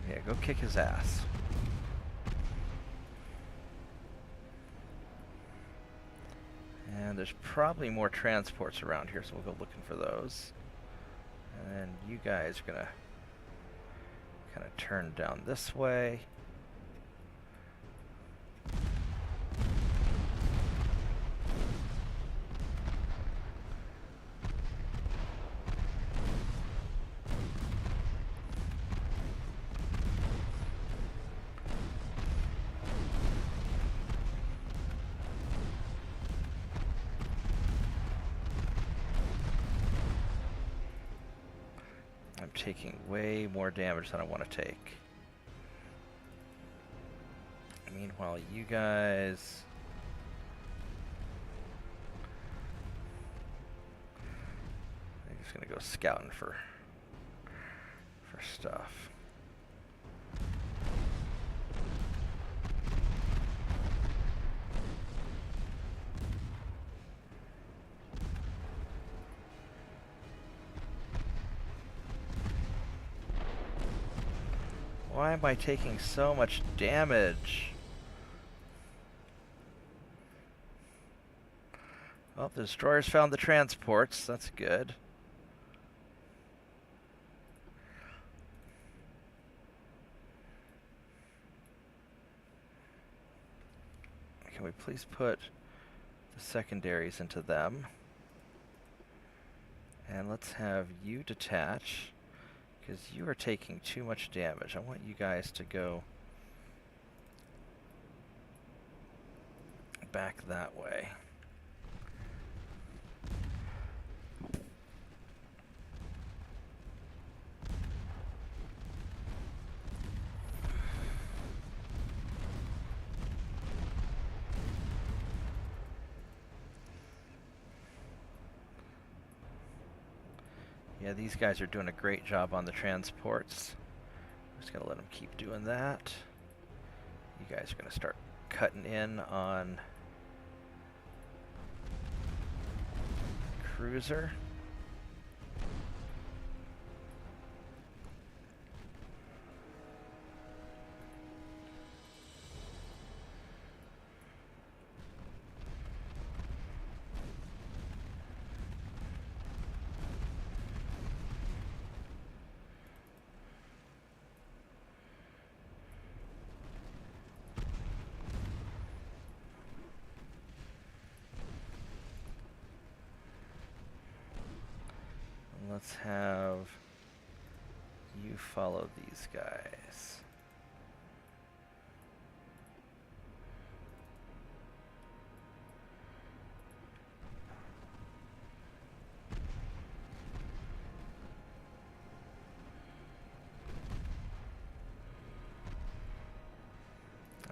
Speaker 1: Yeah, go kick his ass. And there's probably more transports around here, so we'll go looking for those. And then you guys are gonna kind of turn down this way. I'm taking way more damage than I want to take. Meanwhile, you guys... I'm just gonna go scouting for stuff. Why am I taking so much damage? Well, the destroyers found the transports. That's good. Can we please put the secondaries into them? And let's have you detach, because you are taking too much damage. I want you guys to go back that way. Yeah, these guys are doing a great job on the transports. I'm just gonna let them keep doing that. You guys are gonna start cutting in on cruiser. have you follow these guys.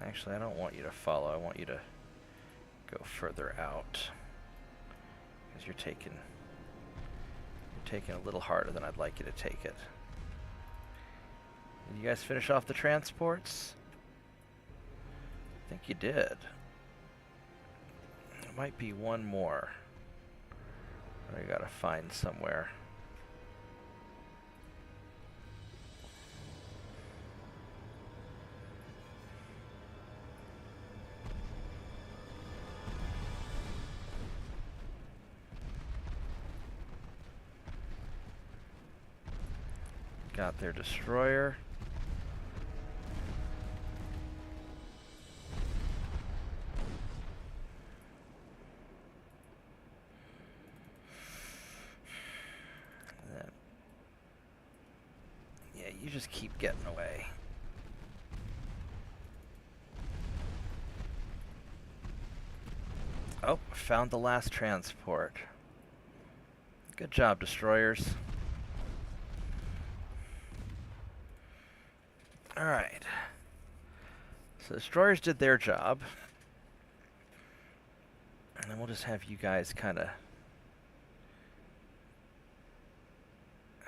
Speaker 1: Actually, I don't want you to follow. I want you to go further out. Because you're taking a little harder than I'd like you to take it. Did you guys finish off the transports? I think you did. There might be one more. I gotta find somewhere. Got their destroyer. Then, yeah, you just keep getting away. Oh, found the last transport. Good job, destroyers. Alright. So the destroyers did their job. And then we'll just have you guys kind of...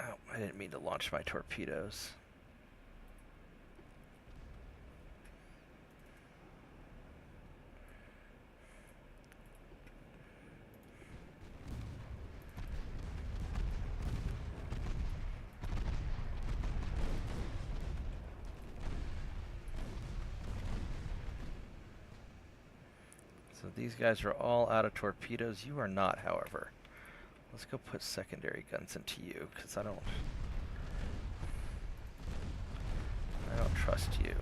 Speaker 1: Oh, I didn't mean to launch my torpedoes. So these guys are all out of torpedoes. You are not, however. Let's go put secondary guns into you, because I don't trust you.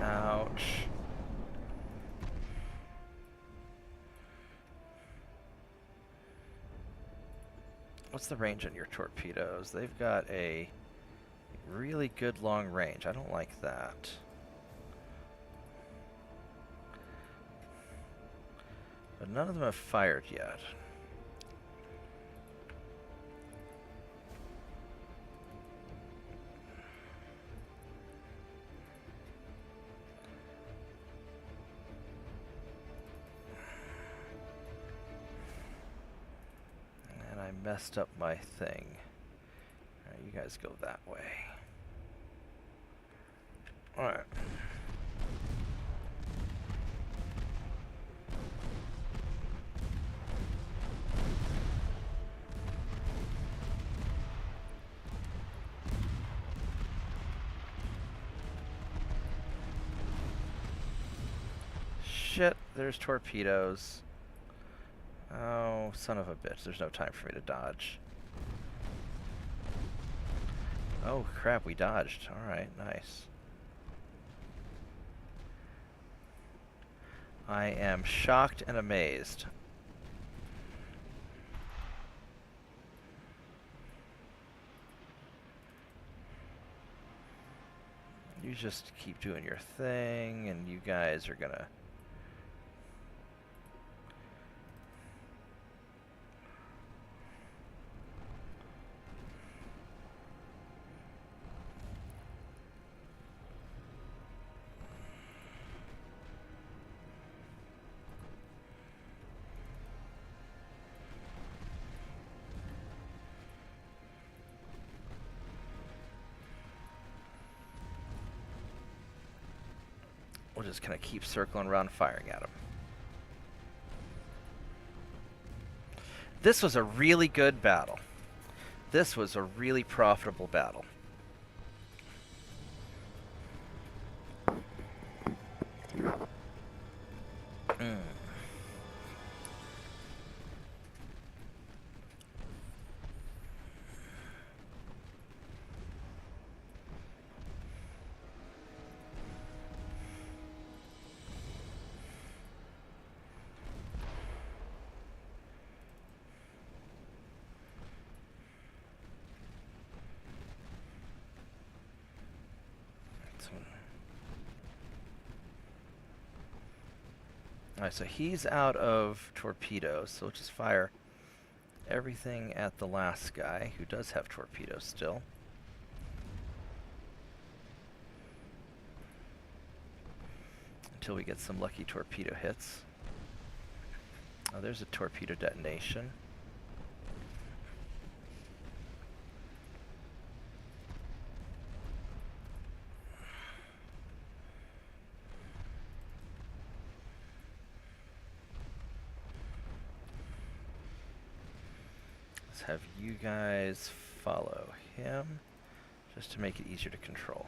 Speaker 1: Ouch. What's the range on your torpedoes? They've got a really good long range. I don't like that. But none of them have fired yet. Messed up my thing. Alright, you guys go that way. Alright. Shit, there's torpedoes. Oh, son of a bitch. There's no time for me to dodge. Oh, crap. We dodged. Alright, nice. I am shocked and amazed. You just keep doing your thing, and you guys are gonna... We'll just kind of keep circling around firing at them. This was a really good battle. This was a really profitable battle. Alright, so he's out of torpedoes, so we'll just fire everything at the last guy, who does have torpedoes still. Until we get some lucky torpedo hits. Oh, there's a torpedo detonation. Let's have you guys follow him, just to make it easier to control.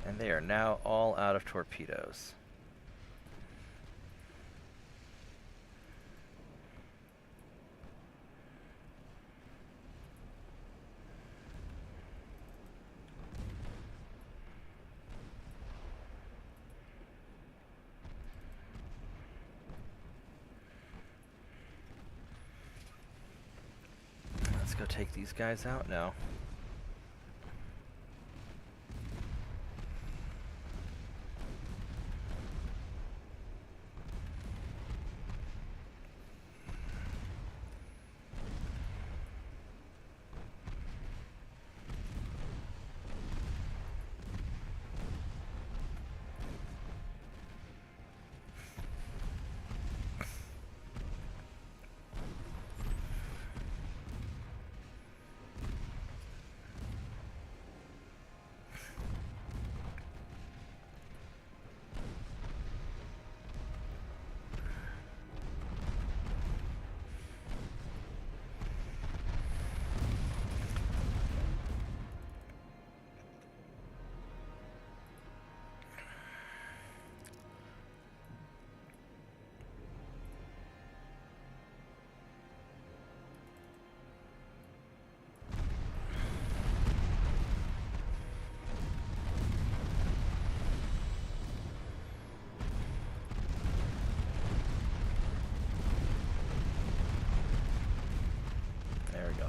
Speaker 1: And they are now all out of torpedoes. Let's go take these guys out now.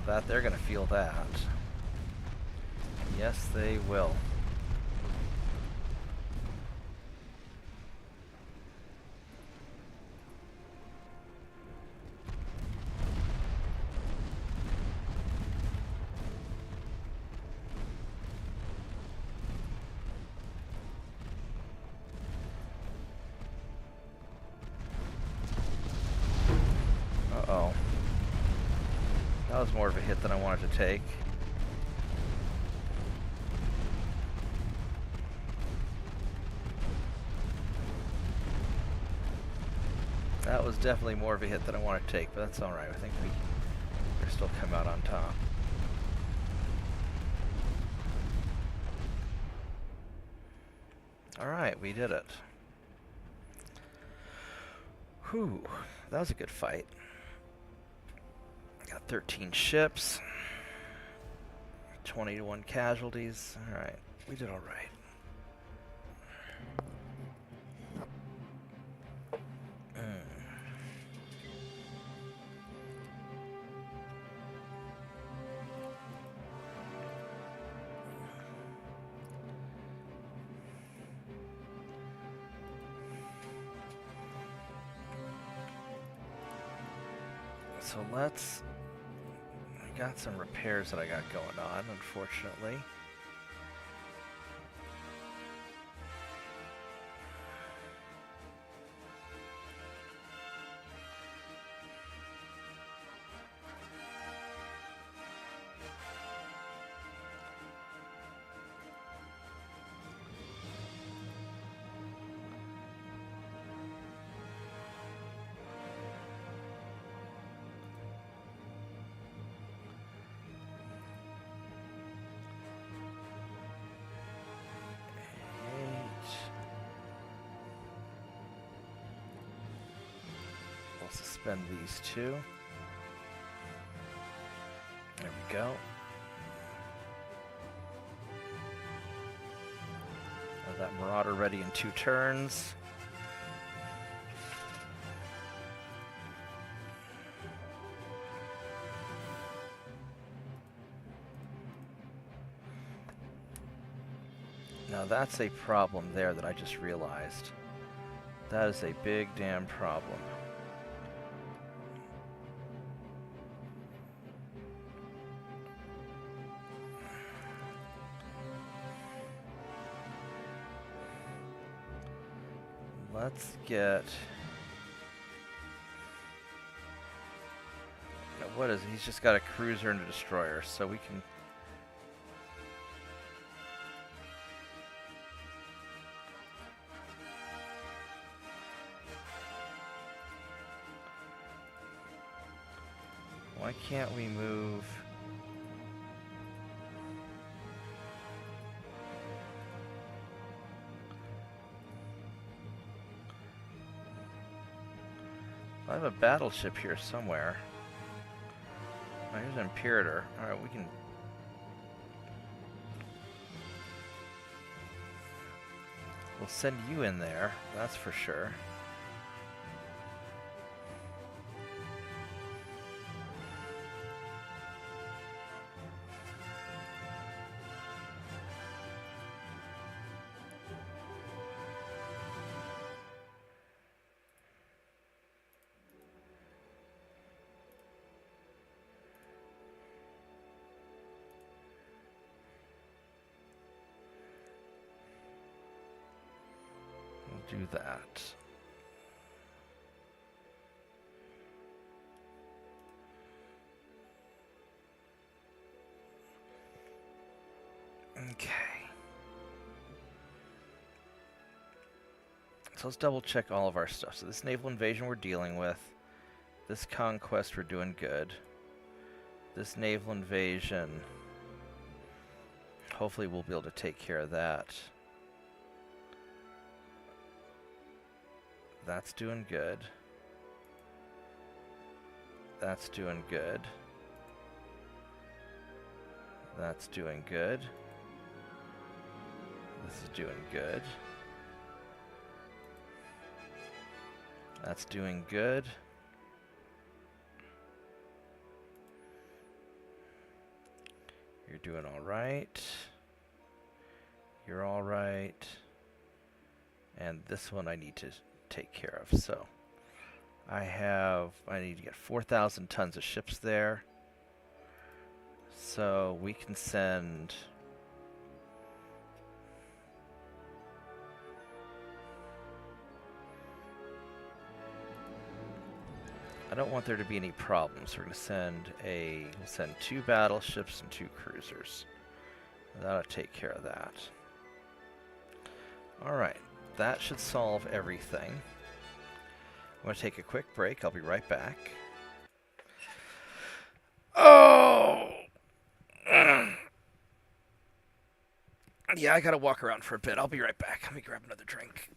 Speaker 1: That they're gonna feel that. Yes, they will. Uh-oh. That was more of a hit than I wanted to take. That was definitely more of a hit than I wanted to take, but that's alright. I think we'll still come out on top. Alright, we did it. Whew, that was a good fight. Got 13 ships, 20 to 1 casualties. Alright, we did alright. So let's... I got some repairs that I got going on, unfortunately. Suspend these two. There we go. Have that Marauder ready in 2 turns. Now that's a problem there that I just realized. That is a big damn problem. Let's get... Now what is it? He's just got a cruiser and a destroyer, so we can... Why can't we move... I have a battleship here somewhere. Oh, here's an Imperator. Alright, we can... We'll send you in there, that's for sure. Do that. Okay. So let's double check all of our stuff. So this naval invasion we're dealing with. This conquest we're doing good. This naval invasion, hopefully we'll be able to take care of that. That's doing good. That's doing good. That's doing good. This is doing good. That's doing good. You're doing all right. You're all right. And this one I need to take care of. So I need to get 4,000 tons of ships there. So we can send I don't want there to be any problems. We're going to we'll send 2 battleships and 2 cruisers. That'll take care of that. Alright, that should solve everything. I'm going to take a quick break. I'll be right back. Oh! Yeah, I got to walk around for a bit. I'll be right back. Let me grab another drink.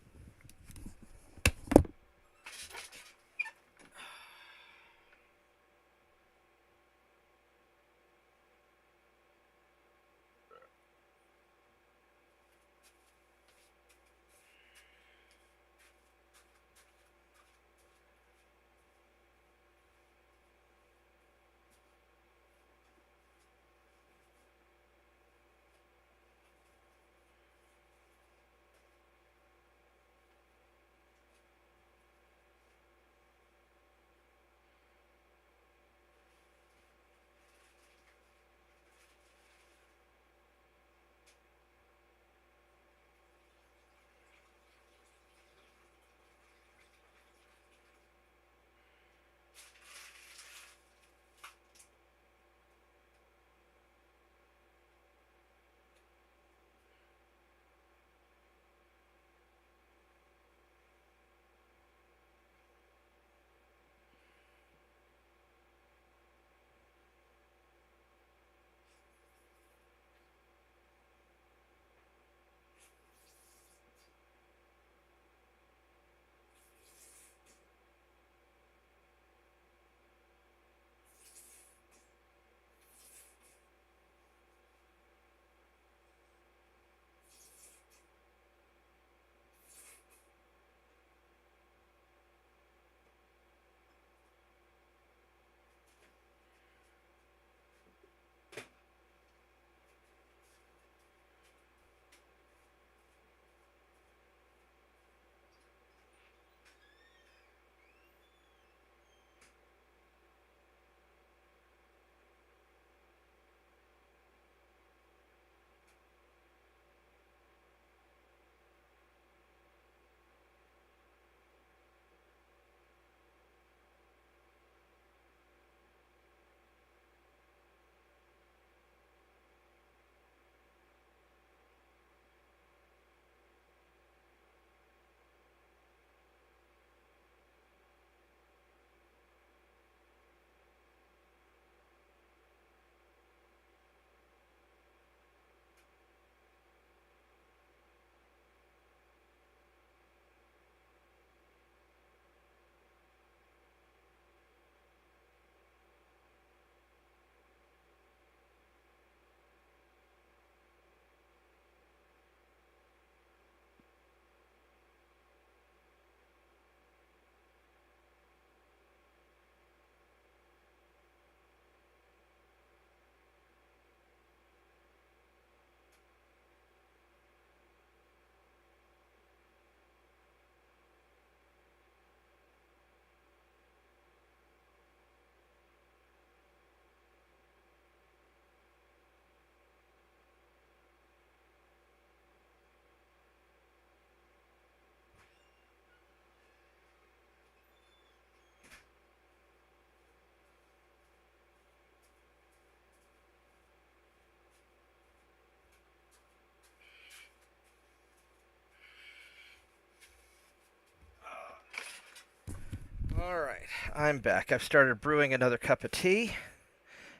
Speaker 1: Alright, I'm back. I've started brewing another cup of tea.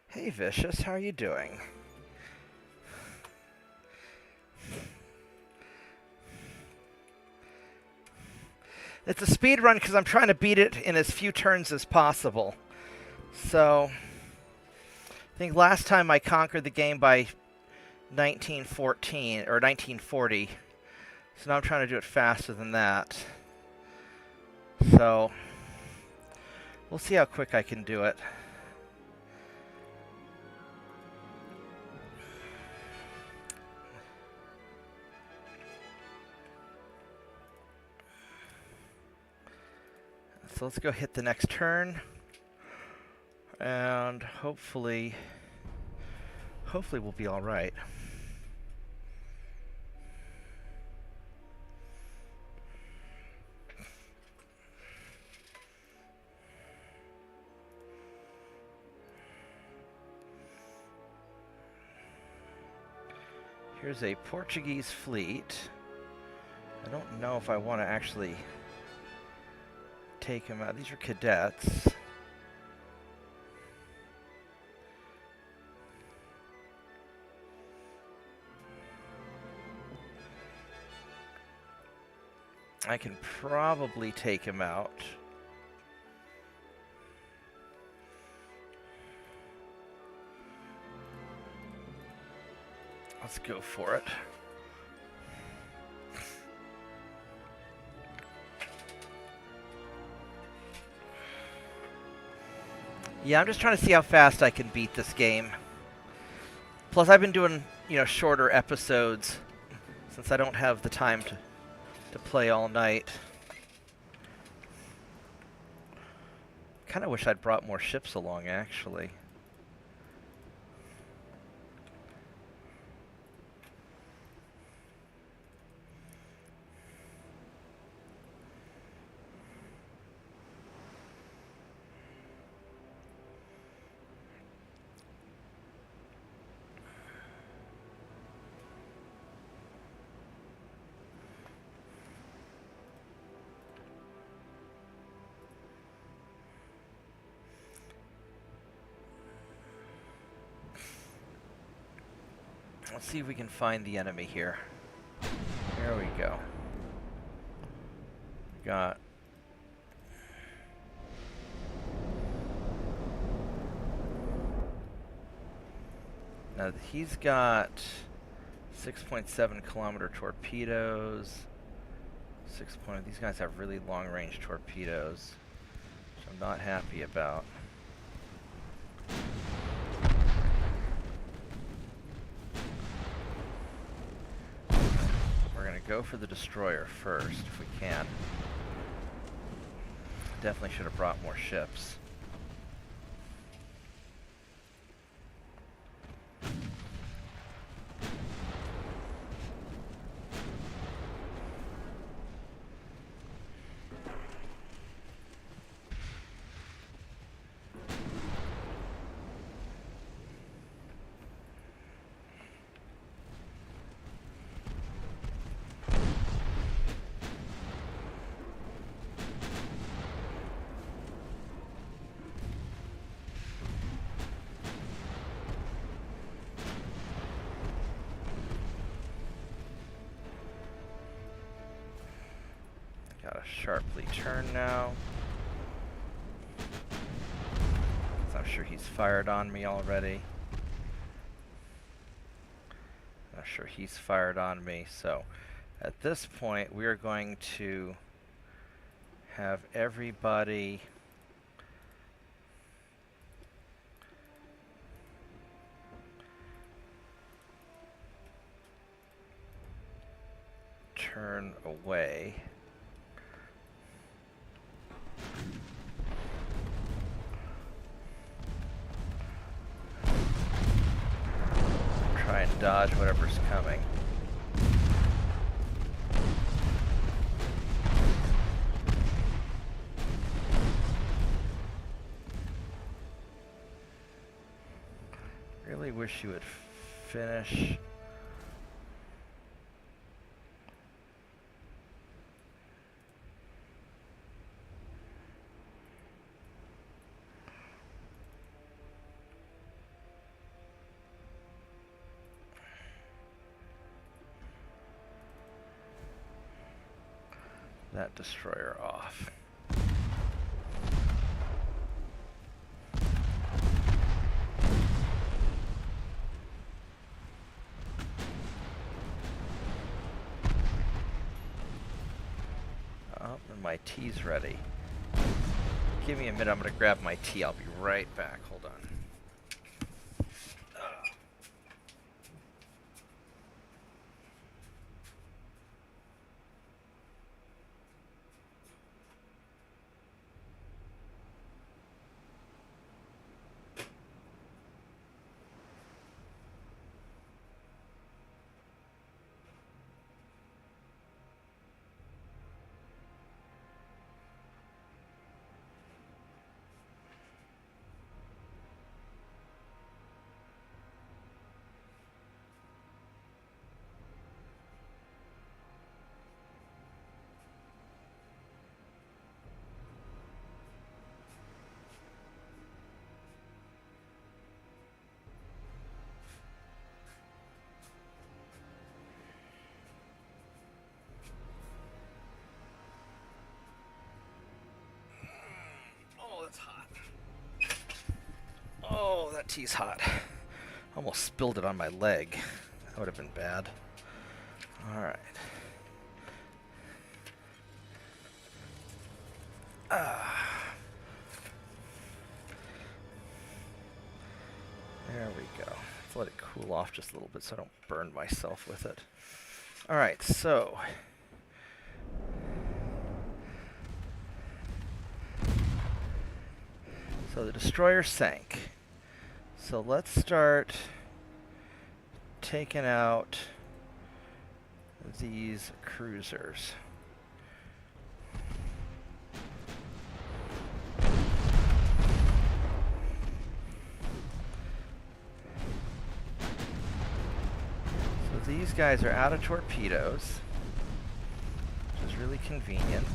Speaker 1: Hey Vicious, how are you doing? It's a speed run because I'm trying to beat it in as few turns as possible. So, I think last time I conquered the game by 1914, or 1940. So now I'm trying to do it faster than that. So, we'll see how quick I can do it. So let's go hit the next turn. And hopefully we'll be all right. Here's a Portuguese fleet. I don't know if I want to actually take him out. These are cadets. I can probably take him out. Let's go for it. Yeah, I'm just trying to see how fast I can beat this game. Plus, I've been doing, shorter episodes since I don't have the time to play all night. Kind of wish I'd brought more ships along, actually. Let's see if we can find the enemy here. There we go. Got... Now he's got 6.7 kilometer torpedoes. These guys have really long range torpedoes, which I'm not happy about. Go for the destroyer first, if we can. Definitely should have brought more ships. Gotta sharply turn now. I'm sure he's fired on me already. I'm sure he's fired on me. So at this point, we are going to have everybody turn away. Try and dodge whatever's coming. Really wish you would finish. that destroyer off. Oh, and my tea's ready. Give me a minute, I'm gonna grab my tea. I'll be right back. Hold on. Oh, that's hot. Oh, that tea's hot. Almost spilled it on my leg. That would have been bad. Alright. There we go. Let's let it cool off just a little bit so I don't burn myself with it. Alright, so... So the destroyer sank. So let's start taking out these cruisers. So these guys are out of torpedoes, which is really convenient.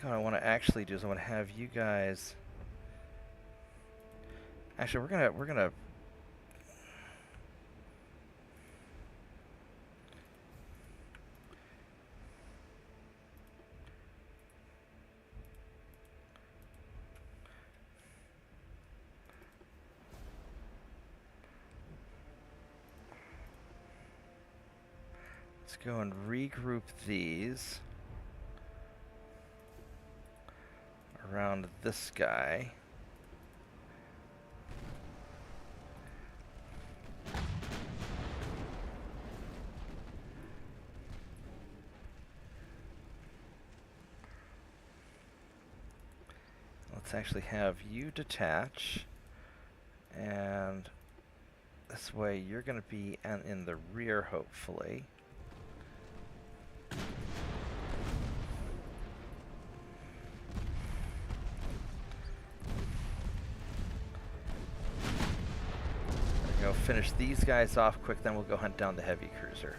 Speaker 1: What I want to actually do is I want to have you guys. Actually, we're gonna. Let's go and regroup these around this guy. Let's actually have you detach, and this way you're going to be in the rear, hopefully. Go finish these guys off quick, then we'll go hunt down the heavy cruiser.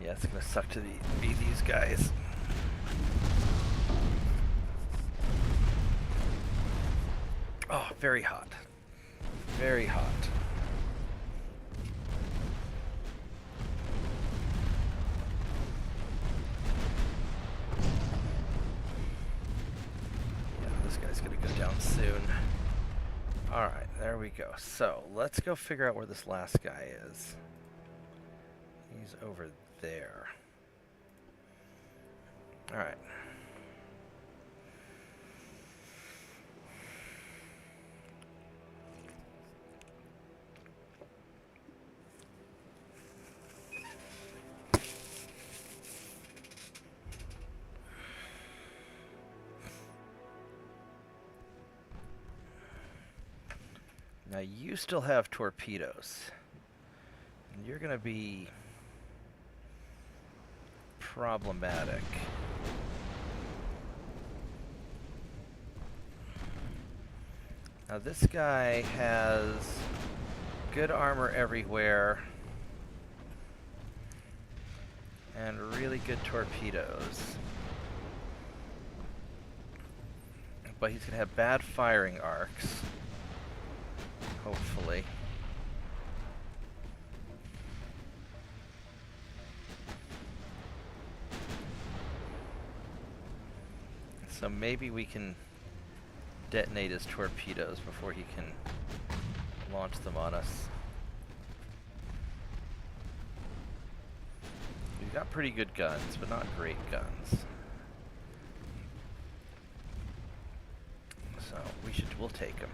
Speaker 1: Yeah, it's gonna suck to be these guys. Oh, very hot. Very hot. Yeah, this guy's gonna go down soon. Alright, there we go. So, let's go figure out where this last guy is. He's over there. Alright. Now you still have torpedoes. And you're going to be problematic. Now this guy has good armor everywhere and really good torpedoes. But he's going to have bad firing arcs, hopefully. So maybe we can detonate his torpedoes before he can launch them on us. We've got pretty good guns, but not great guns. So we'll take him.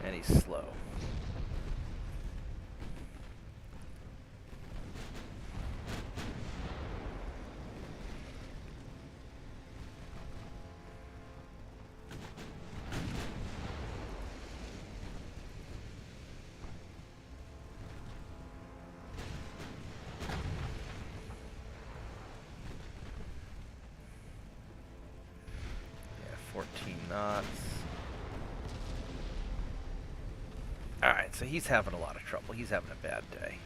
Speaker 1: And he's slow. Yeah, 14 knots. Alright, so he's having a lot of trouble. He's having a bad day.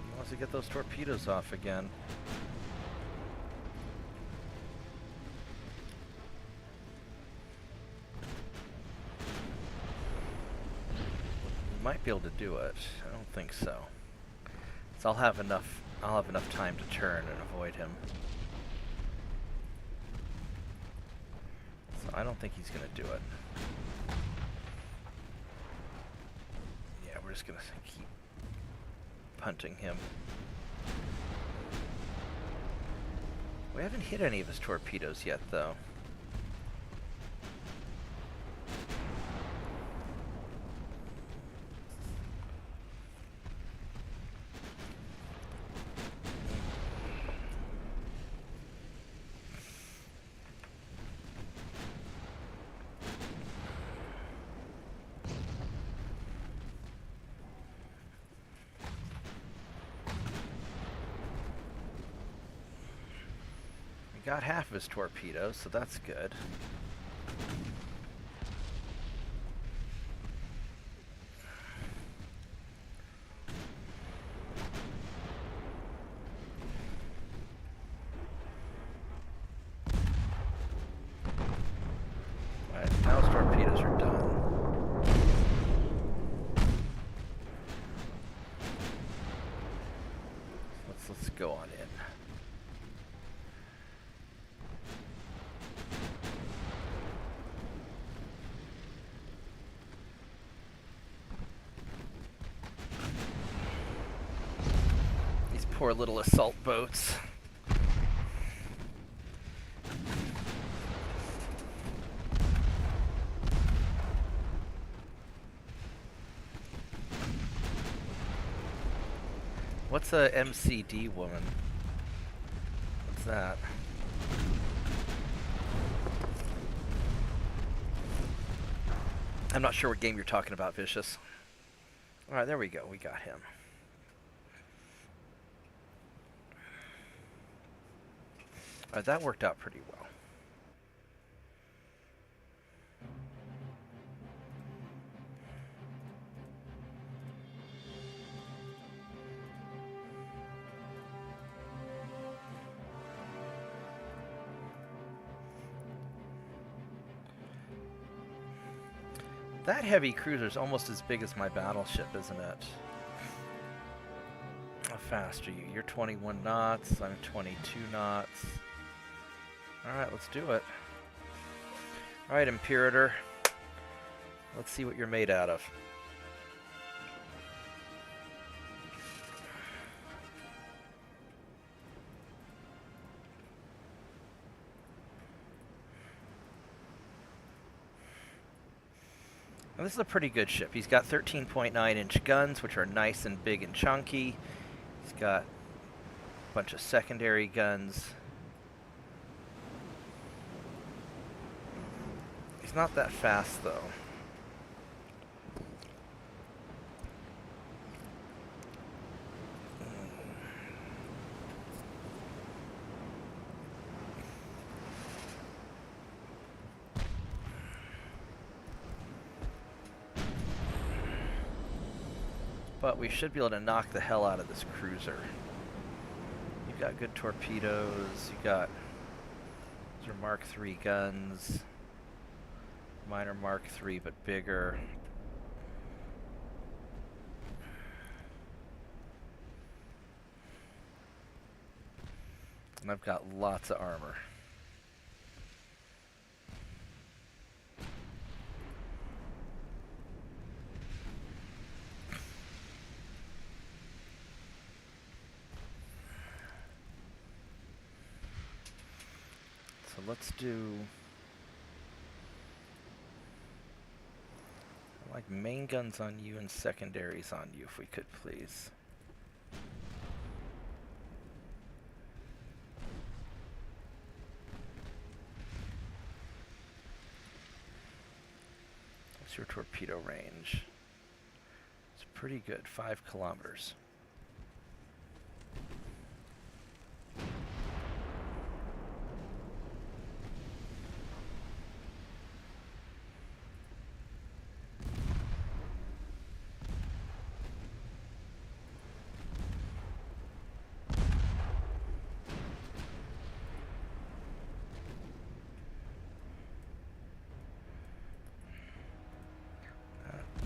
Speaker 1: He wants to get those torpedoes off again. Might be able to do it. I don't think so. So I'll have enough time to turn and avoid him. So I don't think he's gonna do it. Yeah, we're just gonna keep punting him. We haven't hit any of his torpedoes yet, though. Got half of his torpedoes, so that's good. Alright, now his torpedoes are done. Let's go on in. Poor little assault boats. What's a MCD woman? What's that? I'm not sure what game you're talking about, Vicious. Alright, there we go. We got him. That worked out pretty well. That heavy cruiser is almost as big as my battleship, isn't it? How fast are you? You're 21 knots. I'm 22 knots. Alright, let's do it. Alright, Imperator. Let's see what you're made out of. Now, this is a pretty good ship. He's got 13.9-inch guns, which are nice and big and chunky. He's got a bunch of secondary guns. He's not that fast, though. But we should be able to knock the hell out of this cruiser. You've got good torpedoes. You got these are Mark III guns. Mine are Mark III, but bigger. And I've got lots of armor. So let's do like main guns on you and secondaries on you, if we could, please. What's your torpedo range? It's pretty good, 5 kilometers.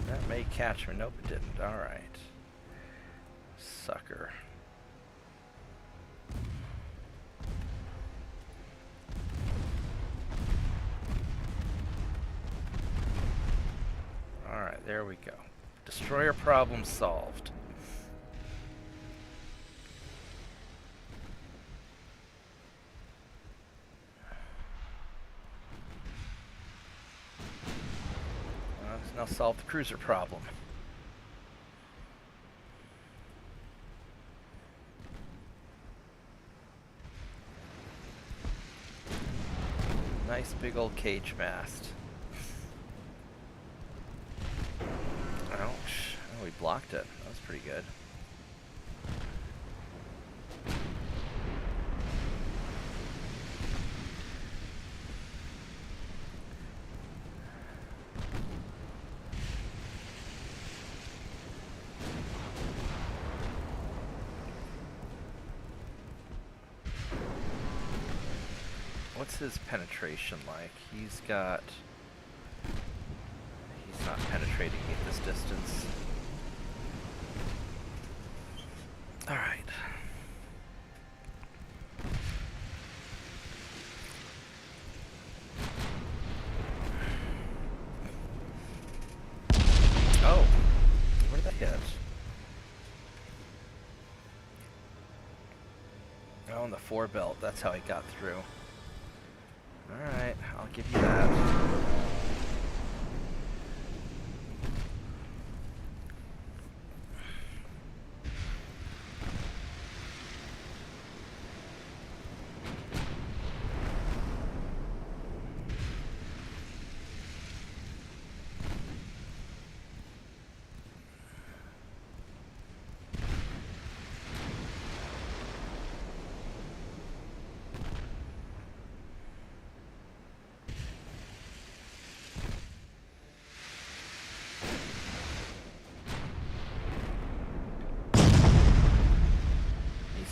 Speaker 1: That may catch her. Nope, it didn't. Alright. Sucker. Alright, there we go. Destroyer problem solved. Let's now solve the cruiser problem. Nice big old cage mast. Ouch. Oh, we blocked it. That was pretty good. What's his penetration like? He's not penetrating me at this distance. Alright. Oh, where did that hit? Oh, on the forebelt, that's how he got through. Alright, I'll give you that.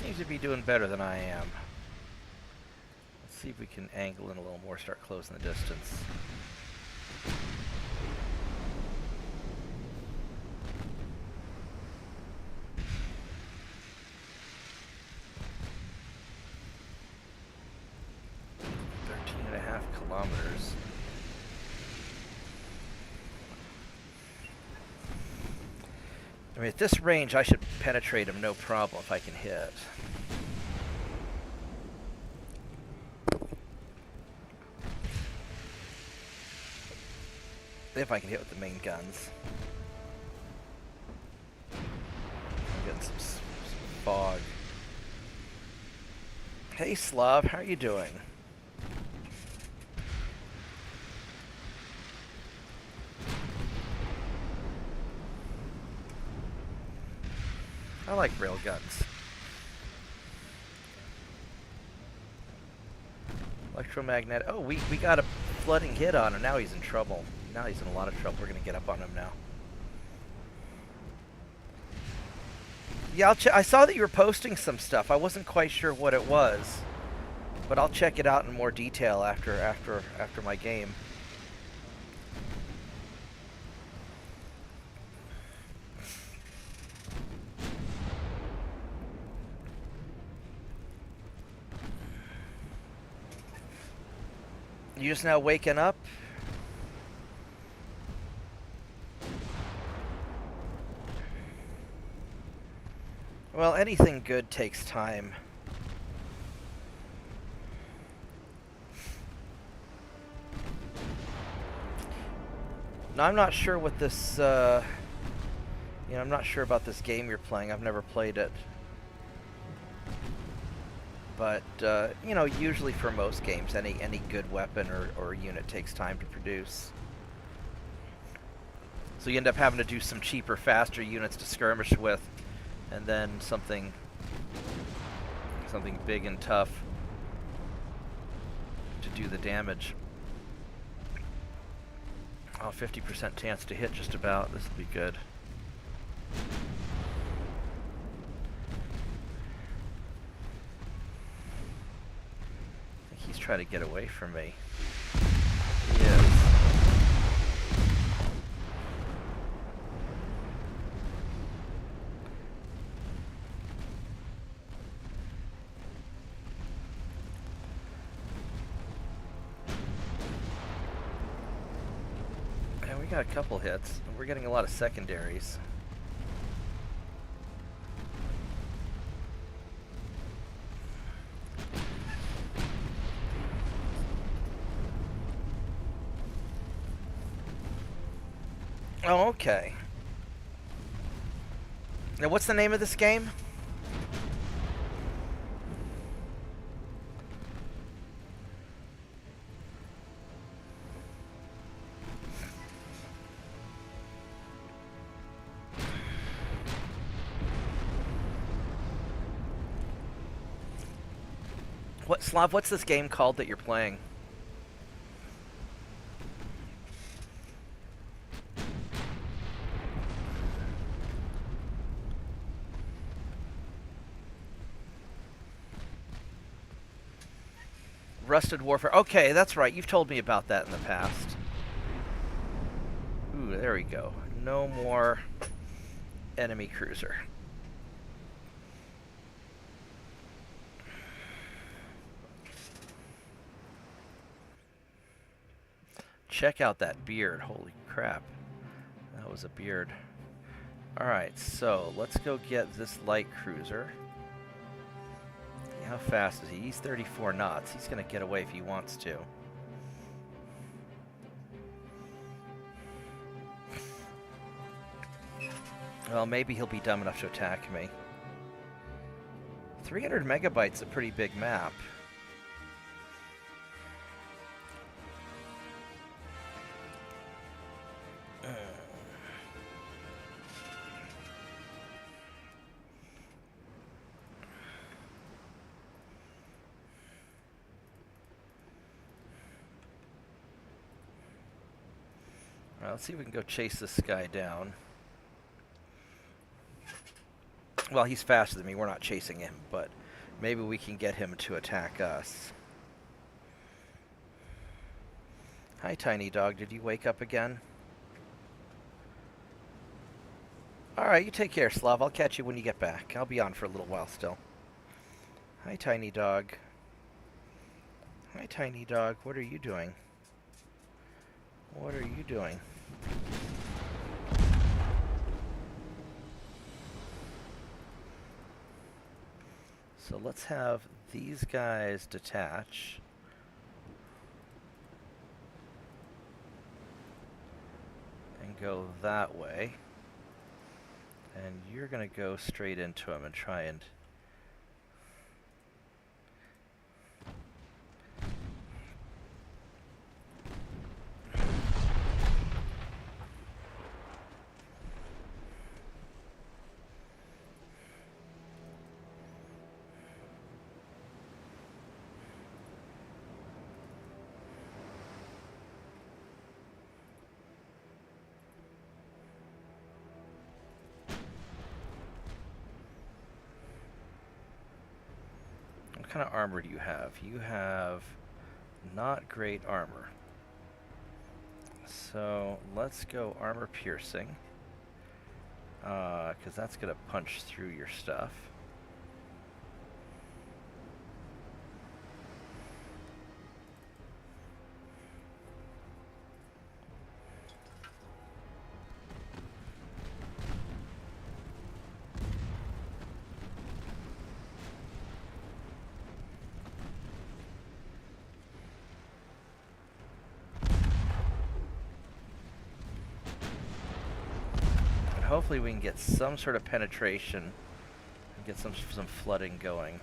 Speaker 1: Seems to be doing better than I am. Let's see if we can angle in a little more, start closing the distance. Kilometers. I mean, at this range, I should penetrate him no problem if I can hit. If I can hit with the main guns. I'm getting some fog. Hey Slav, how are you doing? I like railguns. Electromagnetic. Oh, we got a flooding hit on him. Now he's in trouble. Now he's in a lot of trouble. We're gonna get up on him now. Yeah, I saw that you were posting some stuff. I wasn't quite sure what it was, but I'll check it out in more detail after my game. You just now waking up? Well, anything good takes time. Now, I'm not sure what this, I'm not sure about this game you're playing. I've never played it. But, usually for most games, any good weapon or unit takes time to produce. So you end up having to do some cheaper, faster units to skirmish with, and then something big and tough to do the damage. Oh, 50% chance to hit just about. This will be good. I think he's trying to get away from me. He is. We got a couple hits. We're getting a lot of secondaries. Oh, okay. Now, what's the name of this game? Slav, what's this game called that you're playing? Rusted Warfare. Okay, that's right. You've told me about that in the past. Ooh, there we go. No more enemy cruiser. Check out that beard. Holy crap. That was a beard. Alright, so let's go get this light cruiser. How fast is he? He's 34 knots. He's going to get away if he wants to. Well, maybe he'll be dumb enough to attack me. 300 megabytes, a pretty big map. Let's see if we can go chase this guy down. Well, he's faster than me. We're not chasing him, but maybe we can get him to attack us. Hi, Tiny Dog. Did you wake up again? Alright, you take care, Slav. I'll catch you when you get back. I'll be on for a little while still. Hi, Tiny Dog. Hi, Tiny Dog. What are you doing? What are you doing? So let's have these guys detach. go that way. And you're gonna go straight into him and try and... What kind of armor do you have? You have not great armor. So let's go armor piercing. Because that's going to punch through your stuff. Hopefully we can get some sort of penetration and get some flooding going.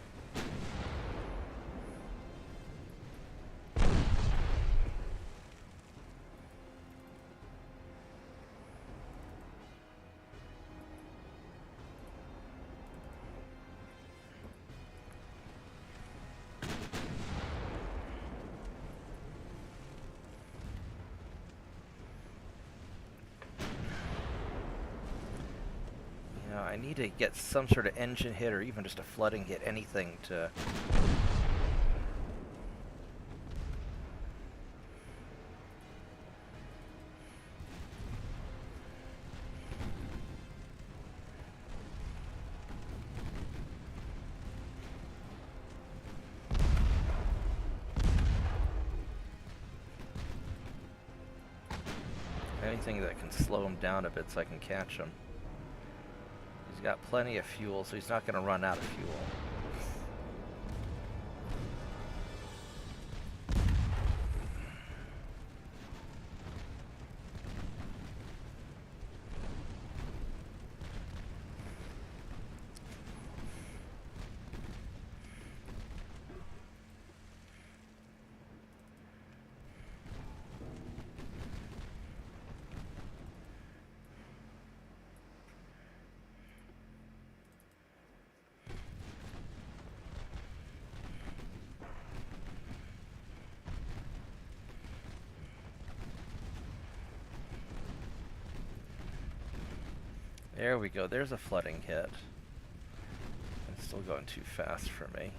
Speaker 1: I need to get some sort of engine hit or even just a flooding hit, anything to... Anything that can slow him down a bit so I can catch him. He's got plenty of fuel, so he's not going to run out of fuel. There we go. There's a flooding hit. It's still going too fast for me.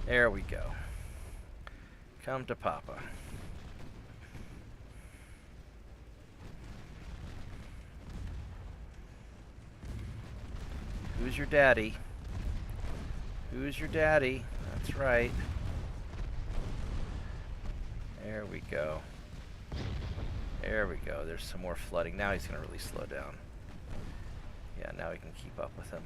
Speaker 1: There we go. Come to Papa. Who's your daddy? Who's your daddy? That's right. There we go. There we go. There's some more flooding. Now he's going to really slow down. Yeah, now we can keep up with him.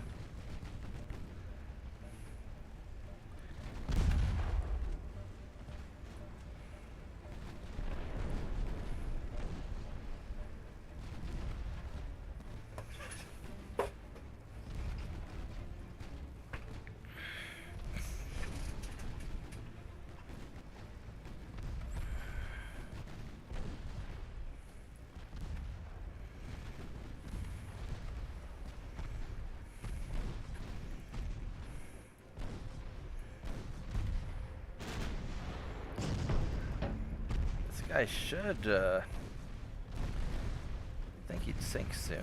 Speaker 1: I should, I think he'd sink soon.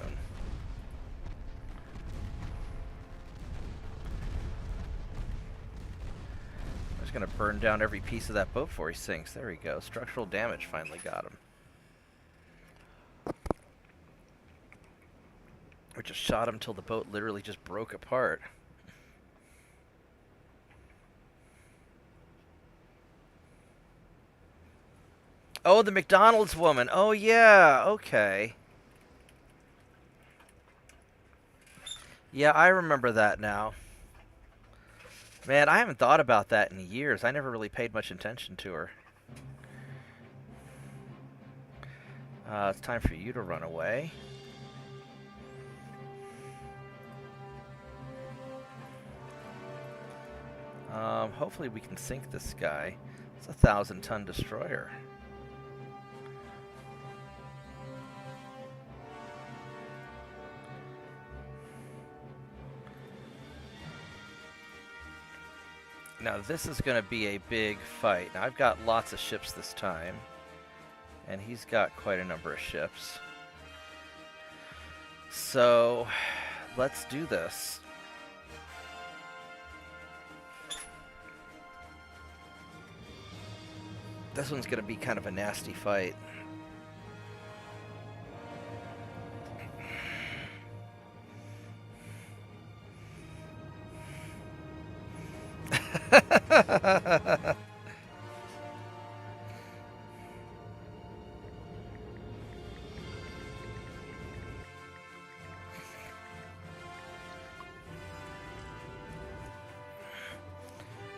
Speaker 1: I'm just gonna burn down every piece of that boat before he sinks. There we go. Structural damage finally got him. We just shot him till the boat literally just broke apart. Oh, the McDonald's woman. Oh, yeah. Okay. Yeah, I remember that now. Man, I haven't thought about that in years. I never really paid much attention to her. It's time for you to run away. Hopefully we can sink this guy. It's a 1,000-ton destroyer. Now this is going to be a big fight. Now I've got lots of ships this time. And he's got quite a number of ships. So, let's do this. This one's going to be kind of a nasty fight.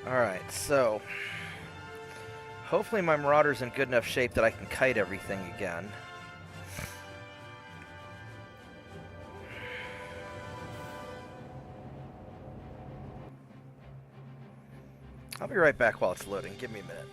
Speaker 1: Alright, so hopefully my Marauder's in good enough shape that I can kite everything again. I'll be right back while it's loading. Give me a minute.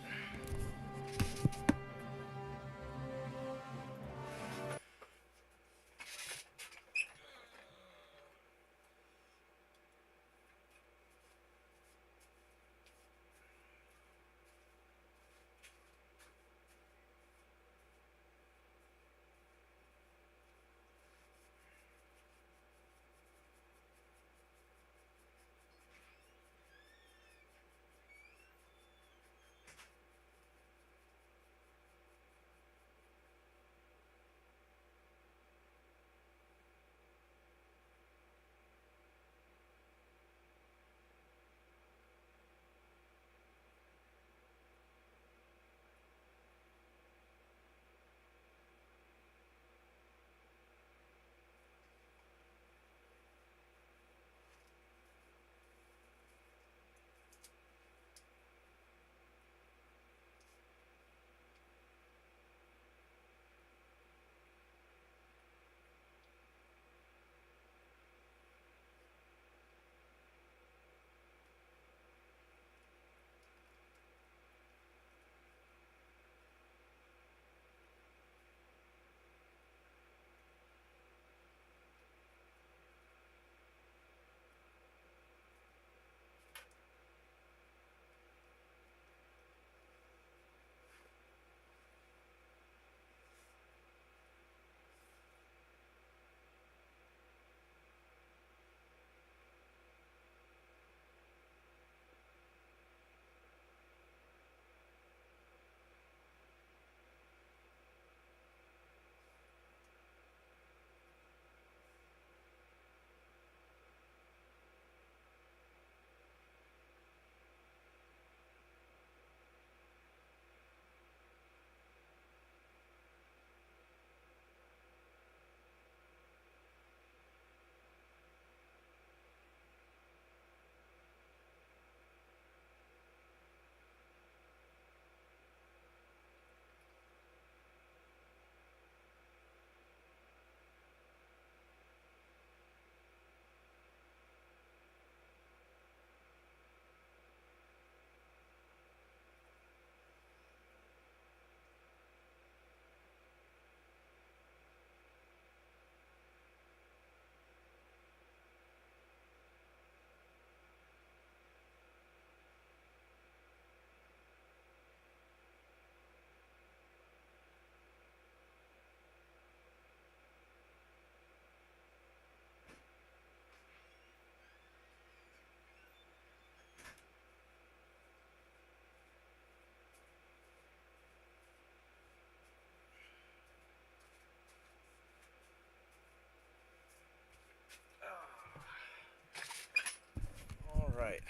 Speaker 1: Alright.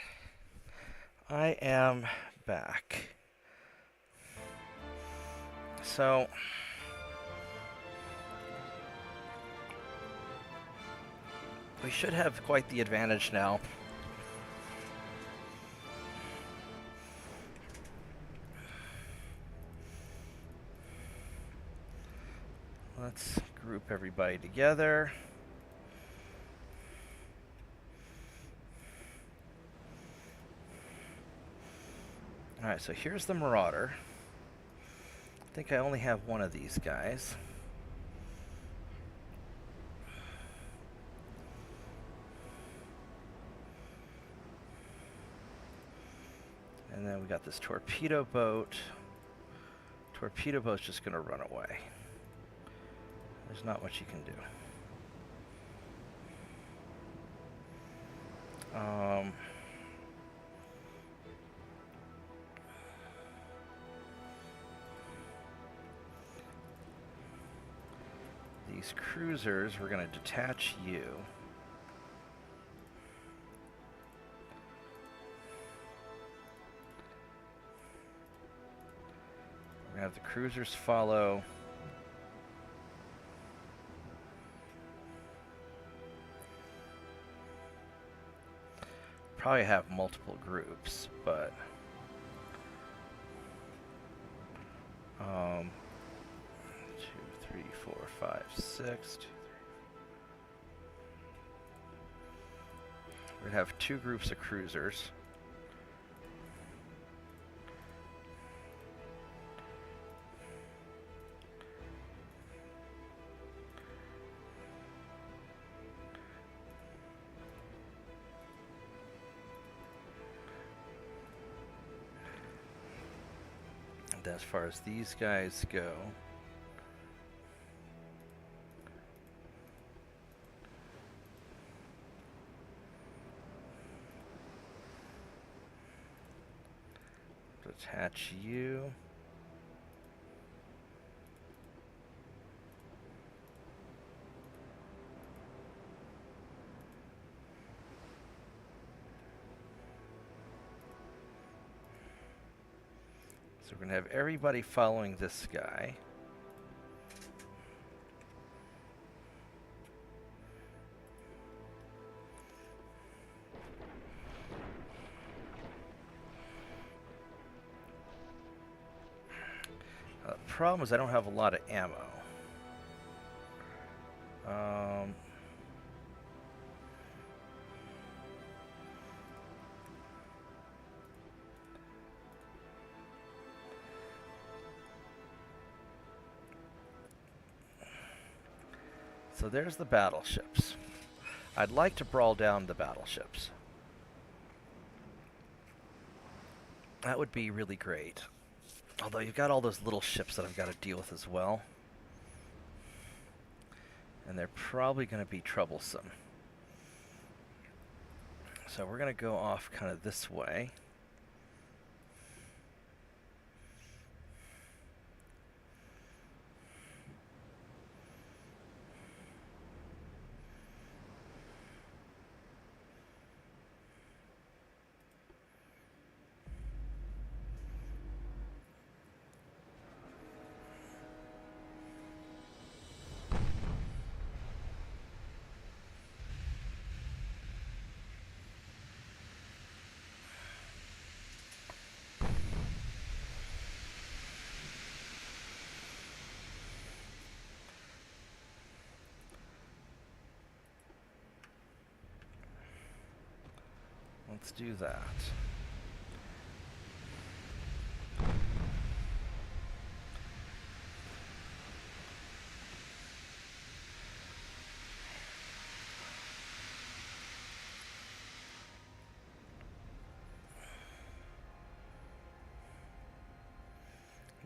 Speaker 1: I am back. So we should have quite the advantage now. Let's group everybody together. Alright, so here's the Marauder. I think I only have one of these guys. And then we got this torpedo boat. Torpedo boat's just gonna run away. There's not much you can do. These cruisers, we're gonna detach you. We're gonna have the cruisers follow. Probably have multiple groups, but 2, 3, 4, 5, 6. 2, 3. We're gonna have 2 groups of cruisers. As far as these guys go, detach you. So we're going to have everybody following this guy. The problem is I don't have a lot of ammo. So there's the battleships. I'd like to brawl down the battleships. That would be really great. Although you've got all those little ships that I've got to deal with as well. And they're probably going to be troublesome. So we're going to go off kind of this way. Let's do that.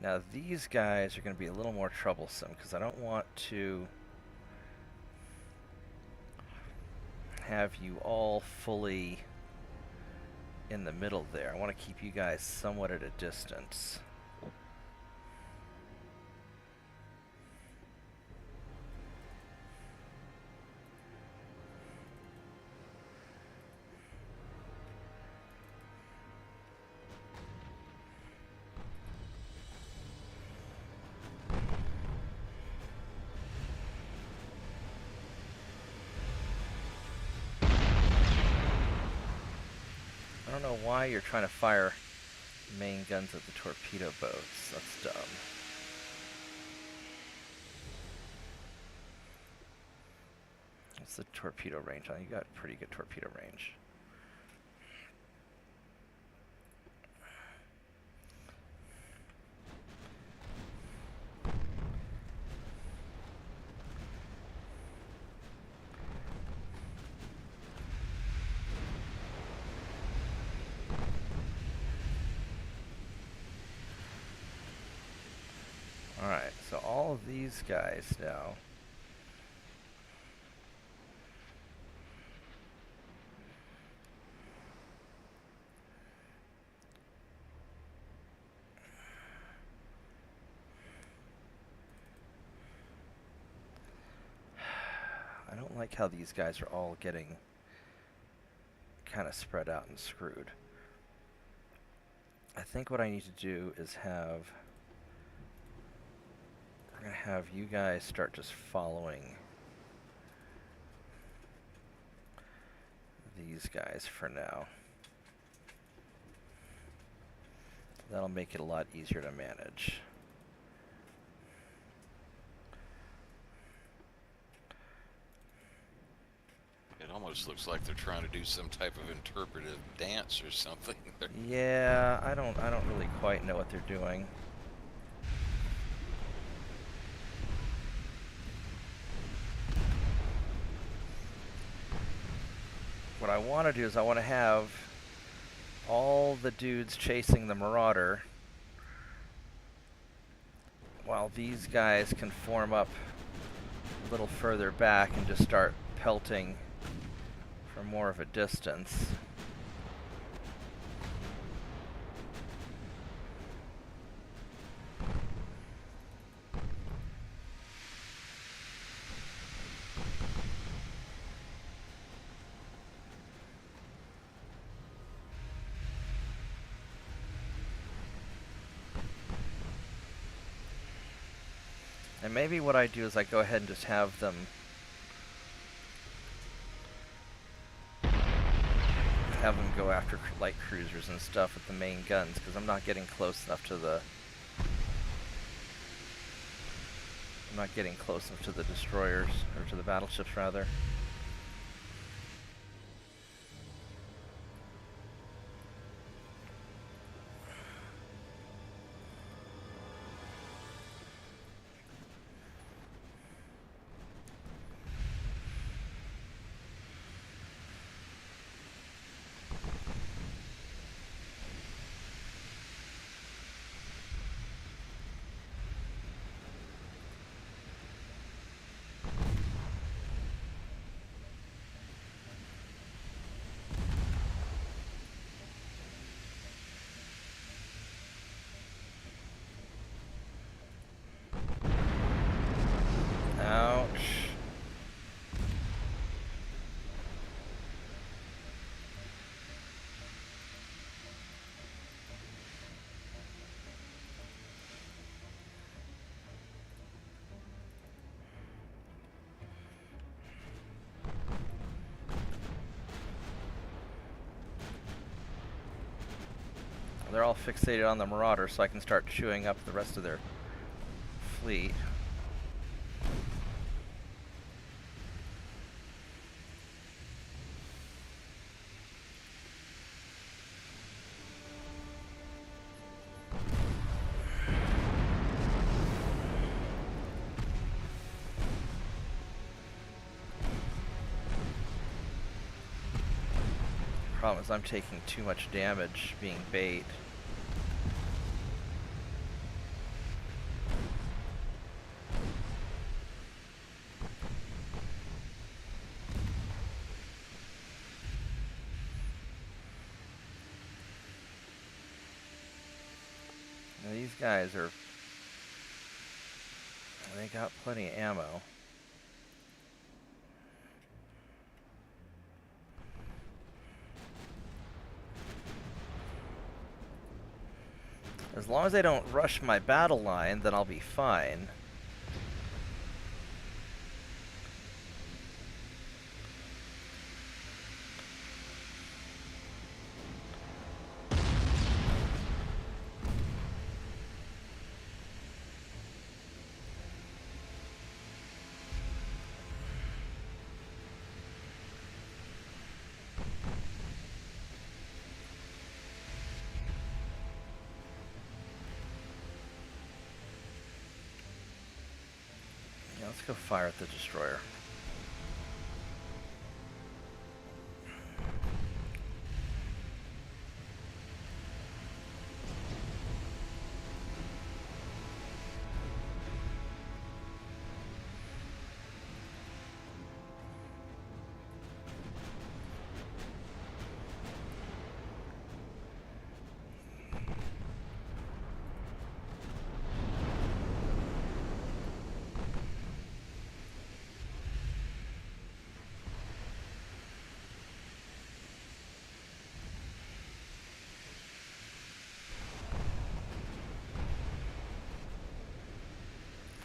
Speaker 1: Now these guys are going to be a little more troublesome because I don't want to have you all fully in the middle there. I want to keep you guys somewhat at a distance. don't know why you're trying to fire main guns at the torpedo boats. That's dumb. What's the torpedo range on? You got pretty good torpedo range. Alright, so all of these guys now. I don't like how these guys are all getting kind of spread out and screwed. I think what I need to do is have... I'm going to have you guys start just following these guys for now. That'll make it a lot easier to manage.
Speaker 3: It almost looks like they're trying to do some type of interpretive dance or something.
Speaker 1: Yeah, I don't really quite know what they're doing. What I want to do is I want to have all the dudes chasing the Marauder while these guys can form up a little further back and just start pelting from more of a distance. And maybe what I do is I go ahead and just have them go after light cruisers and stuff with the main guns, because I'm not getting close enough to the destroyers, or to the battleships rather. Ouch. They're all fixated on the Marauder, so I can start chewing up the rest of their fleet. Problem is I'm taking too much damage being bait. Now these guys are... they got plenty of ammo. As long as they don't rush my battle line, then I'll be fine. let's go fire at the destroyer.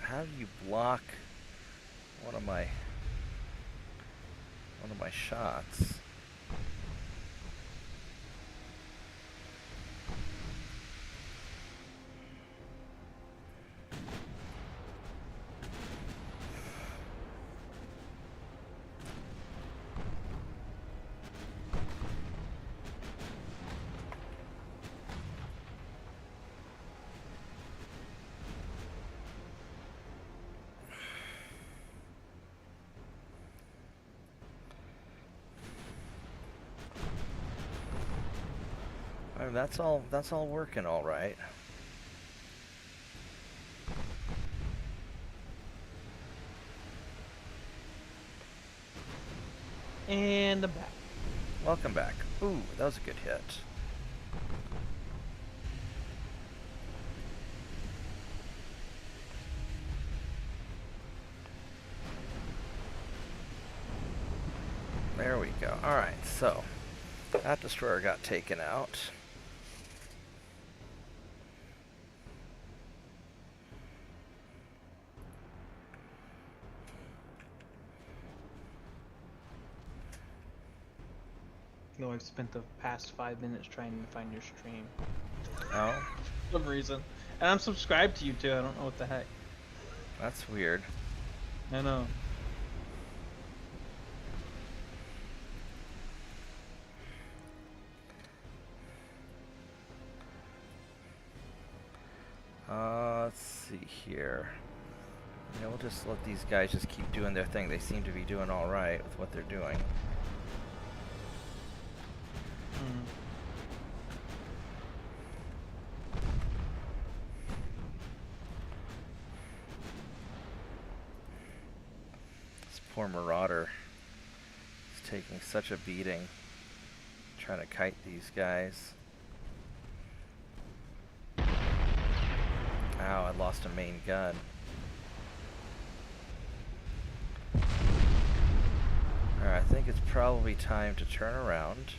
Speaker 1: How do you block one of my shots? I mean, that's all working all right.
Speaker 6: And I'm back.
Speaker 1: Welcome back. Ooh, that was a good hit. There we go. All right, so that destroyer got taken out.
Speaker 6: No, I've spent the past 5 minutes trying to find your stream.
Speaker 1: Oh,
Speaker 6: For some reason. And I'm subscribed to you too, I don't know what the heck.
Speaker 1: that's weird.
Speaker 6: I know.
Speaker 1: Let's see here. You know, we'll just let these guys just keep doing their thing. They seem to be doing all right with what they're doing. This poor Marauder is taking such a beating trying to kite these guys. Ow, I lost a main gun. Alright, I think it's probably time to turn around.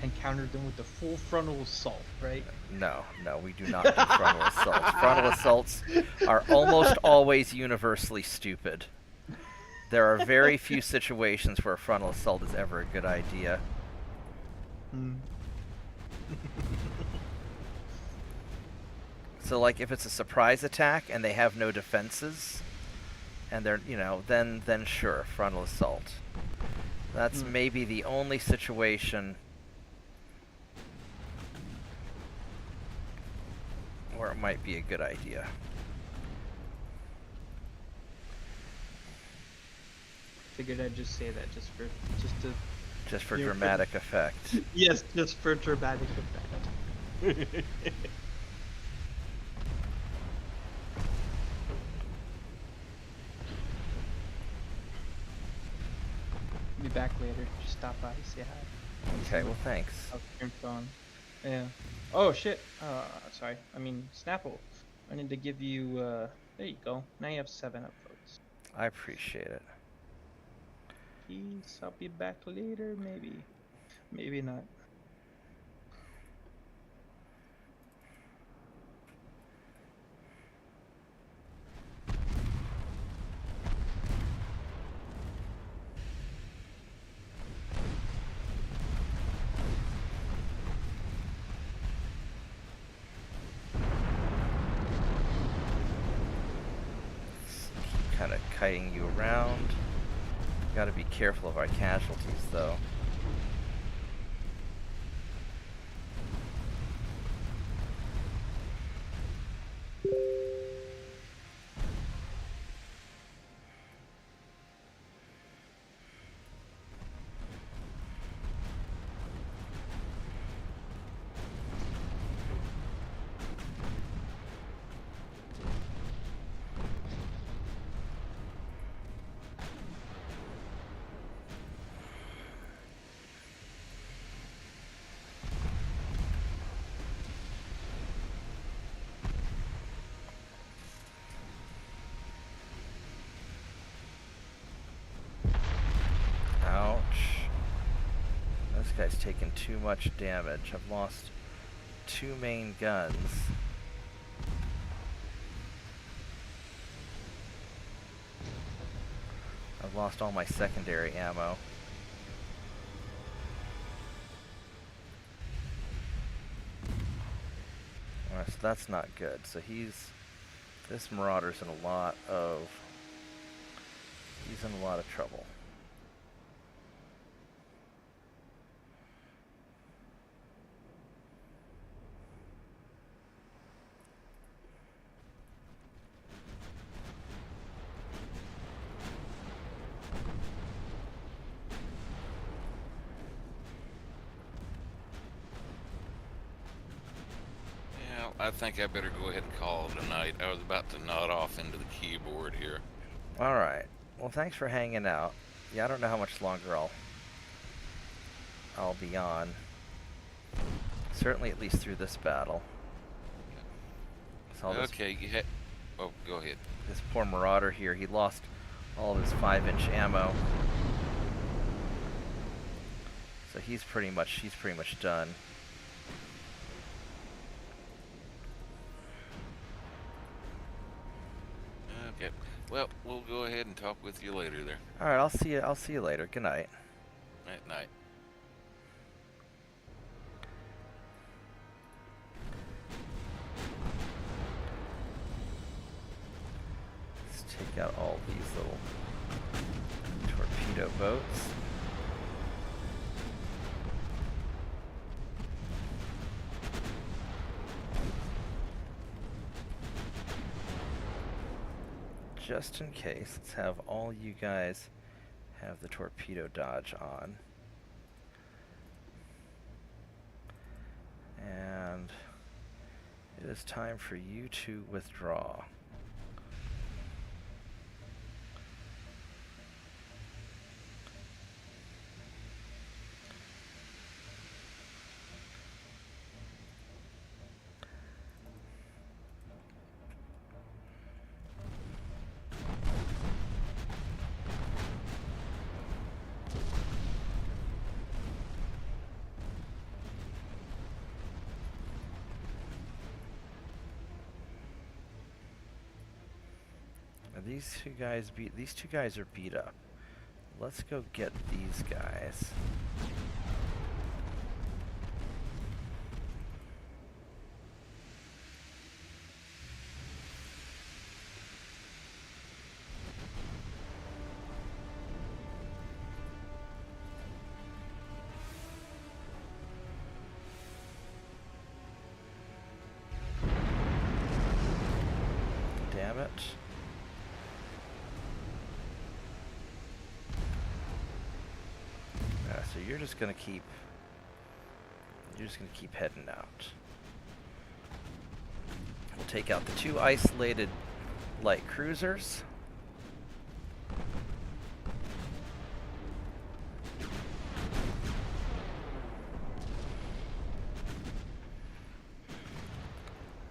Speaker 6: And countered them with the full frontal assault, right?
Speaker 1: No, we do not do frontal assaults. Frontal assaults are almost always universally stupid. There are very few situations where a frontal assault is ever a good idea. So, like, if it's a surprise attack and they have no defenses, and they're, you know, then sure, frontal assault. That's maybe the only situation where it might be a good idea.
Speaker 6: Figured I'd just say that
Speaker 1: Just for
Speaker 6: Yeah,
Speaker 1: dramatic effect.
Speaker 6: Yes, just for dramatic effect. Be back later. Just stop by, say hi.
Speaker 1: Okay, well, thanks.
Speaker 6: I'll turn it on. Yeah. Oh shit. Sorry. I mean, Snapple. I need to give you. There you go. Now you have 7 upvotes.
Speaker 1: I appreciate it.
Speaker 6: Peace. I'll be back later. Maybe. Maybe not.
Speaker 1: Kind of kiting you around. Got to be careful of our casualties, though. guy's taking too much damage. I've lost 2 main guns. I've lost all my secondary ammo. Alright, so that's not good. So this Marauder's in a lot of trouble.
Speaker 3: I think I better go ahead and call it a night. I was about to nod off into the keyboard here.
Speaker 1: Alright. Well, thanks for hanging out. Yeah, I don't know how much longer I'll be on. Certainly at least through this battle. So
Speaker 3: Okay, oh, go ahead.
Speaker 1: This poor Marauder here, he lost all of his 5-inch ammo. So he's pretty much done.
Speaker 3: Okay. Well, we'll go ahead and talk with you later there.
Speaker 1: All right, I'll see you later. Good night.
Speaker 3: At night.
Speaker 1: Let's take out all these little torpedo boats. Just in case, let's have all you guys have the torpedo dodge on. And it is time for you to withdraw. These two guys are beat up. Let's go get these guys. Damn it. So you're just gonna keep heading out. We'll take out the 2 isolated light cruisers.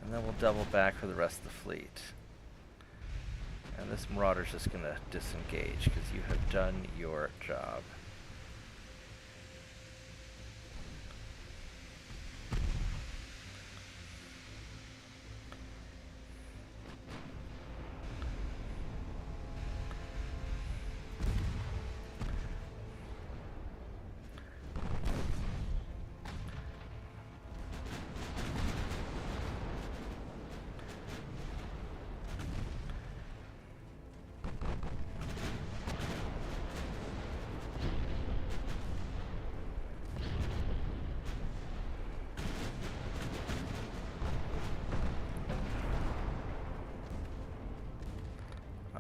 Speaker 1: And then we'll double back for the rest of the fleet. And this Marauder's just gonna disengage because you have done your job.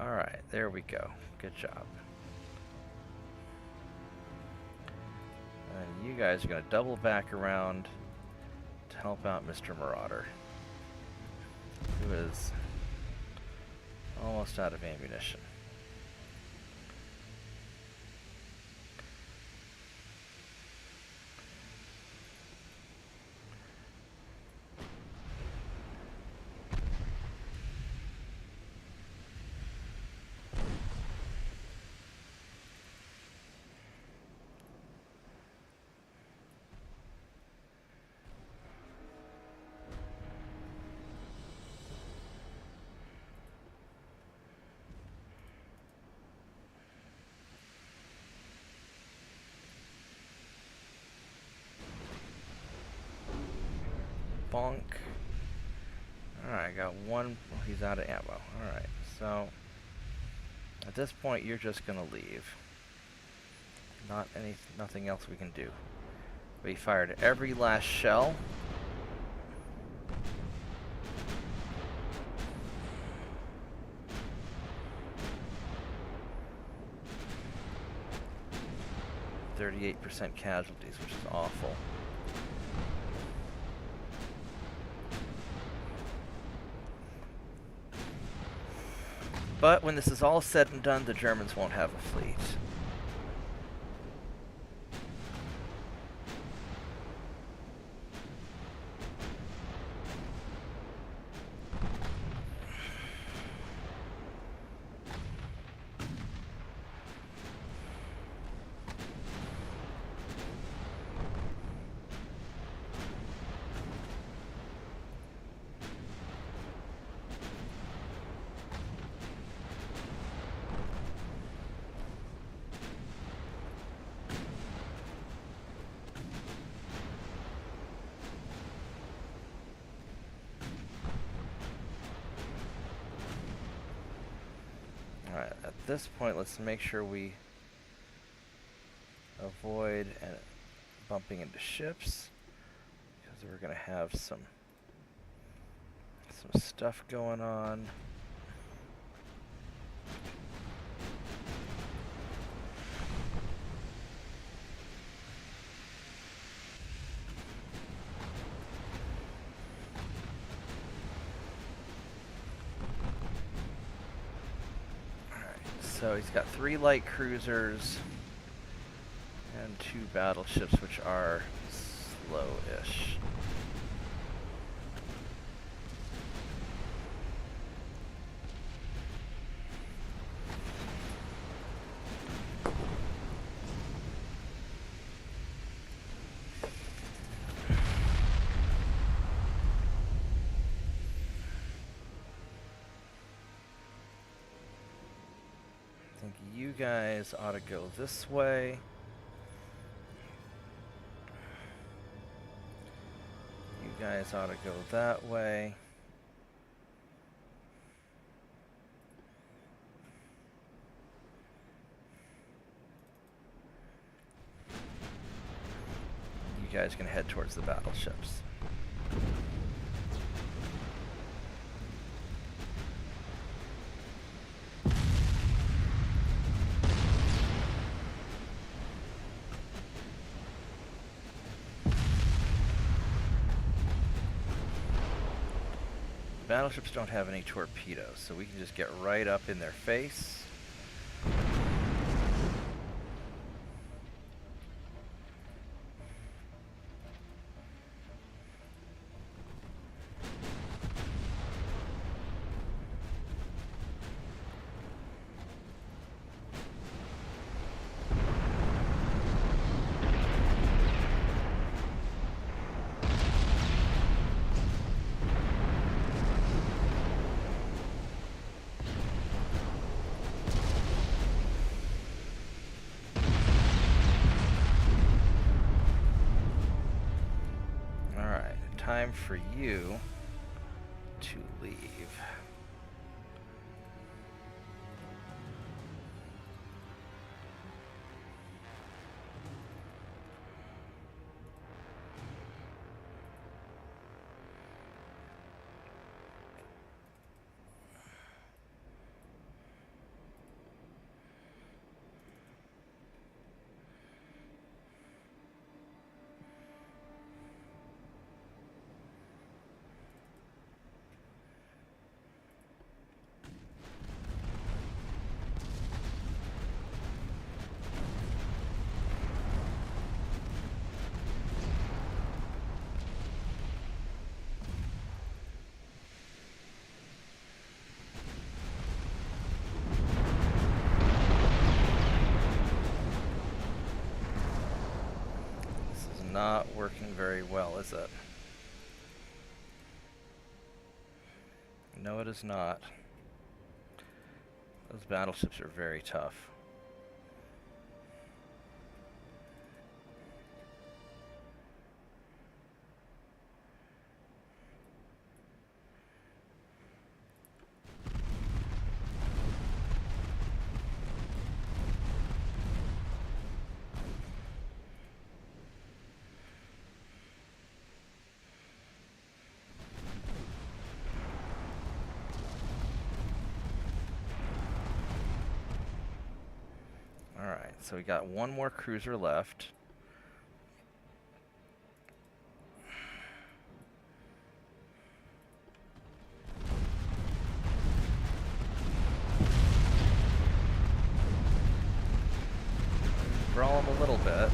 Speaker 1: Alright, there we go. Good job. And you guys are going to double back around to help out Mr. Marauder, who is almost out of ammunition. bonk. Alright, I got one. Well, he's out of ammo. Alright, so at this point, you're just gonna leave. Nothing else we can do. We fired every last shell. %38 casualties, which is awful. But when this is all said and done, the Germans won't have a fleet. Alright, at this point, let's make sure we avoid bumping into ships, because we're going to have some stuff going on. So he's got 3 light cruisers and 2 battleships, which are slow-ish. I think you guys ought to go this way. You guys ought to go that way. You guys can head towards the battleships. Battleships don't have any torpedoes, so we can just get right up in their face. Time for you to leave. Not working very well, is it? No, it is not. Those battleships are very tough. Alright, so we got one more cruiser left. Brawl him a little bit.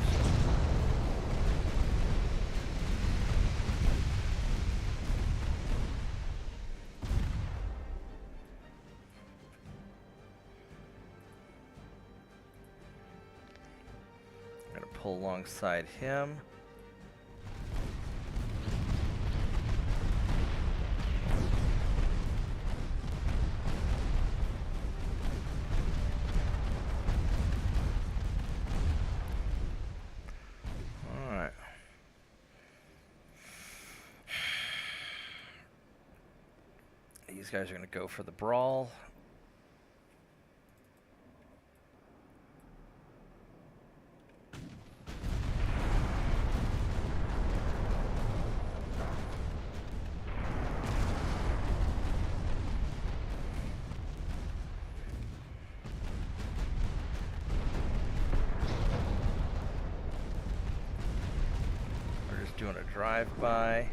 Speaker 1: Pull alongside him. All right. These guys are going to go for the brawl. Doing a drive-by.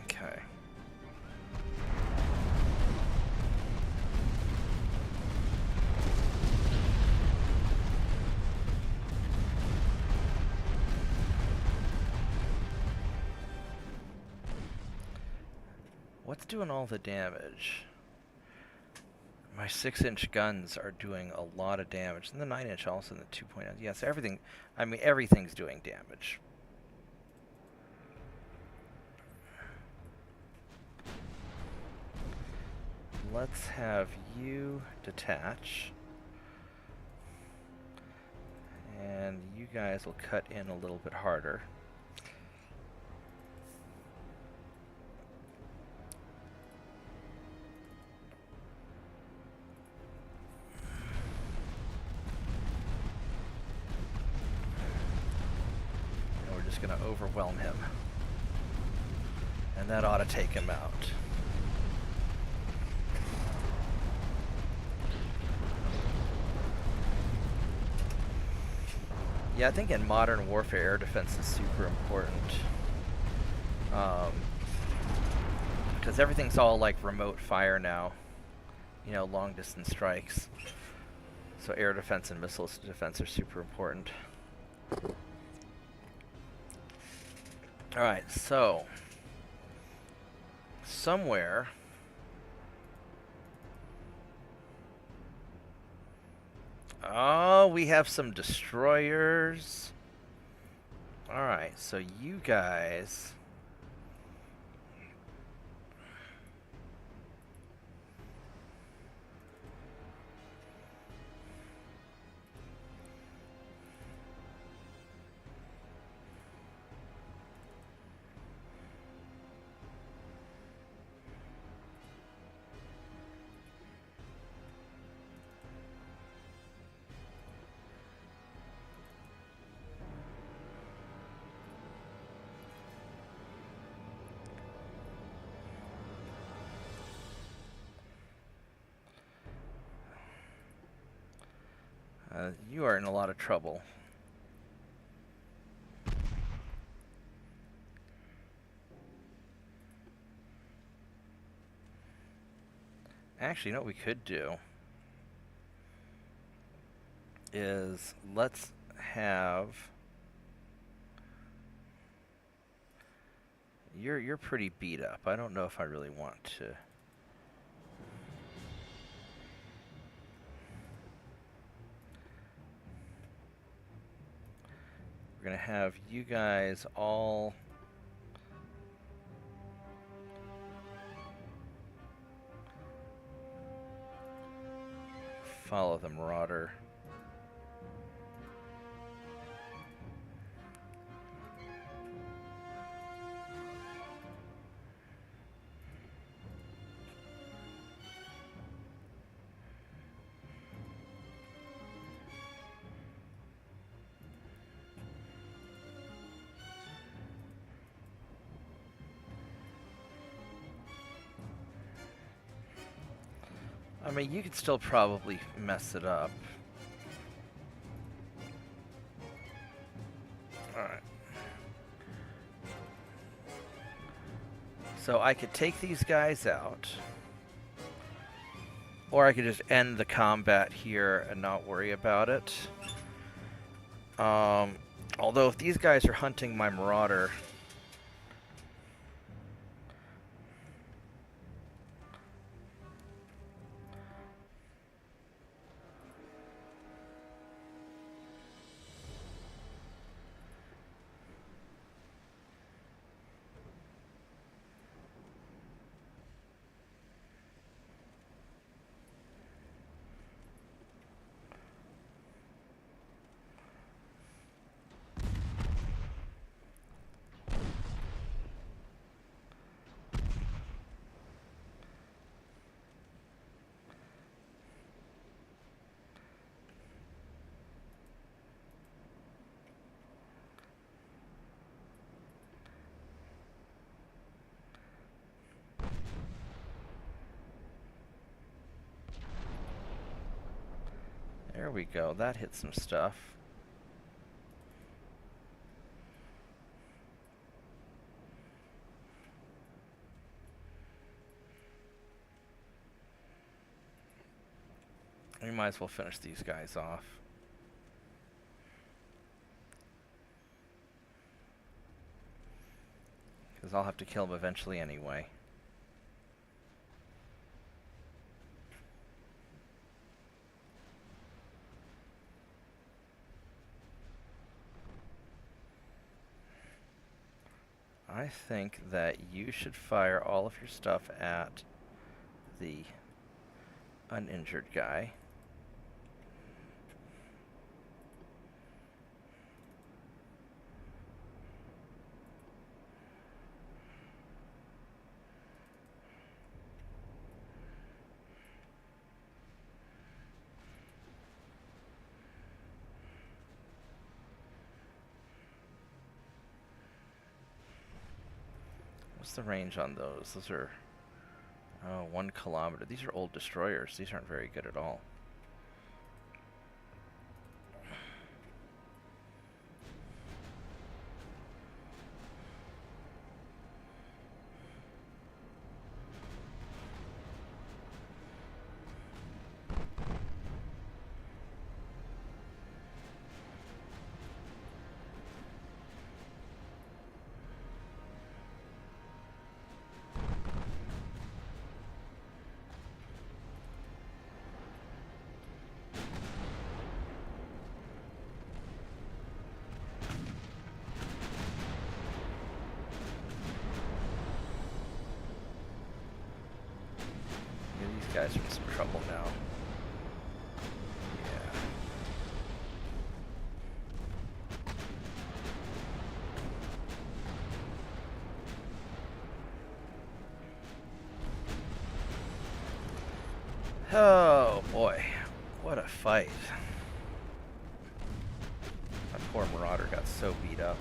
Speaker 1: Okay. What's doing all the damage? My 6-inch guns are doing a lot of damage, and the 9-inch also, and the 2.0. Yes, everything. I mean, everything's doing damage. Let's have you detach, and you guys will cut in a little bit harder. Going to overwhelm him, and that ought to take him out. Yeah, I think in modern warfare, air defense is super important, because everything's all like remote fire now, you know, long distance strikes. So air defense and missile defense are super important. Alright, so somewhere we have some destroyers. Alright, so you guys you are in a lot of trouble. Actually, you know what we could do is let's have you're pretty beat up. I don't know if I really want to. We're gonna have you guys all follow the Marauder. I mean, you could still probably mess it up. Alright. So I could take these guys out. Or I could just end the combat here and not worry about it. Although if these guys are hunting my Marauder... There we go, that hit some stuff. We might as well finish these guys off. Because I'll have to kill them eventually anyway. I think that you should fire all of your stuff at the uninjured guy. What's the range on those? Those are 1 kilometer. These are old destroyers. These aren't very good at all. Guys are in some trouble now. Yeah. Oh boy, what a fight. My poor Marauder got so beat up.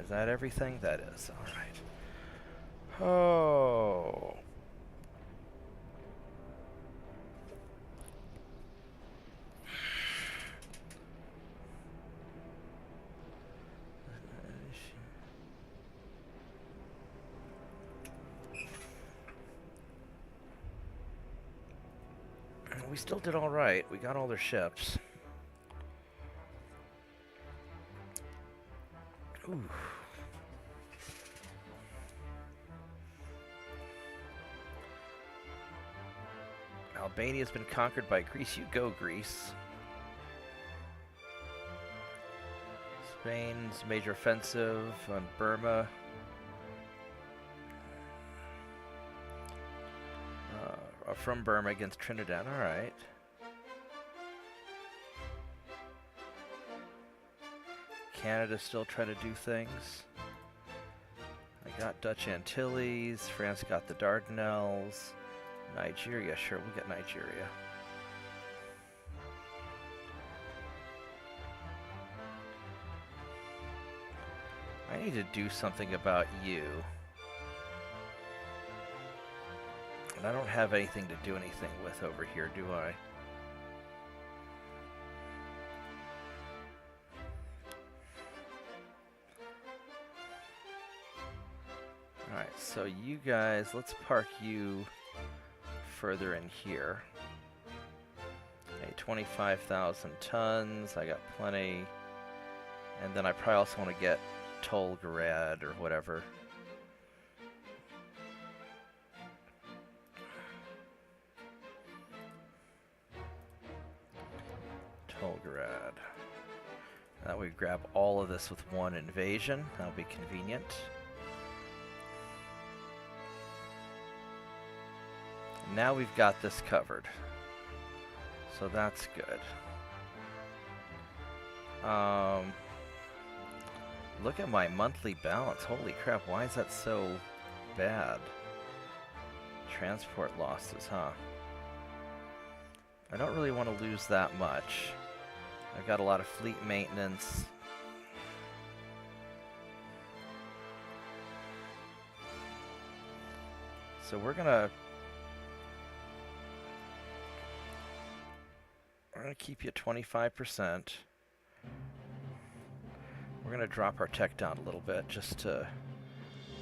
Speaker 1: Is that everything? That is. Alright. Oh. We still did alright. We got all their ships. Ooh. Albania's been conquered by Greece. You go, Greece. Spain's major offensive on Burma. From Burma against Trinidad. All right. Canada still trying to do things. I got Dutch Antilles. France got the Dardanelles. Nigeria, sure, we'll get Nigeria. need to do something about you. And I don't have anything to do anything with over here, do I? Alright, so you guys, let's park you further in here. Okay, 25,000 tons, I got plenty. And then I probably also want to get Tolgarad or whatever. Tolgarad. That way we grab all of this with one invasion. That'll be convenient. Now we've got this covered. So that's good. Look at my monthly balance. Holy crap, why is that so bad? Transport losses, huh? I don't really want to lose that much. I've got a lot of fleet maintenance. So we're gonna keep you 25%. We're gonna drop our tech down a little bit just to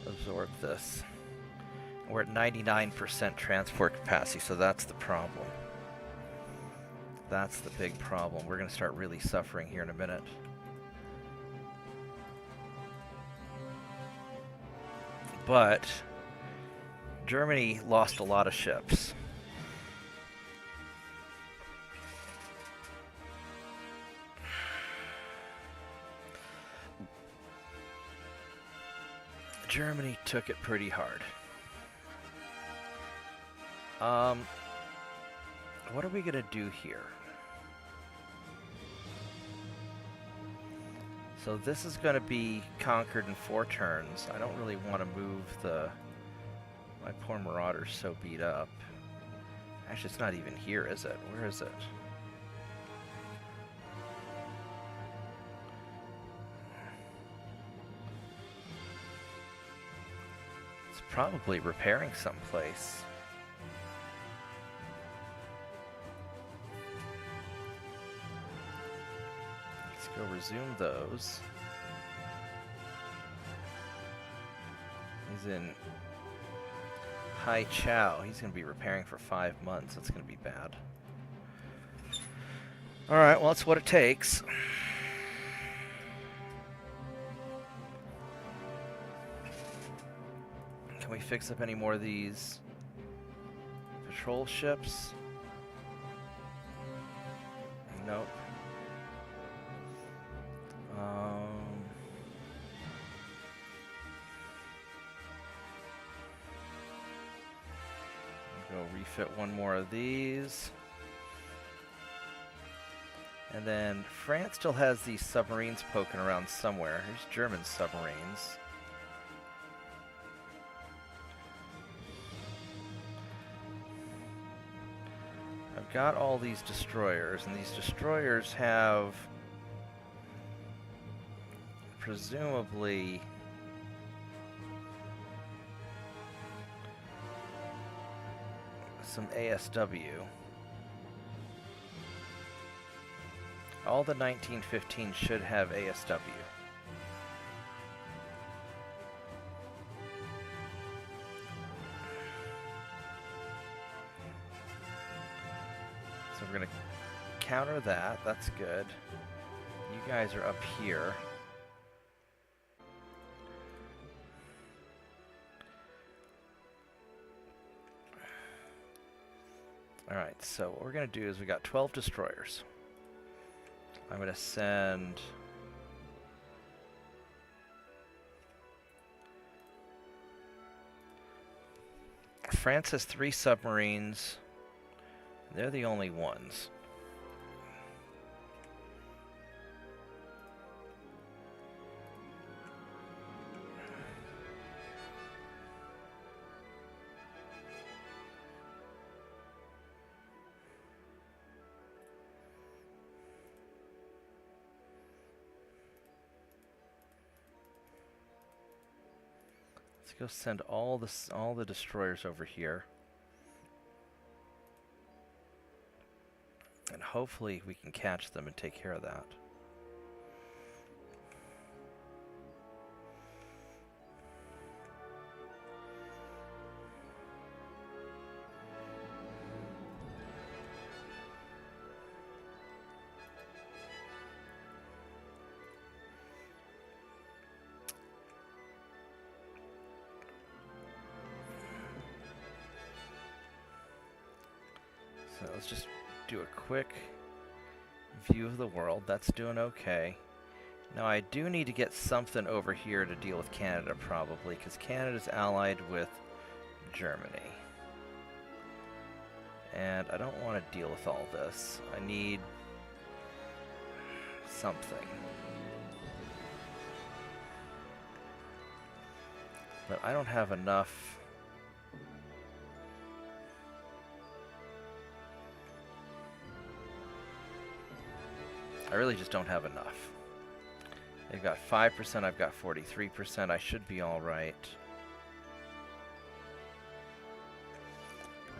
Speaker 1: absorb this. We're at 99% transport capacity, so that's the problem. That's the big problem. We're gonna start really suffering here in a minute. But Germany lost a lot of ships. Germany took it pretty hard. What are we gonna do here? So this is gonna be conquered in 4 turns. I don't really want to move the... My poor Marauder's so beat up. Actually, it's not even here, is it? Where is it? It's probably repairing someplace. Let's go resume those. He's in Hai Chao. He's going to be repairing for 5 months. That's going to be bad. Alright, well, that's what it takes. Can we fix up any more of these patrol ships? Nope. Go refit one more of these. And then France still has these submarines poking around somewhere. Here's German submarines. I've got all these destroyers, and these destroyers have presumably some ASW. All the 1915 should have ASW. So we're going to counter that. That's good. You guys are up here. Alright, so what we're going to do is we got 12 destroyers. I'm going to send... France has 3 submarines. They're the only ones. Let's go send all the destroyers over here. And hopefully we can catch them and take care of that. So let's just do a quick view of the world. That's doing okay. Now I do need to get something over here to deal with Canada probably, because Canada's allied with Germany. And I don't want to deal with all this. I need something. But I don't have enough. I really just don't have enough. They've got 5%, I've got 43%. I should be all right.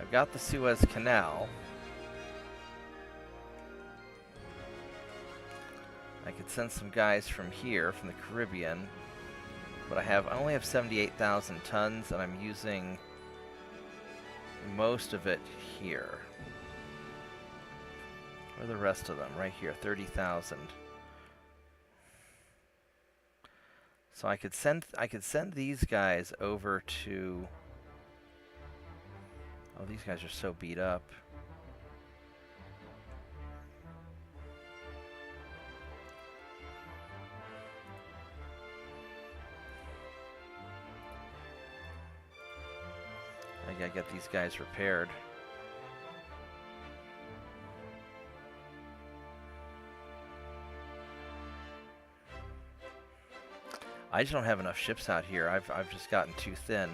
Speaker 1: I've got the Suez Canal. I could send some guys from here, from the Caribbean. But I only have 78,000 tons, and I'm using most of it here. Where are the rest of them? Right here, 30,000. So I could send these guys over to. Oh, these guys are so beat up. I gotta get these guys repaired. I just don't have enough ships out here. I've just gotten too thin.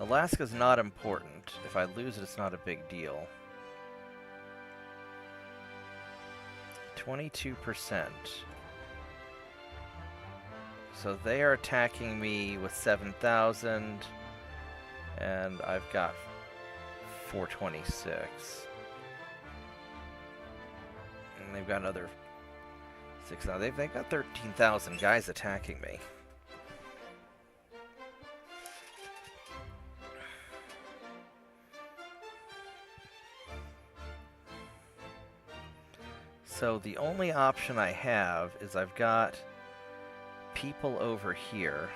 Speaker 1: Alaska's not important. If I lose it, it's not a big deal. 22%. So they are attacking me with 7,000, and I've got 426. And they've got another 6,000. They've got 13,000 guys attacking me. So the only option I have is I've got people over here.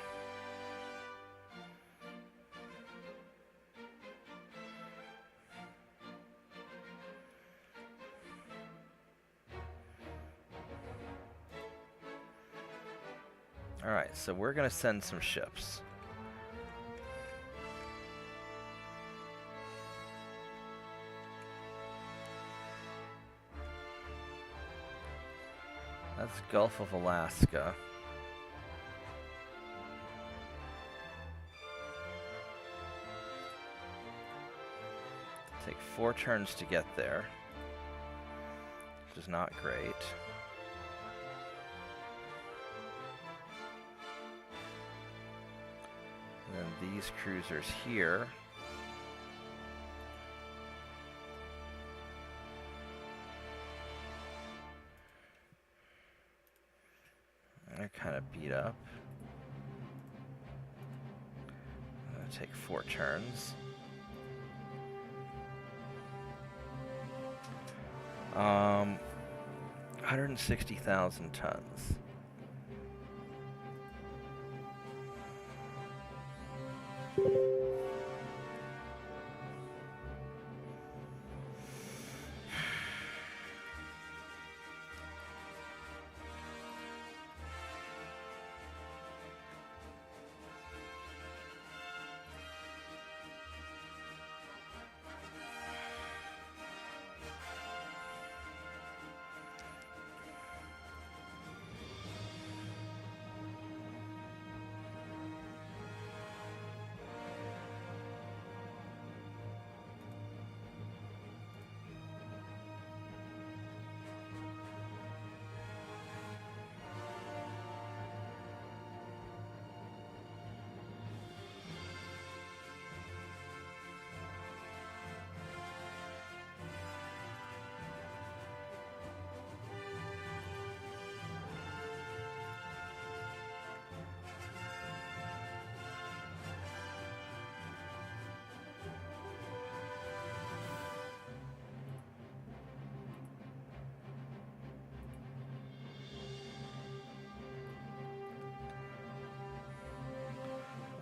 Speaker 1: Alright, so we're going to send some ships. That's Gulf of Alaska. Take 4 turns to get there, which is not great. And then these cruisers here. They're kind of beat up. I'm gonna take 4 turns. 160,000 tons.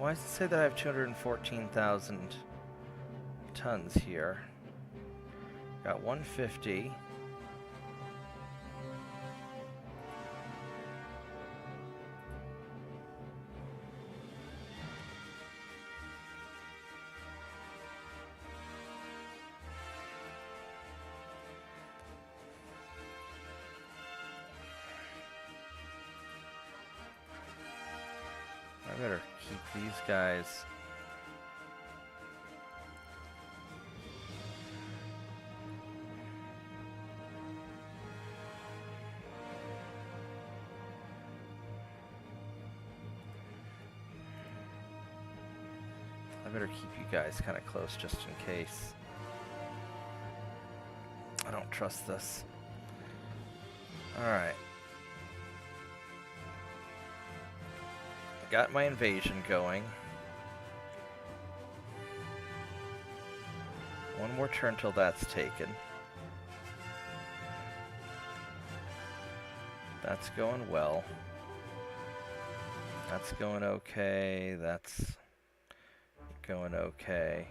Speaker 1: Why does it say that I have 214,000 tons here? Got 150. I better keep these guys. I better keep you guys kind of close just in case. I don't trust this. Alright. Got my invasion going. One more turn till that's taken. That's going well. That's going okay. That's going okay.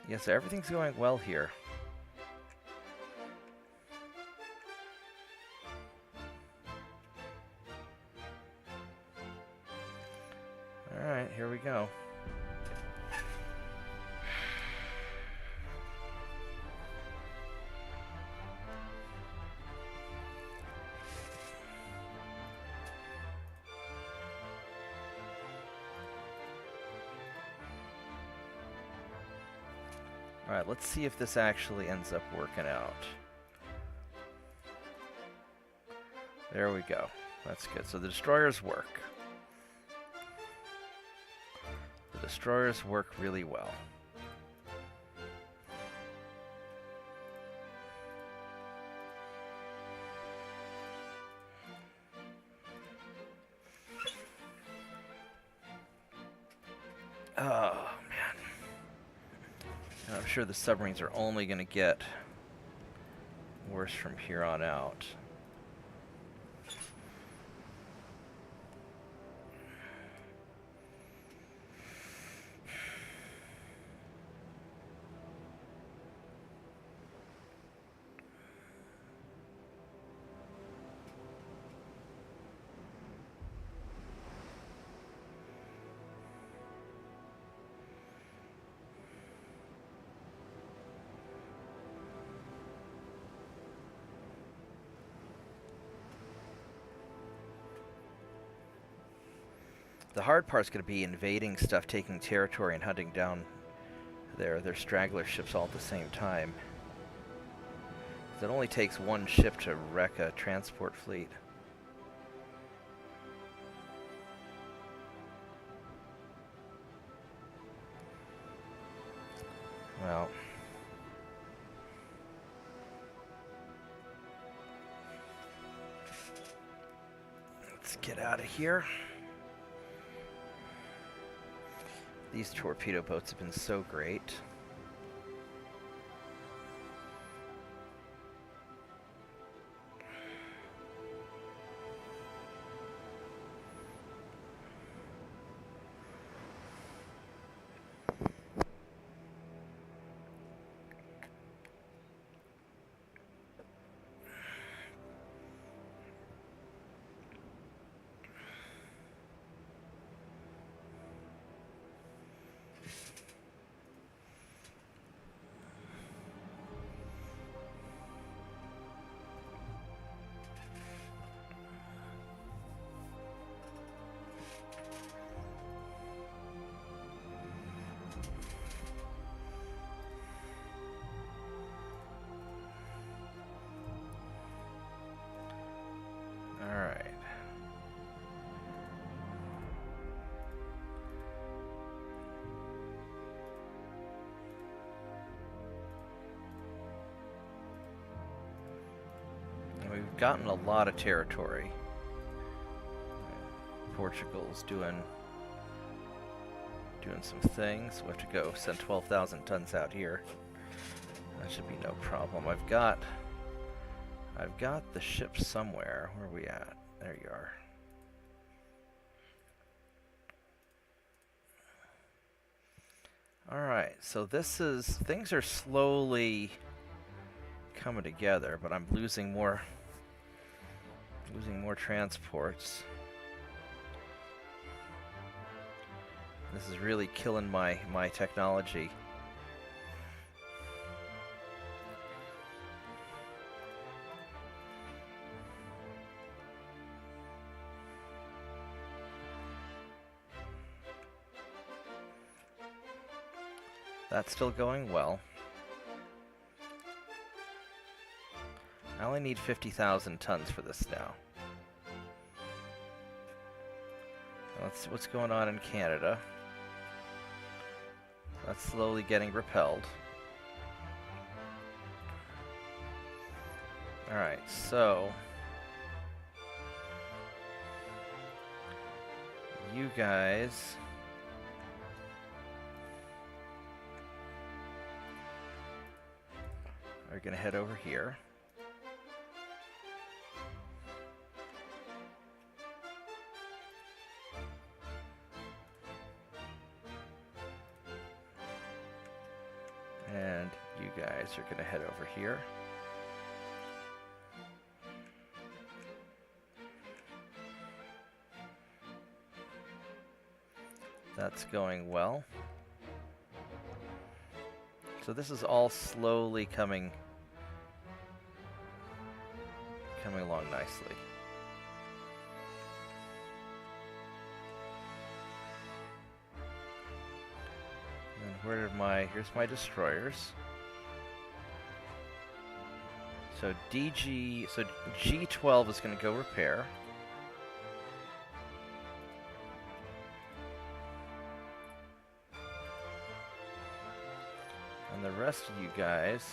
Speaker 1: Yes, everything's going well here. Alright, here we go. Alright, let's see if this actually ends up working out. There we go. That's good. So the destroyers work. The destroyers work really well. Oh, man. And I'm sure the submarines are only going to get worse from here on out. The hard part's going to be invading stuff, taking territory, and hunting down their straggler ships all at the same time. 'Cause it only takes one ship to wreck a transport fleet. Well, let's get out of here. These torpedo boats have been so great. gotten a lot of territory. Portugal's doing some things. We have to go send 12,000 tons out here. That should be no problem. I've got the ship somewhere. Where are we at? There you are. Alright, so things are slowly coming together, but I'm losing more transports. This is really killing my technology. That's still going well. I only need 50,000 tons for this now. Let's see what's going on in Canada. That's slowly getting repelled. Alright, so you guys are gonna head over here. And you guys are gonna head over here. That's going well. So this is all slowly coming along nicely. And where did here's my destroyers. So G12 is going to go repair. And the rest of you guys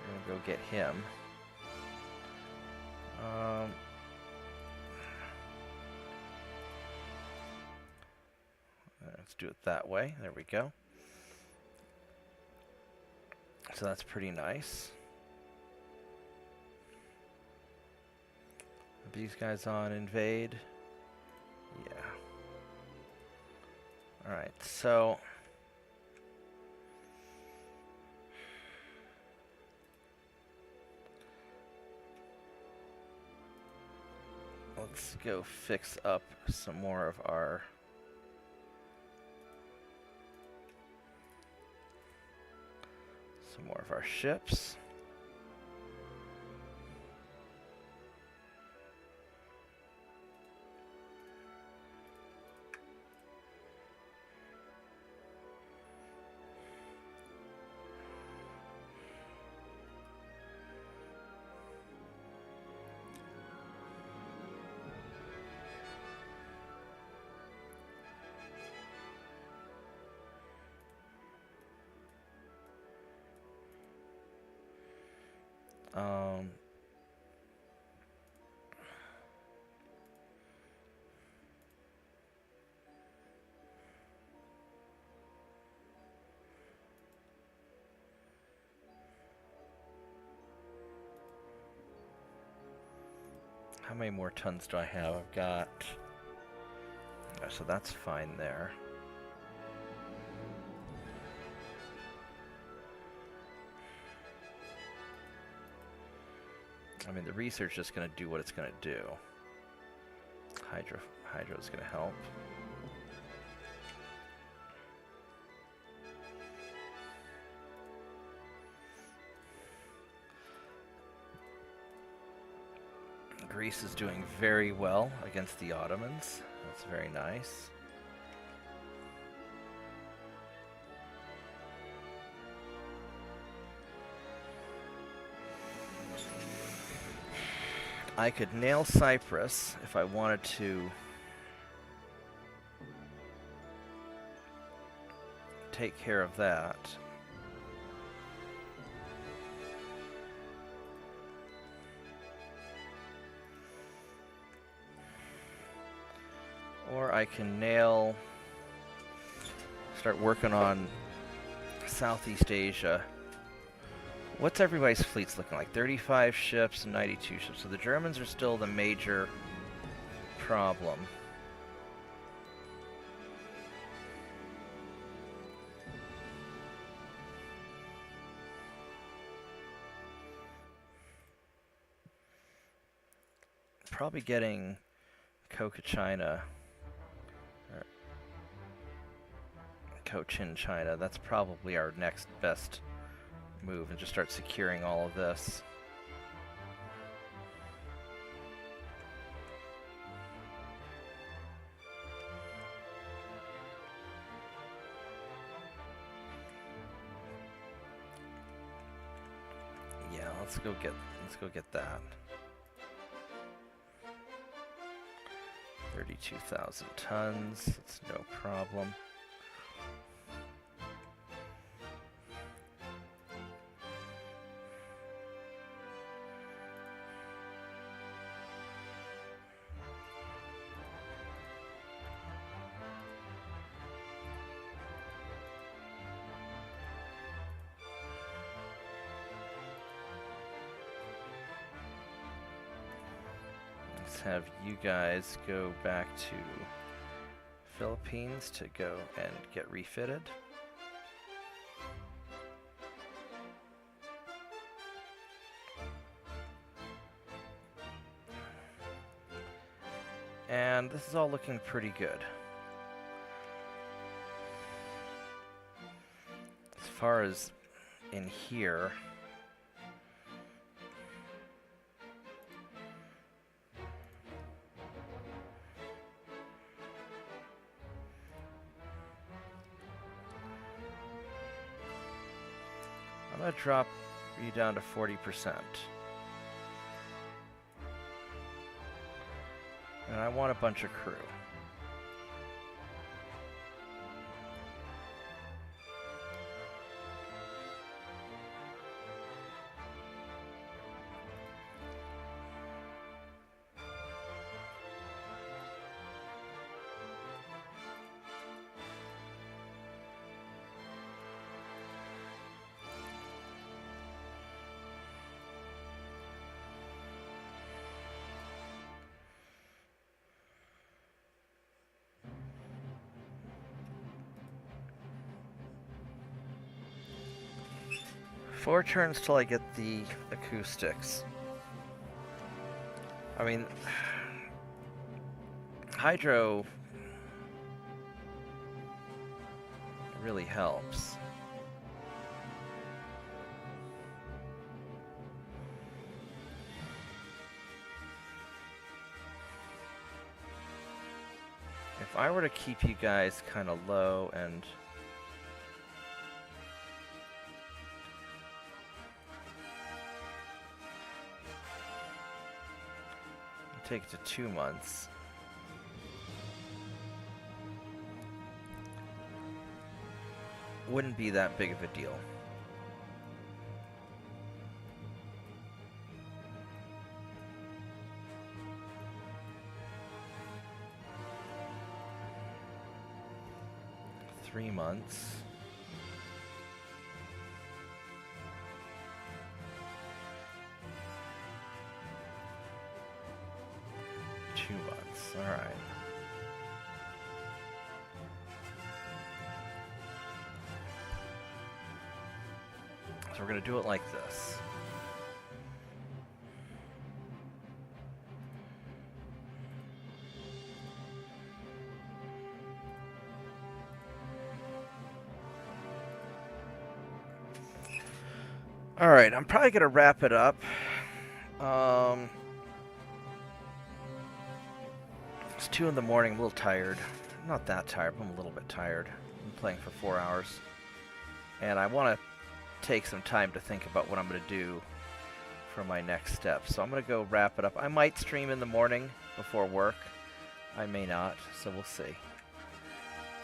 Speaker 1: are going to go get him. Let's do it that way. There we go. So that's pretty nice. Are these guys on invade? Yeah. Alright, so let's go fix up some more of our ships. How many more tons do I have? I've got... So that's fine there. I mean, the research is going to do what it's going to do. Hydro's going to help. Greece is doing very well against the Ottomans. That's very nice. I could nail Cyprus if I wanted to take care of that. Or I can start working on Southeast Asia. What's everybody's fleets looking like? 35 ships and 92 ships. So the Germans are still the major problem. Probably getting Cochin, China. That's probably our next best move, and just start securing all of this. Yeah, let's go get that. 32,000 tons. That's no problem. Have you guys go back to Philippines to go and get refitted. And this is all looking pretty good. As far as in here, I'm going to drop you down to 40%. And I want a bunch of crew. Four turns till I get the acoustics. I mean, hydro really helps. If I were to keep you guys kind of low and take it to 2 months. Wouldn't be that big of a deal. Three months. All right. So we're going to do it like this. All right, I'm probably going to wrap it up. It's 2 in the morning, I'm a little tired. I'm not that tired, but I'm a little bit tired. I'm playing for 4 hours. And I want to take some time to think about what I'm going to do for my next step. So I'm going to go wrap it up. I might stream in the morning before work. I may not, so we'll see.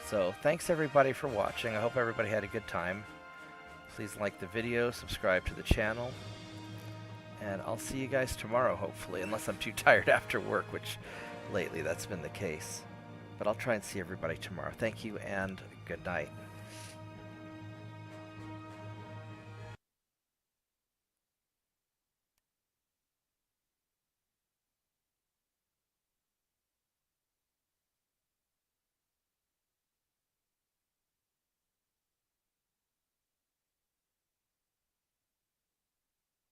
Speaker 1: So thanks everybody for watching. I hope everybody had a good time. Please like the video, subscribe to the channel. And I'll see you guys tomorrow, hopefully, unless I'm too tired after work, which lately that's been the case. But I'll try and see everybody tomorrow. Thank you and good night.